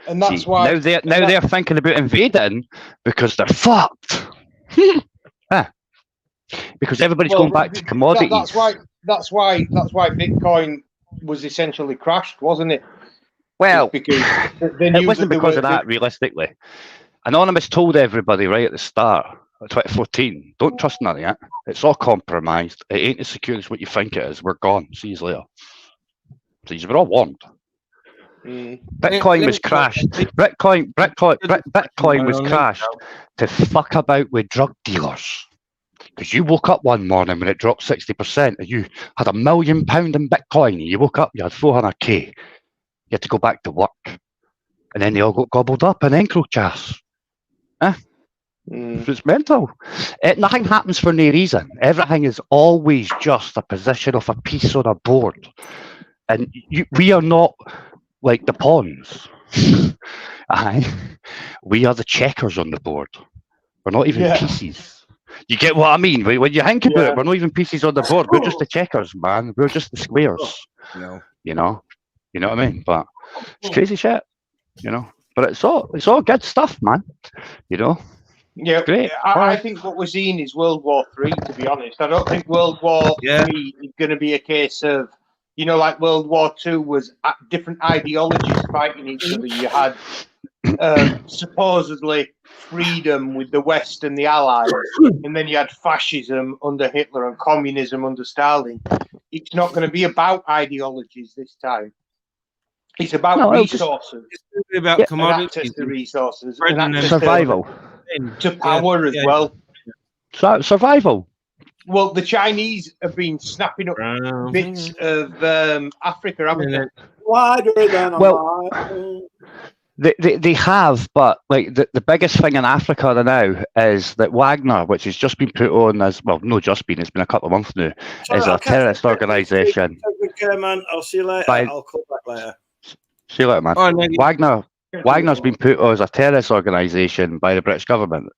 [SPEAKER 7] And that's why
[SPEAKER 3] now they're thinking about invading because they're fucked. Because everybody's going back to commodities.
[SPEAKER 7] That's why Bitcoin was essentially crashed, wasn't it?
[SPEAKER 3] Well,
[SPEAKER 7] because
[SPEAKER 3] it wasn't because of that. Realistically, Anonymous told everybody right at the start of 2014, "Don't trust none of it. It's all compromised. It ain't as secure as what you think it is. We're gone. See you later." So you were all warned. Bitcoin was crashed. Bitcoin was crashed to fuck about with drug dealers. Because you woke up one morning when it dropped 60% and you had £1 million in Bitcoin and you woke up, you had 400k. You had to go back to work. And then they all got gobbled up in Encrochas. It's mental. Nothing happens for no reason. Everything is always just a position of a piece on a board. And we are not like the pawns. We are the checkers on the board. We're not even pieces. You get what I mean? When you think about it, we're not even pieces on the board. We're just the checkers, man. We're just the squares.
[SPEAKER 2] No.
[SPEAKER 3] You know what I mean? But it's crazy shit. But it's all good stuff, man.
[SPEAKER 7] Yeah,
[SPEAKER 3] great.
[SPEAKER 7] I think what we're seeing is World War III. To be honest, I don't think World War III is going to be a case of like World War II was different ideologies fighting each other. You had supposedly freedom with the West and the Allies, and then you had fascism under Hitler and communism under Stalin. It's not going to be about ideologies this time. It's about resources.
[SPEAKER 2] It's going to be about commodities,
[SPEAKER 7] access to resources,
[SPEAKER 3] and survival,
[SPEAKER 7] to power as well.
[SPEAKER 3] Survival.
[SPEAKER 7] Well, the Chinese have been snapping up bits of Africa, haven't they?
[SPEAKER 4] Wider than a mile.
[SPEAKER 3] They have, but like the biggest thing in Africa now is that Wagner, which has just been put on as well, no, just been, it's been a couple of months now,
[SPEAKER 4] Sorry,
[SPEAKER 3] is
[SPEAKER 4] I'll
[SPEAKER 3] a
[SPEAKER 4] catch you
[SPEAKER 3] terrorist
[SPEAKER 4] later.
[SPEAKER 3] organisation.
[SPEAKER 4] Take care, man. I'll see you later.
[SPEAKER 3] By-
[SPEAKER 4] I'll call back later.
[SPEAKER 3] See you later, man.
[SPEAKER 2] All right, mate.
[SPEAKER 3] Wagner's been put on as a terrorist organisation by the British government,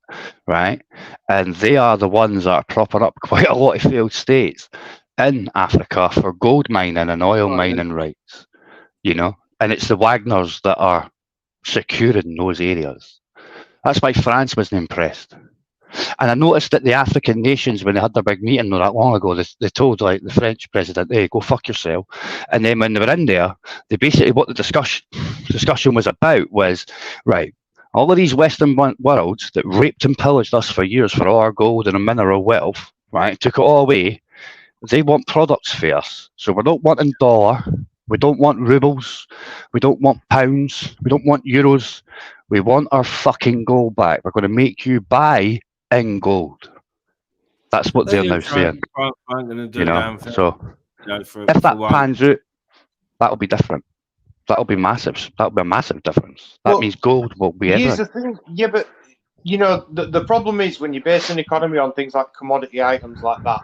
[SPEAKER 3] right? And they are the ones that are propping up quite a lot of failed states in Africa for gold mining and oil mining rights, you know? And it's the Wagners that are securing those areas. That's why France wasn't impressed. And I noticed that the African nations, when they had their big meeting not that long ago, they told like the French president, "Hey, go fuck yourself." And then when they were in there, they basically what the discussion was about was, right, all of these Western worlds that raped and pillaged us for years for all our gold and our mineral wealth, right, took it all away. They want products for us, so we're not wanting dollar. We don't want rubles. We don't want pounds. We don't want euros. We want our fucking gold back. We're going to make you buy in gold. That's what they're now saying. You know, so if that pans out, that'll be different. That'll be massive. That'll be a massive difference. That means gold will be everything.
[SPEAKER 7] Here's the thing. Yeah, but you know, the problem is when you base an economy on things like commodity items like that.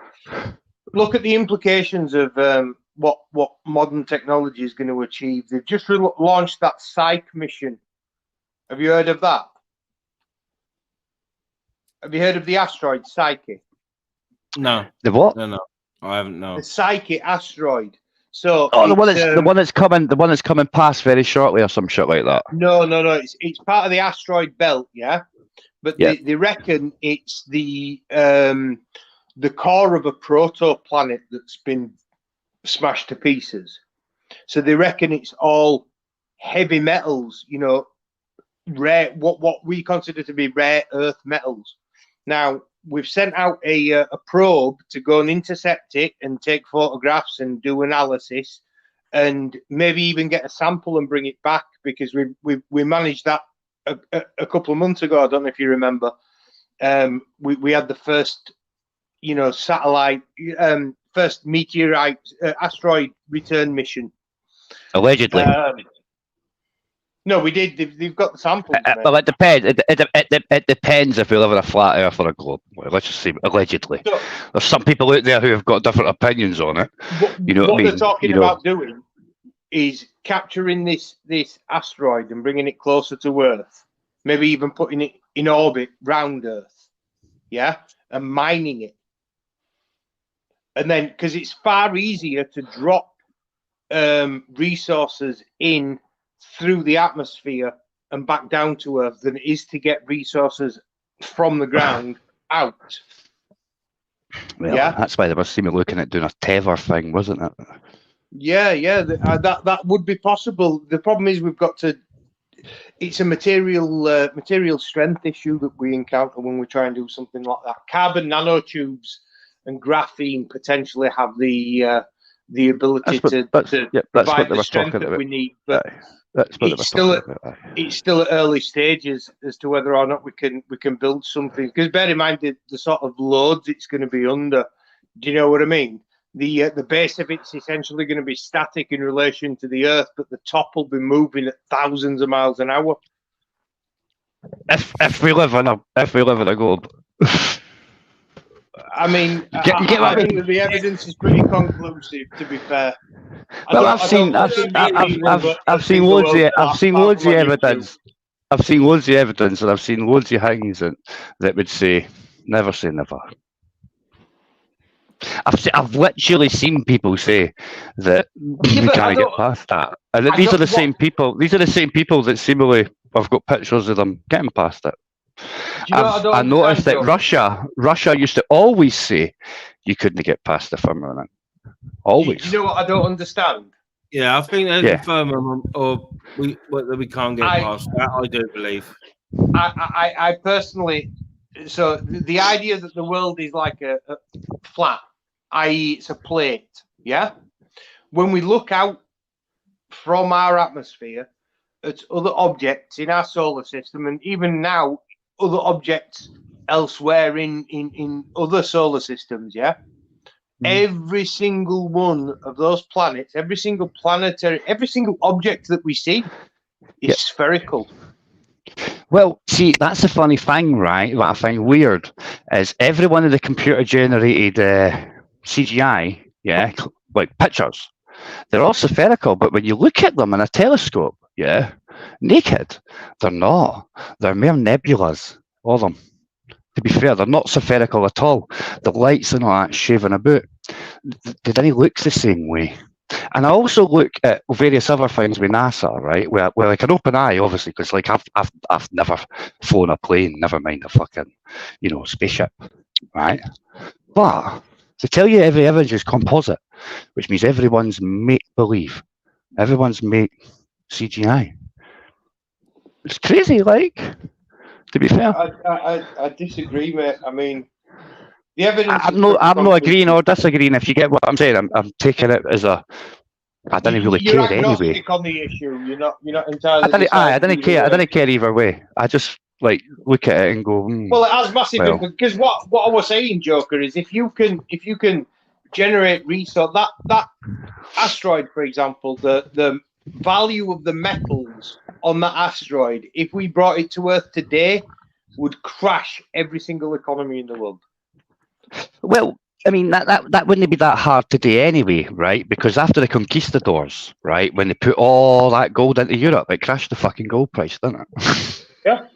[SPEAKER 7] Look at the implications of what modern technology is going to achieve. They've just launched that Psyche mission. Have you heard of that? Have you heard of the asteroid Psyche?
[SPEAKER 2] No.
[SPEAKER 3] The what?
[SPEAKER 2] No, I haven't. No.
[SPEAKER 7] The Psyche asteroid. So
[SPEAKER 3] the one that's coming past very shortly or some shit like that.
[SPEAKER 7] No. It's part of the asteroid belt, yeah. But they reckon it's the core of a protoplanet that's been smashed to pieces. So they reckon it's all heavy metals, you know, rare, what we consider to be rare earth metals. Now, we've sent out a probe to go and intercept it and take photographs and do analysis and maybe even get a sample and bring it back, because we managed that a couple of months ago. I don't know if you remember. We had the first, you know, satellite, first meteorite, asteroid return mission.
[SPEAKER 3] Allegedly.
[SPEAKER 7] No, we did. They've got the samples.
[SPEAKER 3] Well, it depends. It depends if we live in a flat earth or a globe. Well, let's just say allegedly. So, there's some people out there who have got different opinions on it. You know what I mean?
[SPEAKER 7] They're talking about doing is capturing this asteroid and bringing it closer to Earth. Maybe even putting it in orbit round Earth. Yeah, and mining it. And then, because it's far easier to drop resources in through the atmosphere and back down to Earth than it is to get resources from the ground out.
[SPEAKER 3] Well, yeah, that's why they were seemingly looking at doing a tether thing, wasn't it?
[SPEAKER 7] Yeah, that would be possible. The problem is we've got to. It's a material strength issue that we encounter when we try and do something like that. Carbon nanotubes and graphene potentially have the ability to provide the strength that we need, but it's still at early stages as to whether or not we can build something. Because bear in mind the sort of loads it's going to be under. Do you know what I mean? The base of it's essentially going to be static in relation to the Earth, but the top will be moving at thousands of miles an hour.
[SPEAKER 3] If we live in a globe.
[SPEAKER 7] I mean, I think that the evidence is pretty conclusive. To be fair,
[SPEAKER 3] well, I've seen loads of evidence. I've seen loads of evidence, and I've seen loads of things that would say never say never. I've literally seen people say that we can't get past that, and these are the same people. These are the same people that seemingly I've got pictures of them getting past it. I noticed that Russia used to always say you couldn't get past the firmament. Always.
[SPEAKER 7] You know what I don't understand?
[SPEAKER 2] Yeah, I think there's a firmament, or we can't get past that. I do believe.
[SPEAKER 7] I personally, so the idea that the world is like a flat, i.e., it's a plate. Yeah. When we look out from our atmosphere at other objects in our solar system, and even now other objects elsewhere in other solar systems, yeah. Every single one of those planets, every single object that we see, is spherical.
[SPEAKER 3] Well, see, that's the funny thing, right? What I find weird is every one of the computer-generated CGI, like pictures, they're all spherical, but when you look at them in a telescope, naked, they're not. They're mere nebulas, all of them. To be fair, they're not spherical at all. The lights and all that shaving about, they didn't look the same way. And I also look at various other things with NASA, right? Where like an open eye, obviously, because like I've never flown a plane, never mind a fucking, spaceship, right? But to tell you every image is composite, which means everyone's make believe, everyone's make CGI. It's crazy, like. To be fair,
[SPEAKER 7] I disagree, mate. I mean, the evidence.
[SPEAKER 3] I'm not agreeing or disagreeing. If you get what I'm saying, I'm taking it as a. I didn't really care anyway.
[SPEAKER 7] On the issue, you're not entirely.
[SPEAKER 3] I didn't care. I didn't care either way. I just like look at it and go.
[SPEAKER 7] Well, it has massive because what I was saying, Joker, is if you can generate resource that asteroid, for example, the value of the metals on that asteroid, if we brought it to Earth today, would crash every single economy in the world.
[SPEAKER 3] Well, I mean, that wouldn't be that hard to do anyway, right? Because after the conquistadors, right, when they put all that gold into Europe, it crashed the fucking gold price, didn't it?
[SPEAKER 7] Yeah.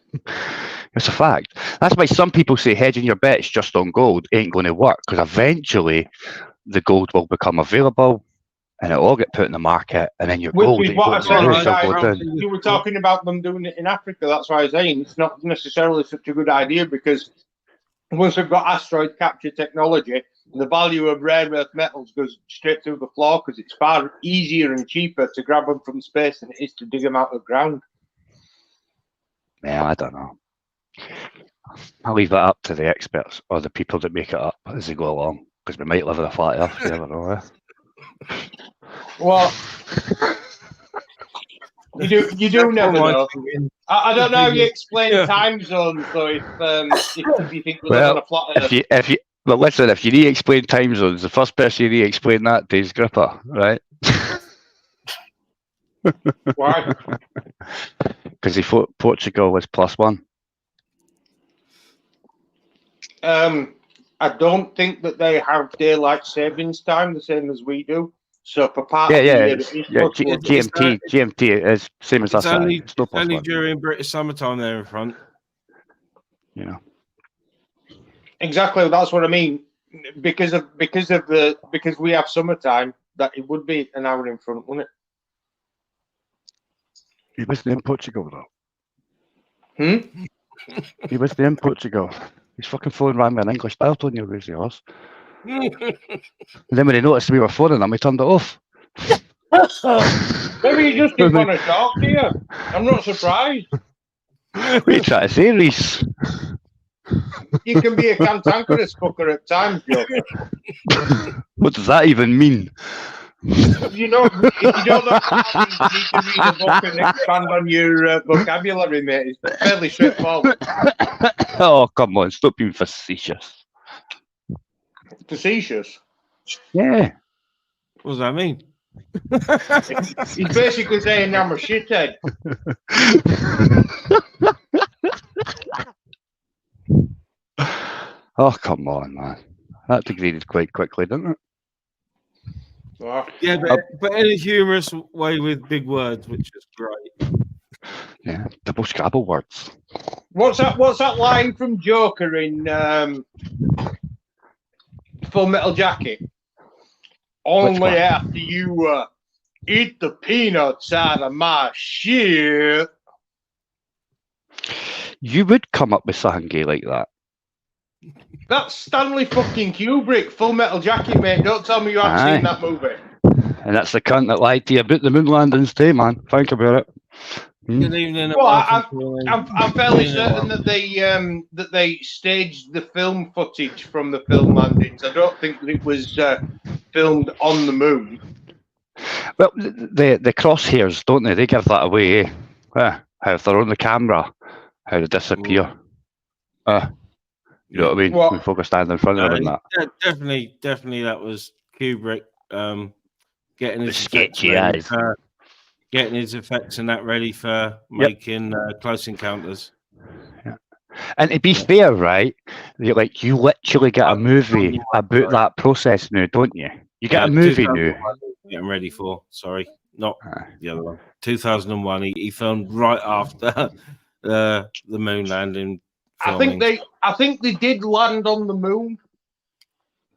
[SPEAKER 3] It's a fact. That's why some people say hedging your bets just on gold ain't going to work, because eventually the gold will become available and it'll all get put in the market, and then your gold.
[SPEAKER 7] Which is what I said. You were talking about them doing it in Africa. That's why I was saying it's not necessarily such a good idea, because once we've got asteroid capture technology, the value of rare earth metals goes straight through the floor, because it's far easier and cheaper to grab them from space than it is to dig them out of the ground.
[SPEAKER 3] Yeah, I don't know. I'll leave that up to the experts or the people that make it up as they go along, because we might live in a flat earth. You never know.
[SPEAKER 7] Well, you do never know. I don't know how you explain time zones, so if you think we live on a flat earth.
[SPEAKER 3] If you need to explain time zones, the first person you need to explain that to is Gripper, right?
[SPEAKER 7] Why?
[SPEAKER 3] Because he thought Portugal was +1.
[SPEAKER 7] I don't think that they have daylight savings time the same as we do. So for part
[SPEAKER 3] GMT is same as us.
[SPEAKER 2] It's only during British summertime there in front.
[SPEAKER 3] Yeah.
[SPEAKER 7] Exactly, that's what I mean. Because we have summertime, that it would be an hour in front, wouldn't it?
[SPEAKER 3] He was in Portugal though.
[SPEAKER 7] Hmm?
[SPEAKER 3] He was in Portugal. He's fucking flying around with an English dial tone, you crazy horse. And then when he noticed we were phoning him, he turned it off.
[SPEAKER 7] Maybe he just didn't want to talk to you. I'm not surprised.
[SPEAKER 3] What are you trying to say, Reese?
[SPEAKER 7] You can be a cantankerous fucker at times, Joker.
[SPEAKER 3] What does that even mean?
[SPEAKER 7] You know, if you don't know what that means, you need to read a book and expand on your vocabulary, mate. It's fairly straightforward.
[SPEAKER 3] Oh, come on, stop being facetious.
[SPEAKER 7] Facetious?
[SPEAKER 3] Yeah.
[SPEAKER 2] What does that mean?
[SPEAKER 7] He's basically saying I'm a shithead.
[SPEAKER 3] Oh, come on, man. That degraded quite quickly, didn't it?
[SPEAKER 2] Yeah, but in a humorous way with big words, which is great.
[SPEAKER 3] Yeah, double Scrabble words.
[SPEAKER 7] What's that line from Joker in Full Metal Jacket? Only after you eat the peanuts out of my shit.
[SPEAKER 3] You would come up with something gay like that.
[SPEAKER 7] That's Stanley fucking Kubrick, Full Metal Jacket, mate. Don't tell me you haven't seen that movie.
[SPEAKER 3] And that's the cunt that lied to you about the moon landings too, man. Think about it.
[SPEAKER 7] Well, I'm fairly certain that they staged the film footage from the film landings. I don't think that it was filmed on the moon.
[SPEAKER 3] Well, the crosshairs, don't they? They give that away, eh? How if they're on the camera, how they disappear. You know what I mean? When folk are standing in front of them and that.
[SPEAKER 2] Definitely that was Kubrick getting his
[SPEAKER 3] sketchy eyes.
[SPEAKER 2] getting his effects and that ready for making Close Encounters.
[SPEAKER 3] And to be fair, right, you literally get a movie about that process now, don't you? You get a movie now.
[SPEAKER 2] Getting ready for. Sorry, not the other one. 2001. He filmed right after the moon landing. Filming.
[SPEAKER 7] I think they did land on the moon,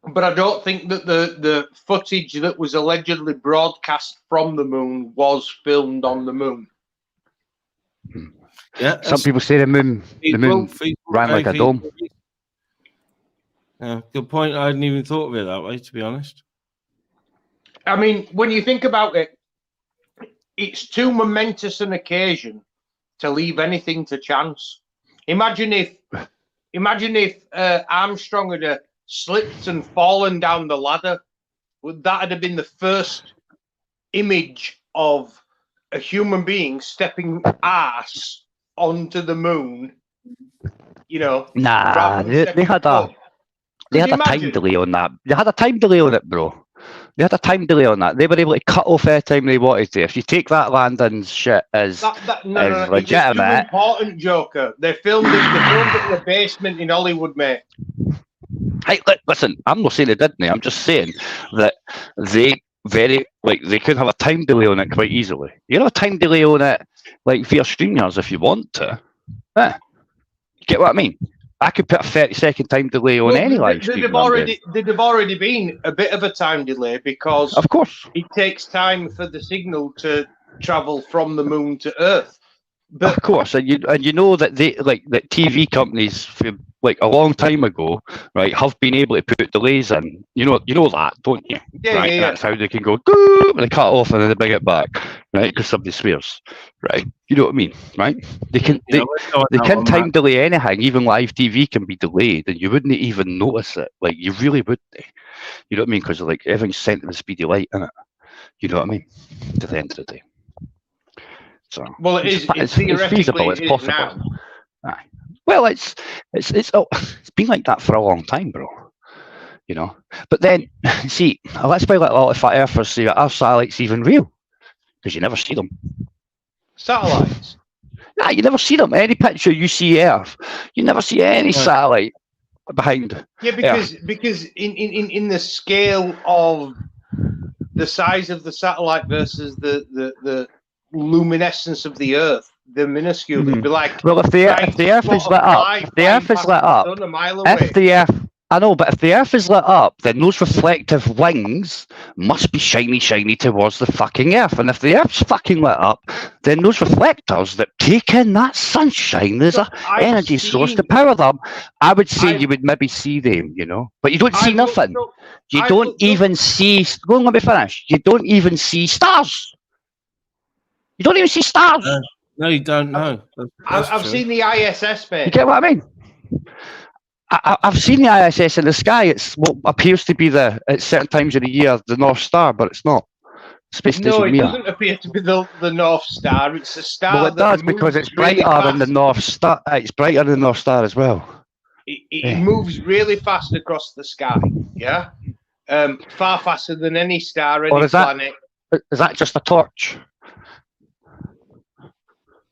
[SPEAKER 7] but I don't think that the footage that was allegedly broadcast from the moon was filmed on the moon.
[SPEAKER 2] Yeah,
[SPEAKER 3] some people say the moon ran like a dome.
[SPEAKER 2] Yeah, good point. I hadn't even thought of it that way, to be honest.
[SPEAKER 7] I mean, when you think about it, it's too momentous an occasion to leave anything to chance. Imagine if Armstrong had slipped and fallen down the ladder. Would that have been the first image of a human being stepping ass onto the moon? You know,
[SPEAKER 3] nah, they had a time delay on that. They had a time delay on it, bro. They had a time delay on that. They were able to cut off any time they wanted to. If you take that landing shit as legitimate,
[SPEAKER 7] it's too important, Joker. They filmed it in the basement in Hollywood, mate.
[SPEAKER 3] Hey, listen, I'm not saying they didn't. I'm just saying that they could have a time delay on it quite easily. You have a time delay on it, like via StreamYards if you want to. Yeah. Get what I mean? I could put a 30-second time delay on any live stream.
[SPEAKER 7] There'd have already been a bit of a time delay because,
[SPEAKER 3] of course,
[SPEAKER 7] it takes time for the signal to travel from the moon to Earth.
[SPEAKER 3] But, of course, and you know that that TV companies for a long time ago, right, have been able to put delays in. You know that, don't you?
[SPEAKER 7] Yeah,
[SPEAKER 3] right?
[SPEAKER 7] yeah.
[SPEAKER 3] That's how they can go and they cut off and then they bring it back, right? Because somebody swears, right? You know what I mean, right? They can time delay anything. Even live TV can be delayed, and you wouldn't even notice it. Like you really wouldn't. You know what I mean? Because everything's sent at the speed of light, isn't it? You know what I mean? To the end of the day. So,
[SPEAKER 7] well, it's
[SPEAKER 3] feasible. It's possible. Aye. Well, it's been like that for a long time, bro. You know. But then, see, let's be like a lot of fat earthers say that our satellites even real because you never see them.
[SPEAKER 7] Satellites?
[SPEAKER 3] Nah, you never see them. Any picture you see Earth, you never see any satellite behind.
[SPEAKER 7] Yeah, because in the scale of the size of the satellite versus the luminescence of the Earth, they're minuscule. It'd be like,
[SPEAKER 3] well, if the Earth is lit up, I know, but if the Earth is lit up, then those reflective wings must be shiny towards the fucking Earth. And if the Earth's fucking lit up, then those reflectors that take in that sunshine, there's an energy source to power them. I would say you would maybe see them, you know, but you don't see nothing. You don't even see. Go on, let me finish. You don't even see stars. You don't even see stars.
[SPEAKER 2] No, you don't know.
[SPEAKER 7] I've seen the ISS, mate.
[SPEAKER 3] You get what I mean? I've seen the ISS in the sky. It's what appears to be at certain times of the year the North Star, but it's not. Space Station
[SPEAKER 7] No, it doesn't appear to be the North Star. It's a star.
[SPEAKER 3] Well, it does because it's brighter than the North Star. It's brighter than the North Star as well.
[SPEAKER 7] It moves really fast across the sky. Yeah, far faster than any star, any planet.
[SPEAKER 3] Is that just a torch?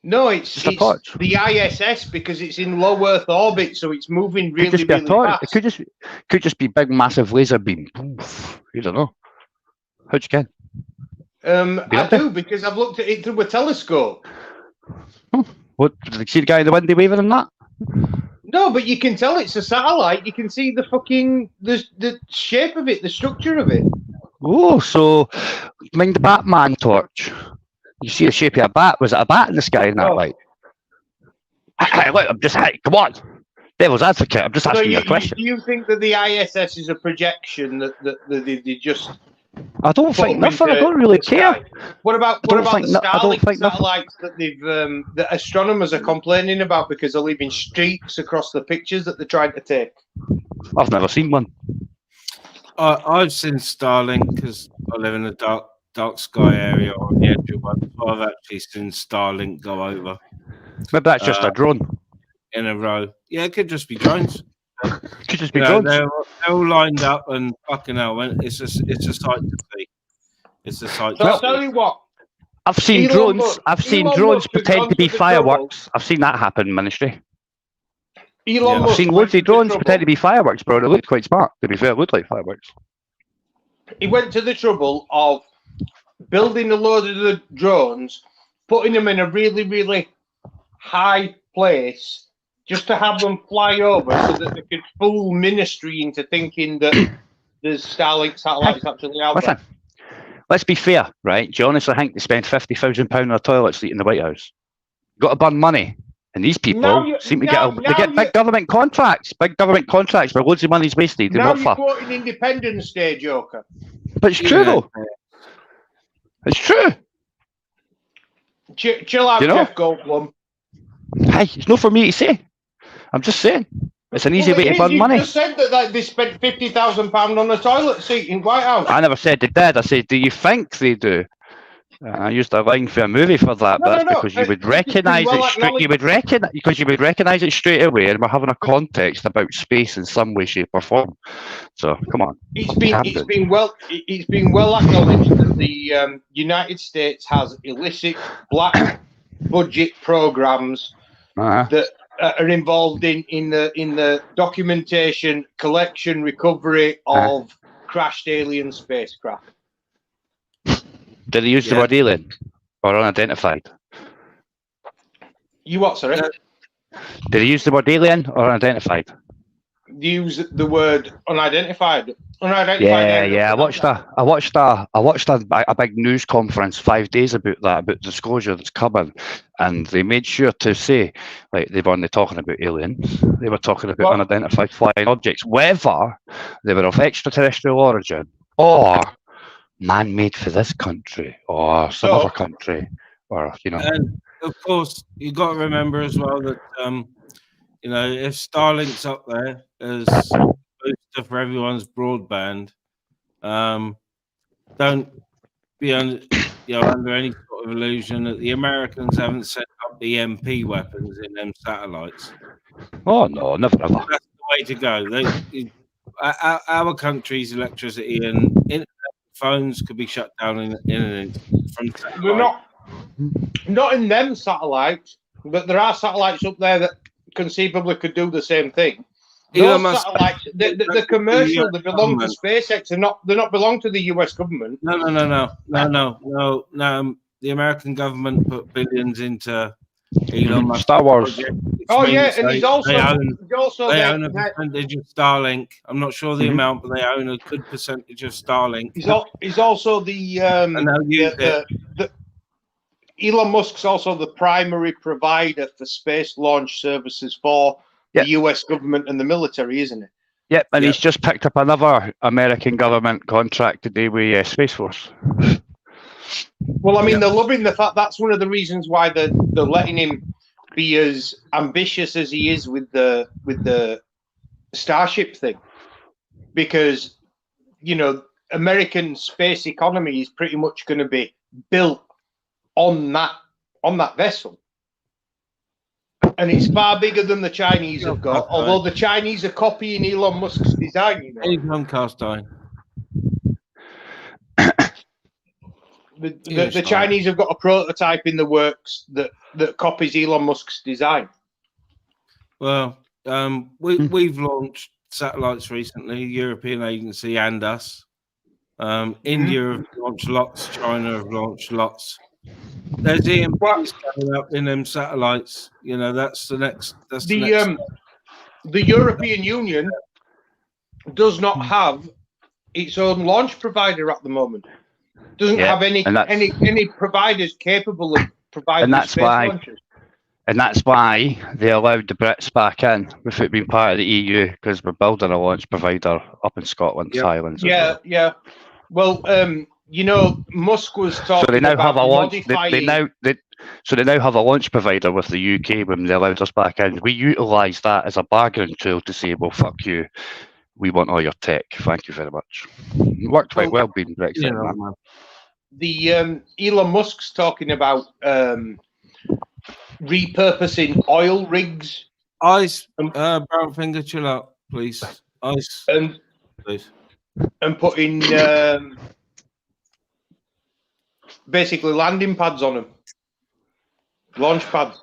[SPEAKER 7] No, it's the ISS because it's in low Earth orbit, so it's moving really fast.
[SPEAKER 3] It could just be big, massive laser beam. You don't know. How'd you get?
[SPEAKER 7] I do because I've looked at it through a telescope.
[SPEAKER 3] What? Did you see the guy in the window waving and that?
[SPEAKER 7] No, but you can tell it's a satellite. You can see the shape of it, the structure of it.
[SPEAKER 3] Oh, so mind the Batman torch. You see the shape of a bat. Was it a bat in the sky in that light? Hey, look, come on. Devil's advocate. I'm just asking you a question.
[SPEAKER 7] Do you think that the ISS is a projection that they just...
[SPEAKER 3] I don't think nothing. I don't really care.
[SPEAKER 7] What about the Starlink satellites that the astronomers are complaining about because they're leaving streaks across the pictures that they're trying to take?
[SPEAKER 3] I've never seen one.
[SPEAKER 2] I've seen Starlink because I live in a dark sky area on the edge of one. So I've actually seen Starlink go over.
[SPEAKER 3] Maybe that's just a drone.
[SPEAKER 2] In a row. Yeah, it could just be drones.
[SPEAKER 3] Could just be drones.
[SPEAKER 2] They're all lined up and fucking hell. It's a sight to see. It's a sight to see.
[SPEAKER 7] I'll tell you what.
[SPEAKER 3] I've seen
[SPEAKER 7] Elon
[SPEAKER 3] drones.
[SPEAKER 7] Musk-
[SPEAKER 3] I've seen
[SPEAKER 7] Elon
[SPEAKER 3] drones
[SPEAKER 7] Musk has
[SPEAKER 3] pretend
[SPEAKER 7] gone
[SPEAKER 3] to be
[SPEAKER 7] to the
[SPEAKER 3] fireworks. I've seen that happen in ministry.
[SPEAKER 7] Elon
[SPEAKER 2] Yeah.
[SPEAKER 3] I've
[SPEAKER 7] Musk
[SPEAKER 3] seen
[SPEAKER 7] went
[SPEAKER 3] loads
[SPEAKER 7] to
[SPEAKER 3] of
[SPEAKER 7] the
[SPEAKER 3] drones
[SPEAKER 7] trouble-
[SPEAKER 3] pretend to be fireworks, bro. They looked quite smart. To be fair, it looked like fireworks.
[SPEAKER 7] He went to the trouble of building a load of the drones, putting them in a really, really high place, just to have them fly over so that they could fool ministry into thinking that there's Starlink satellites actually out there.
[SPEAKER 3] Listen, let's be fair, right? Do you honestly think they spend £50,000 on a toilet seat in the White House? You've got to burn money. And these
[SPEAKER 7] Now
[SPEAKER 3] people
[SPEAKER 7] you-
[SPEAKER 3] seem to
[SPEAKER 7] now-
[SPEAKER 3] they
[SPEAKER 7] now
[SPEAKER 3] get
[SPEAKER 7] you-
[SPEAKER 3] big government contracts where loads of money's wasted. And
[SPEAKER 7] Now
[SPEAKER 3] what
[SPEAKER 7] you're
[SPEAKER 3] for?
[SPEAKER 7] quoting Independence Day, Joker.
[SPEAKER 3] But it's true, though. It's true.
[SPEAKER 7] Chill out,
[SPEAKER 3] You know?
[SPEAKER 7] Jeff Goldblum.
[SPEAKER 3] Hey, it's not for me to say. I'm just saying. It's an easy way to burn
[SPEAKER 7] You
[SPEAKER 3] money.
[SPEAKER 7] just said that they spent £50,000 on a toilet seat in White House.
[SPEAKER 3] I never said they did. I said, do you think they do? I used a line for a movie for that,
[SPEAKER 7] No,
[SPEAKER 3] but
[SPEAKER 7] no,
[SPEAKER 3] that's
[SPEAKER 7] no.
[SPEAKER 3] because you would
[SPEAKER 7] It's been
[SPEAKER 3] recognise
[SPEAKER 7] well
[SPEAKER 3] it straight. You would recognise it straight away, and we're having a context about space in some way, shape, or form. So come on.
[SPEAKER 7] It's been well acknowledged that the United States has illicit black budget programs that are involved in the documentation, collection, recovery of crashed alien spacecraft.
[SPEAKER 3] Did they use the word alien or unidentified?
[SPEAKER 7] You what, sorry?
[SPEAKER 3] Did they use the word alien or unidentified?
[SPEAKER 7] Use the word unidentified.
[SPEAKER 3] Yeah. I watched a big news conference 5 days about that, about disclosure that's coming, and they made sure to say, like, they weren't talking about aliens, they were talking about unidentified flying objects, whether they were of extraterrestrial origin or man-made for this country or some other country, or
[SPEAKER 2] And of course, you got to remember as well that if Starlink's up there as booster for everyone's broadband, don't be under any sort of illusion that the Americans haven't set up EMP weapons in them satellites.
[SPEAKER 3] Oh no, never ever.
[SPEAKER 2] That's the way to go. Our country's electricity and internet phones could be shut down in an instant from satellite.
[SPEAKER 7] We're not in them satellites, but there are satellites up there that conceivably could do the same thing. Those satellites, the commercial, they belong to SpaceX. They not belong to the US government.
[SPEAKER 2] No. The American government put billions into Elon Musk.
[SPEAKER 3] Star Wars.
[SPEAKER 2] Project,
[SPEAKER 7] Oh yeah, and
[SPEAKER 2] they own a percentage of Starlink. I'm not sure the amount, but they own a good percentage of Starlink.
[SPEAKER 7] He's also the Elon Musk's also the primary provider for space launch services for the US government and the military, isn't it?
[SPEAKER 3] Yep, and he's just picked up another American government contract today with Space Force.
[SPEAKER 7] Well, I mean, they're loving the fact that's one of the reasons why they're letting him be as ambitious as he is with the Starship thing, because American space economy is pretty much going to be built on that vessel, and it's far bigger than the Chinese have got. Although the Chinese are copying Elon Musk's design.
[SPEAKER 2] Cast iron.
[SPEAKER 7] The Chinese have got a prototype in the works that copies Elon Musk's design.
[SPEAKER 2] Well, we've launched satellites recently, European agency and us. India have launched lots, China have launched lots. There's EMPs coming up in them satellites. That's the next. That's the next.
[SPEAKER 7] The European Union does not have its own launch provider at the moment. Doesn't have any providers capable of providing space launches.
[SPEAKER 3] And that's why they allowed the Brits back in without being part of the EU, because we're building a launch provider up in Scotland, Highlands.
[SPEAKER 7] Yeah. Well, Musk was talking
[SPEAKER 3] so they now
[SPEAKER 7] about
[SPEAKER 3] have a launch.
[SPEAKER 7] modifying...
[SPEAKER 3] So they now have a launch provider with the UK when they allowed us back in. We utilised that as a bargaining tool to say, well, fuck you. We want all your tech. Thank you very much. It worked quite well being Brexit. Man.
[SPEAKER 7] The Elon Musk's talking about repurposing oil rigs.
[SPEAKER 2] Ice, brown finger, chill out, please. Ice,
[SPEAKER 7] please. And putting basically landing pads on them, launch pads.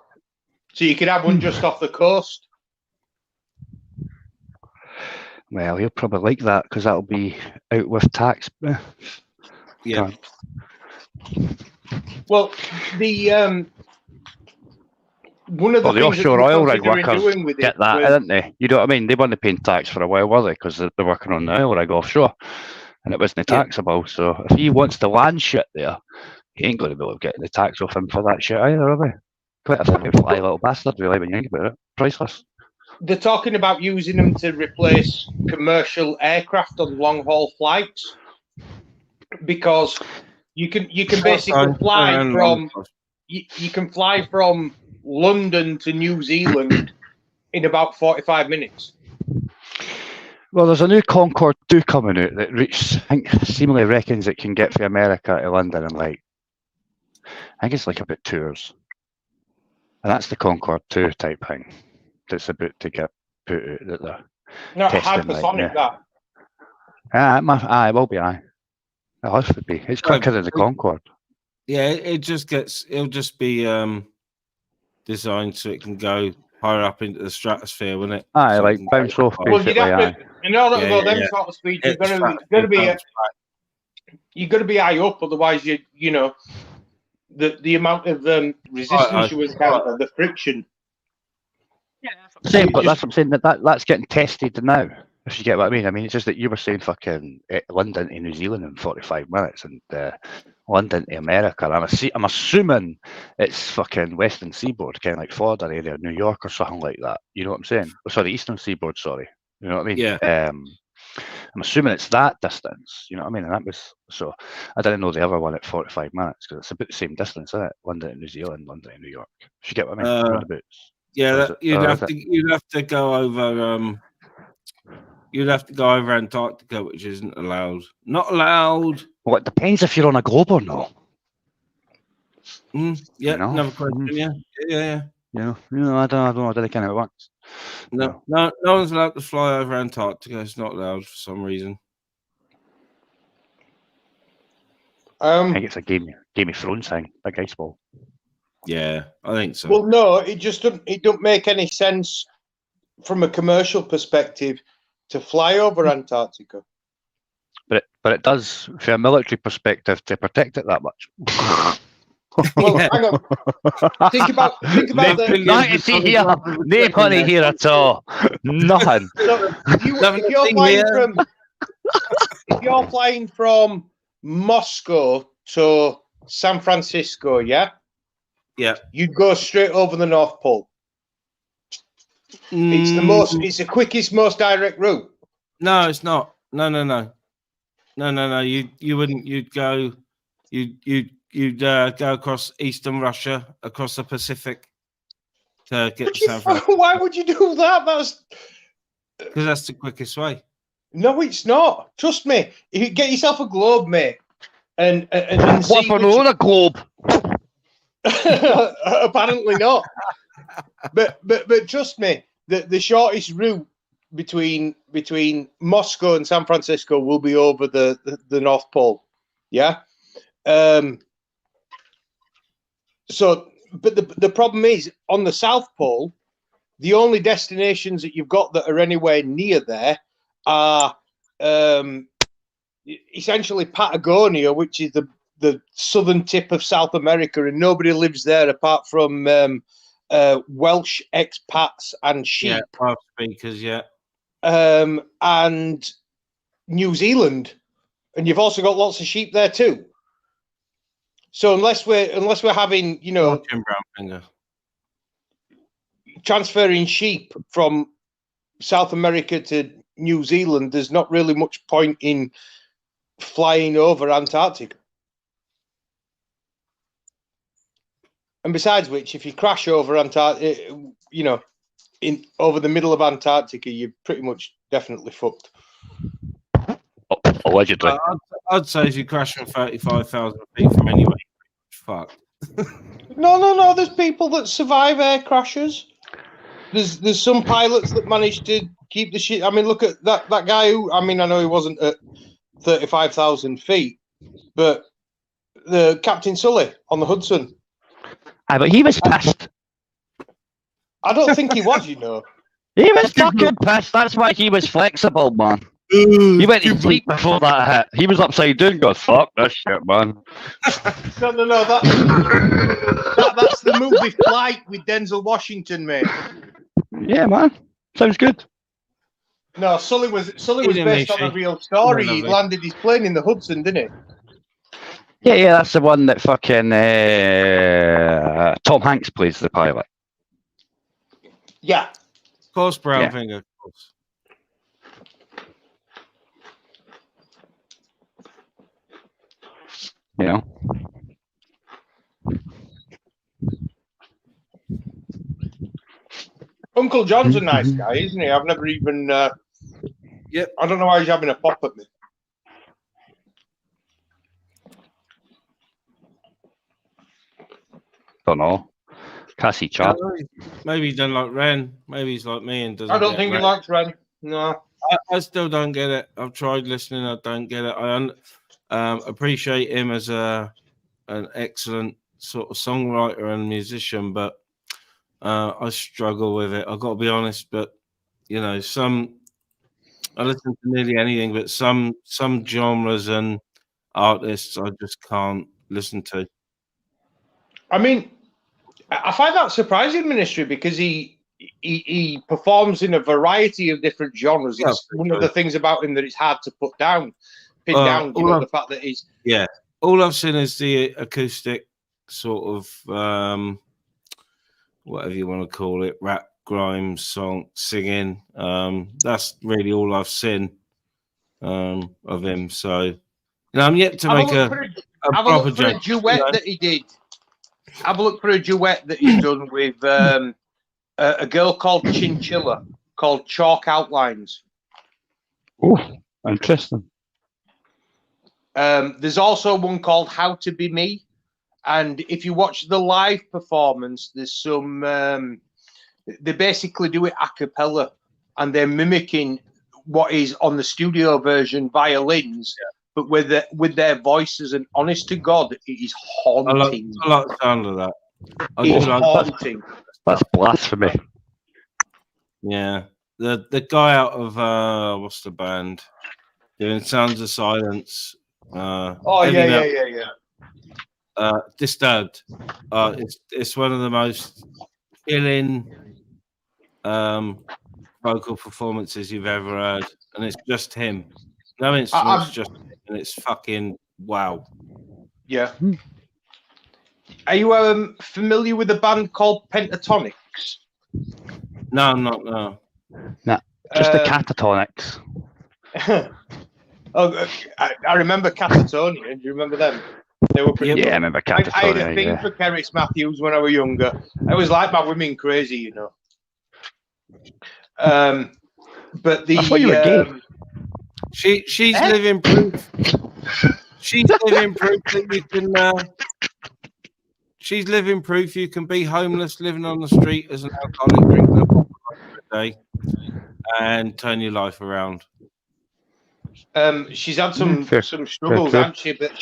[SPEAKER 7] So you could have one just off the coast.
[SPEAKER 3] Well, he'll probably like that because that'll be out with tax.
[SPEAKER 2] Yeah.
[SPEAKER 7] Well, the one of the
[SPEAKER 3] Well, the
[SPEAKER 7] things
[SPEAKER 3] offshore
[SPEAKER 7] that
[SPEAKER 3] oil
[SPEAKER 7] we're
[SPEAKER 3] rig
[SPEAKER 7] considering
[SPEAKER 3] workers
[SPEAKER 7] doing with
[SPEAKER 3] get
[SPEAKER 7] it
[SPEAKER 3] that,
[SPEAKER 7] was-
[SPEAKER 3] didn't they? You know what I mean? They weren't paying tax for a while, were they? Because they're working on the oil rig offshore, and it wasn't
[SPEAKER 2] Yeah.
[SPEAKER 3] taxable. So if he wants to land shit there, he ain't going to be able to get the tax off him for that shit either, are they? Quite a fucking fly little bastard, really, when you think about it. Priceless.
[SPEAKER 7] they're talking about using them to replace commercial aircraft on long haul flights because you can basically fly from you can fly from London to New Zealand in about 45 minutes.
[SPEAKER 3] Well, there's a new Concorde 2 coming out that I think, seemingly reckons it can get from America to London in like, I think it's like about 2 hours. And that's the Concorde 2 type thing that's about to get put out that they're
[SPEAKER 7] Not
[SPEAKER 3] testing.
[SPEAKER 7] hypersonic,
[SPEAKER 3] Like, it will be, aye. It has to be. It's quicker than the Concorde.
[SPEAKER 2] Yeah, it'll just be designed so it can go higher up into the stratosphere, wouldn't it?
[SPEAKER 3] Aye,
[SPEAKER 2] So
[SPEAKER 3] like
[SPEAKER 2] it can
[SPEAKER 3] bounce
[SPEAKER 2] go
[SPEAKER 3] off
[SPEAKER 2] higher.
[SPEAKER 7] Well, you'd
[SPEAKER 3] basically,
[SPEAKER 7] have to, in order to go them sort of speed, you're
[SPEAKER 2] It's
[SPEAKER 7] going
[SPEAKER 2] fast,
[SPEAKER 7] to be
[SPEAKER 2] bounce back.
[SPEAKER 7] you're going to be high up, otherwise you know the amount of resistance you encounter, the friction.
[SPEAKER 6] Yeah, that's what
[SPEAKER 3] Same,
[SPEAKER 7] You
[SPEAKER 3] but
[SPEAKER 7] just-
[SPEAKER 3] that's what I'm saying. That's getting tested now. If you get what I mean. I mean, it's just that you were saying fucking London to New Zealand in 45 minutes and London to America. And I'm assuming it's fucking Western Seaboard, kind of like Florida area, New York or something like that. You know what I'm saying? Oh, sorry, Eastern Seaboard. Sorry. You know what I mean?
[SPEAKER 2] Yeah.
[SPEAKER 3] I'm assuming it's that distance. You know what I mean? And that was so. I didn't know the other one at 45 minutes because it's about the same distance, isn't it? London to New Zealand, London to New York. If you get what I mean? Roundabouts.
[SPEAKER 2] Yeah,
[SPEAKER 3] Or is it-
[SPEAKER 2] you'd
[SPEAKER 3] or
[SPEAKER 2] have
[SPEAKER 3] is
[SPEAKER 2] to you'd have to go over you'd have to go over Antarctica, which isn't allowed. Not allowed.
[SPEAKER 3] Well, it depends if you're on a globe or not.
[SPEAKER 2] Yeah,
[SPEAKER 3] You know?
[SPEAKER 2] another question. Yeah.
[SPEAKER 3] I don't know. I don't think it works.
[SPEAKER 2] No one's allowed to fly over Antarctica. It's not allowed for some reason.
[SPEAKER 3] I think it's a Game of Thrones thing, big ice ball.
[SPEAKER 2] Yeah, I think so.
[SPEAKER 7] Well, no, it just don't make any sense from a commercial perspective to fly over Antarctica.
[SPEAKER 3] But it does, from a military perspective, to protect it that much.
[SPEAKER 7] Well,
[SPEAKER 2] Yeah.
[SPEAKER 7] hang on. Think about the.
[SPEAKER 3] Nothing to see here. No money here at all. Nothing.
[SPEAKER 7] So if you're flying from Moscow to San Francisco, yeah,
[SPEAKER 2] Yeah.
[SPEAKER 7] you'd go straight over the North Pole. It's the quickest, most direct route.
[SPEAKER 2] No, it's not. No. You wouldn't. You'd go across Eastern Russia, across the Pacific to get to San Francisco.
[SPEAKER 7] Why would you do that?
[SPEAKER 2] Because that's the quickest way.
[SPEAKER 7] No, it's not. Trust me. If you get yourself a globe, mate, and
[SPEAKER 3] What
[SPEAKER 7] see
[SPEAKER 3] for
[SPEAKER 7] which-
[SPEAKER 3] on a globe?
[SPEAKER 7] Apparently not. But trust me, the shortest route between Moscow and San Francisco will be over the North Pole. Yeah. So, but the problem is on the South Pole, the only destinations that you've got that are anywhere near there are essentially Patagonia, which is the southern tip of South America, and nobody lives there apart from Welsh expats and sheep.
[SPEAKER 2] Yeah, five speakers. Yeah.
[SPEAKER 7] And New Zealand, and you've also got lots of sheep there too. So unless we're having,
[SPEAKER 2] Watching Brownfinger.
[SPEAKER 7] transferring sheep from South America to New Zealand, there's not really much point in flying over Antarctica. And besides which, if you crash over Antarctica, over the middle of Antarctica, you're pretty much definitely fucked.
[SPEAKER 3] Allegedly.
[SPEAKER 2] I'd say if you crash from 35,000 feet from anywhere, fuck.
[SPEAKER 7] No. There's people that survive air crashes. There's some pilots that manage to keep the shit. I mean, look at that guy who. I mean, I know he wasn't at 35,000 feet, but the Captain Sully on the Hudson.
[SPEAKER 3] Aye, but he was pissed.
[SPEAKER 7] I don't think he was, you know.
[SPEAKER 3] He was fucking pissed. That's why he was flexible, man. He went to sleep before that hit. He was upside down, going, fuck this shit, man.
[SPEAKER 7] No. That's the movie Flight with Denzel Washington, mate.
[SPEAKER 3] Yeah, man. Sounds good.
[SPEAKER 7] No, Sully was based on a real story. He landed his plane in the Hudson, didn't he?
[SPEAKER 3] Yeah, that's the one that fucking Tom Hanks plays the pilot.
[SPEAKER 7] Yeah.
[SPEAKER 2] Of course, Brownfinger. Of course.
[SPEAKER 3] You know.
[SPEAKER 7] Uncle John's a nice guy, isn't he? I've never even.
[SPEAKER 2] Yep.
[SPEAKER 7] I don't know why he's having a pop at me.
[SPEAKER 3] Don't know. Cassie chat.
[SPEAKER 2] Maybe he doesn't like Ren. Maybe he's like me and doesn't.
[SPEAKER 7] I don't
[SPEAKER 2] get
[SPEAKER 7] think
[SPEAKER 2] Ren.
[SPEAKER 7] he likes Ren. No.
[SPEAKER 2] I still don't get it. I've tried listening. I don't get it. I appreciate him as an excellent sort of songwriter and musician, but I struggle with it. I've got to be honest. But you know, I listen to nearly anything, but some genres and artists I just can't listen to.
[SPEAKER 7] I mean, I find that surprising, Ministry, because he performs in a variety of different genres.
[SPEAKER 2] Yeah,
[SPEAKER 7] It's one of the things about him that it's hard to pin down. You know, the fact that he's
[SPEAKER 2] all I've seen is the acoustic sort of whatever you want to call it, rap, grime, song, singing. That's really all I've seen of him. So, you know, I'm yet to make a proper
[SPEAKER 7] look for a duet that he did. Have a look for a duet that he's done with a girl called Chinchilla, called Chalk Outlines.
[SPEAKER 3] Oh, interesting.
[SPEAKER 7] There's also one called How to Be Me. And if you watch the live performance, there's some... they basically do it a cappella, and they're mimicking what is on the studio version violins, but with their voices. And honest to God, it is haunting.
[SPEAKER 2] I like the sound of that.
[SPEAKER 7] It's haunting.
[SPEAKER 3] That's blasphemy.
[SPEAKER 2] Yeah, the guy out of what's the band doing Sounds of Silence? Disturbed. It's one of the most killing vocal performances you've ever heard, and it's just him. No instruments, just him, and it's fucking wow.
[SPEAKER 7] Yeah. Are you familiar with a band called Pentatonics?
[SPEAKER 2] No, I'm not. No.
[SPEAKER 3] Nah, just the Catatonics.
[SPEAKER 7] I remember Catatonia. Do you remember them? They were pretty.
[SPEAKER 3] Yeah, I remember Catatonia.
[SPEAKER 7] I had a thing for Keris Matthews when I was younger. I was like my women crazy, you know. But the
[SPEAKER 3] I thought you were gay.
[SPEAKER 2] She's living proof. She's living proof that you can. She's living proof you can be homeless, living on the street as an alcoholic, drinking a bottle a day, and turn your life around.
[SPEAKER 7] She's had some struggles, hasn't she? But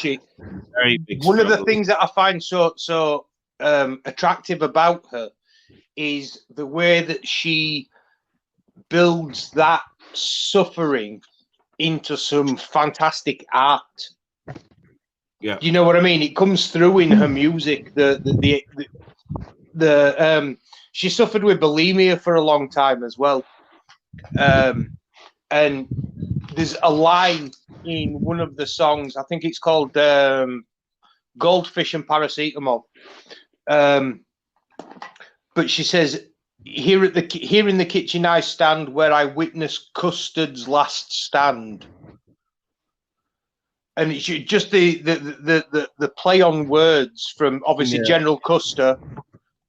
[SPEAKER 2] very big.
[SPEAKER 7] One of the things that I find so attractive about her is the way that she builds that suffering into some fantastic art.
[SPEAKER 2] Yeah,
[SPEAKER 7] you know what I mean. It comes through in her music. She suffered with bulimia for a long time as well, and there's a line in one of the songs. I think it's called "Goldfish and Paracetamol." But she says, "Here in the kitchen I stand, where I witness Custard's last stand." And it's just the play on words from obviously General Custer,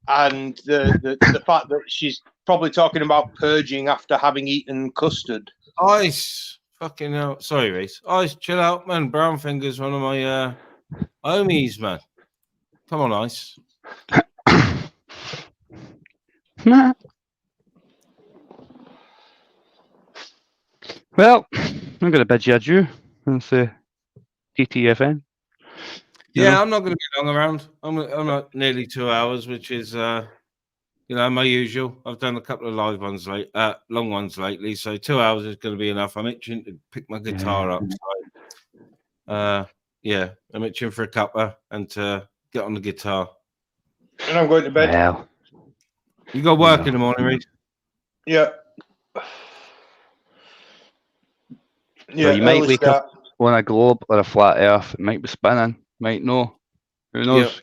[SPEAKER 7] and the fact that she's probably talking about purging after having eaten custard.
[SPEAKER 2] Ice, fucking hell. Sorry, Reese. Ice, chill out, man. Brownfinger's one of my homies, man. Come on, Ice.
[SPEAKER 3] Nah. Well, I'm going to bid you adieu and say TTFN.
[SPEAKER 2] Yeah, I'm not going to be long around. I'm at nearly 2 hours, which is my usual. I've done a couple of live ones long ones lately, so 2 hours is going to be enough. I'm itching to pick my guitar up. So, I'm itching for a cuppa and to get on the guitar.
[SPEAKER 7] And I'm going to bed.
[SPEAKER 3] Well,
[SPEAKER 2] You got work in the morning, Reece?
[SPEAKER 7] Yeah. Yeah,
[SPEAKER 3] well, you might
[SPEAKER 7] early
[SPEAKER 3] wake
[SPEAKER 7] start.
[SPEAKER 3] up on a globe or a flat Earth. It might be spinning. Might know. Who knows?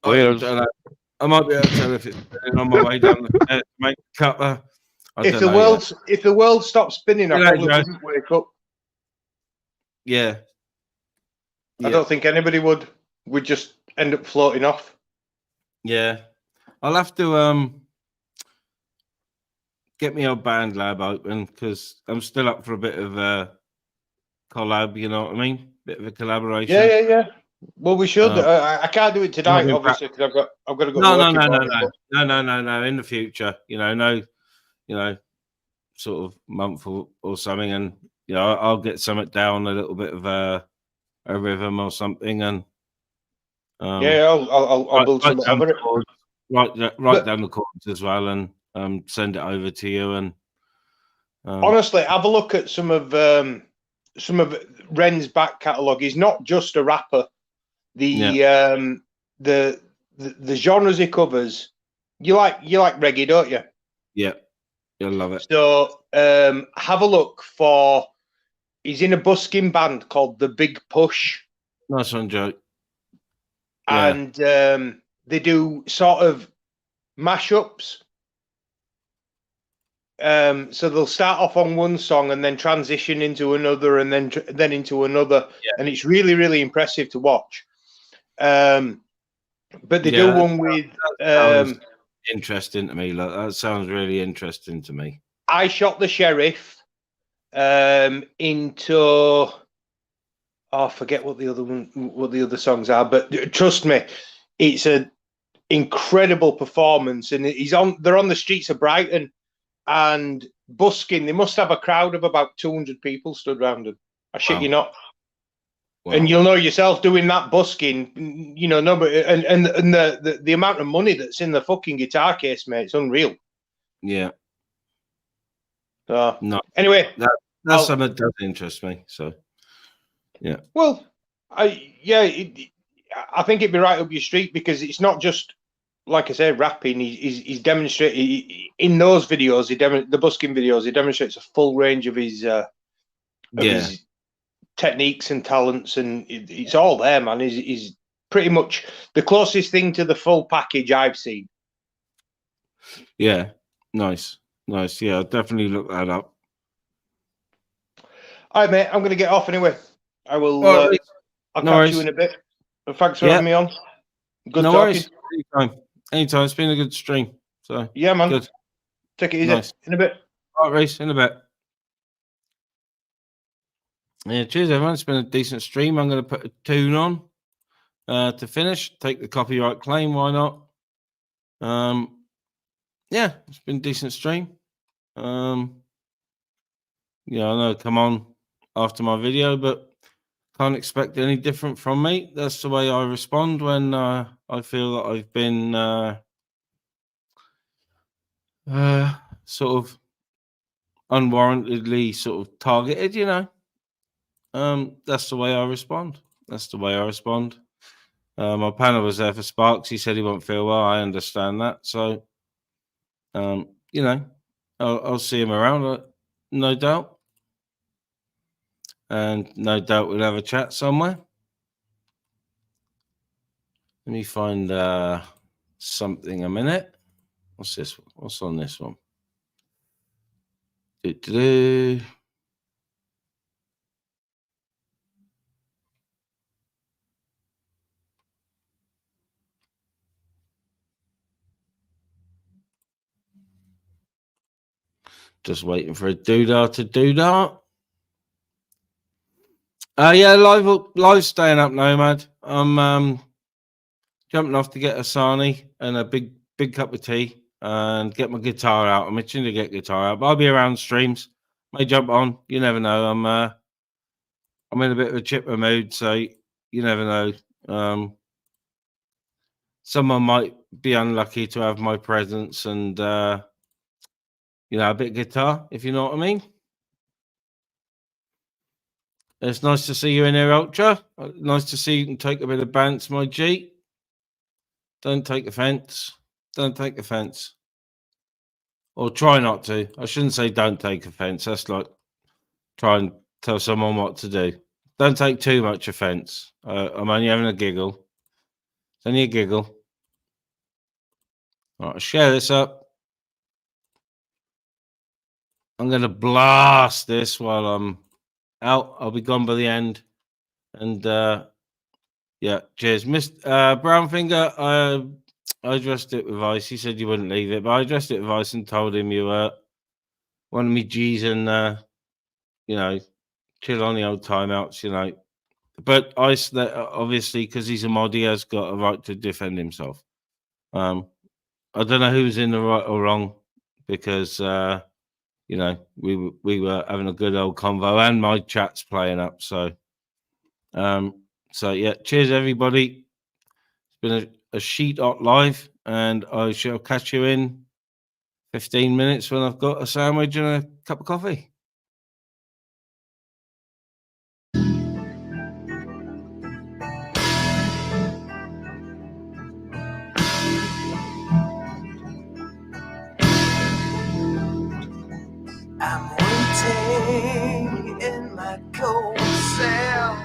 [SPEAKER 3] Players.
[SPEAKER 2] I might be able to tell if it's spinning on my way down the stairs to make a cuppa.
[SPEAKER 7] If the world stopped spinning, I probably wouldn't wake up.
[SPEAKER 2] Yeah.
[SPEAKER 7] I don't think anybody would. We'd just end up floating off.
[SPEAKER 2] Yeah. I'll have to get my old band lab open because I'm still up for a bit of a collab, you know what I mean? Bit of a collaboration.
[SPEAKER 7] Yeah. Well, we should. I can't do it tonight, obviously, because I've got to go.
[SPEAKER 2] No. In the future, no, sort of month or something, and I'll get something down, a little bit of a rhythm or something, and
[SPEAKER 7] I'll build something over it.
[SPEAKER 2] Write down the chords as well, and send it over to you. And
[SPEAKER 7] honestly, have a look at some of Ren's back catalogue. He's not just a rapper. The genres he covers, you like reggae, don't you?
[SPEAKER 2] Yeah, you'll love it.
[SPEAKER 7] So have a look for. He's in a busking band called The Big Push.
[SPEAKER 2] Nice one, Joe.
[SPEAKER 7] And they do sort of mashups. So they'll start off on one song and then transition into another, and then into another, and it's really, really impressive to watch. But they do one with
[SPEAKER 2] interesting to me. Like, that sounds really interesting to me.
[SPEAKER 7] I Shot the Sheriff into I forget what the other songs are, but trust me, it's an incredible performance, and they're on the streets of Brighton and busking. They must have a crowd of about 200 people stood around them. I shit you not. Wow. And you'll know yourself doing that busking, and the amount of money that's in the fucking guitar case, mate, it's unreal.
[SPEAKER 2] Yeah.
[SPEAKER 7] No. Anyway,
[SPEAKER 2] that's something that does interest me. So, yeah.
[SPEAKER 7] Well, I think it'd be right up your street, because it's not just, like I said, rapping. He's demonstrating in those videos. The busking videos. He demonstrates a full range of his techniques and talents, and it's all there, man. He's pretty much the closest thing to the full package I've seen.
[SPEAKER 2] Yeah, nice. Yeah, I'll definitely look that up.
[SPEAKER 7] All right, mate. I'm going to get off anyway. I will. I'll catch you in a bit. And thanks for having me on. Good talking.
[SPEAKER 2] Worries. Anytime. It's been a good stream. So
[SPEAKER 7] yeah, man.
[SPEAKER 2] Good.
[SPEAKER 7] Take it easy.
[SPEAKER 2] Nice.
[SPEAKER 7] In a bit.
[SPEAKER 2] All right, Reece. In a bit. Yeah, cheers, everyone. It's been a decent stream. I'm going to put a tune on to finish. Take the copyright claim. Why not? Yeah, it's been a decent stream. I know come on after my video, but can't expect any different from me. That's the way I respond when I feel that I've been sort of unwarrantedly sort of targeted, That's the way I respond. My panel was there for Sparks. He said he won't feel well. I understand that. So, I'll see him around, no doubt. And no doubt we'll have a chat somewhere. Let me find something a minute. What's this one? What's on this one? Just waiting for a doodah to doodah. Yeah, live staying up, Nomad. I'm jumping off to get a Sani and a big cup of tea and get my guitar out. I'm itching to get guitar out, but I'll be around streams. May jump on. You never know. I'm in a bit of a chipper mood, so you never know Someone might be unlucky to have my presence and, you know, a bit of guitar, if you know what I mean. It's nice to see you in here, Ultra. Nice to see you can take a bit of bounce, my G. Don't take offence. Don't take offence. Or try not to. I shouldn't say don't take offence. That's like try and tell someone what to do. Don't take too much offence. I'm only having a giggle. It's only a giggle. All right, I'll share this up. I'm going to blast this while I'm out. I'll be gone by the end. And yeah, cheers. Mr. Brownfinger, I addressed it with Ice. He said you wouldn't leave it, but I addressed it with Ice and told him you were one of me G's and, you know, chill on the old timeouts, you know. But Ice, that obviously, because he's a mod, he has got a right to defend himself. I don't know who's in the right or wrong because, you know, we were having a good old convo and my chat's playing up. So, yeah, cheers, everybody. It's been a sheet hot live, and I shall catch you in 15 minutes when I've got a sandwich and a cup of coffee.
[SPEAKER 1] I'm waiting in my cold cell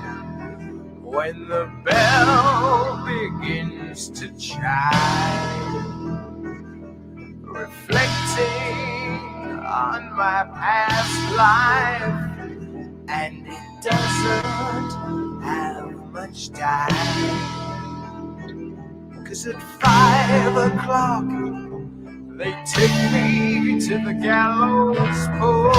[SPEAKER 1] when the bell begins to chime, reflecting on my past life, and it doesn't have much time, 'cause at 5 o'clock they take me to the gallows pole.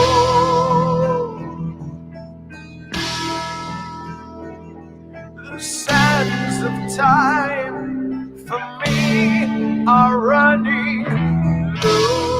[SPEAKER 1] The sands of time for me are running low.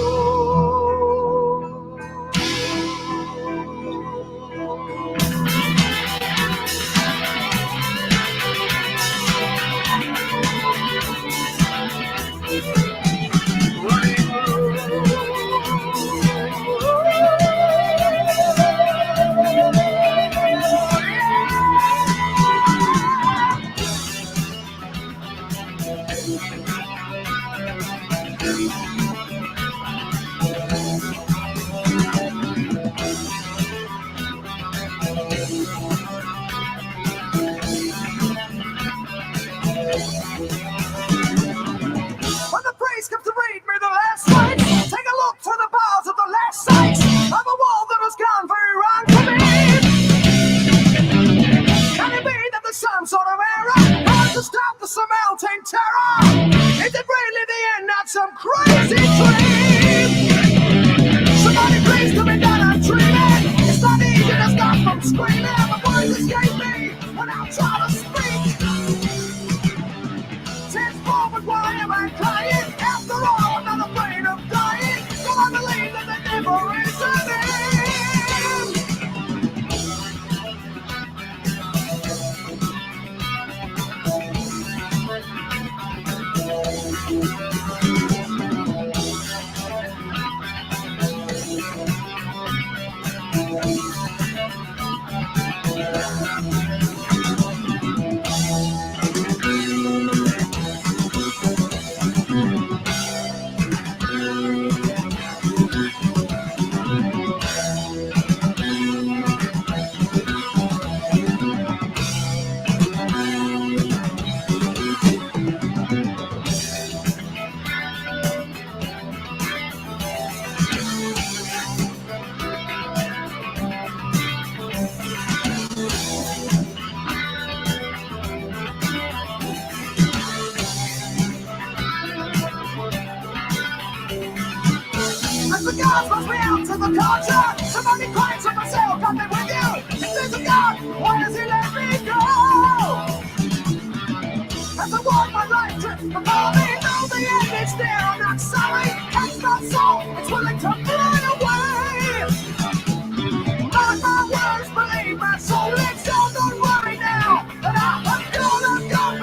[SPEAKER 1] Mark my words, believe my soul, it's all, don't worry now, but I'm gonna go.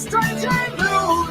[SPEAKER 1] strange and new.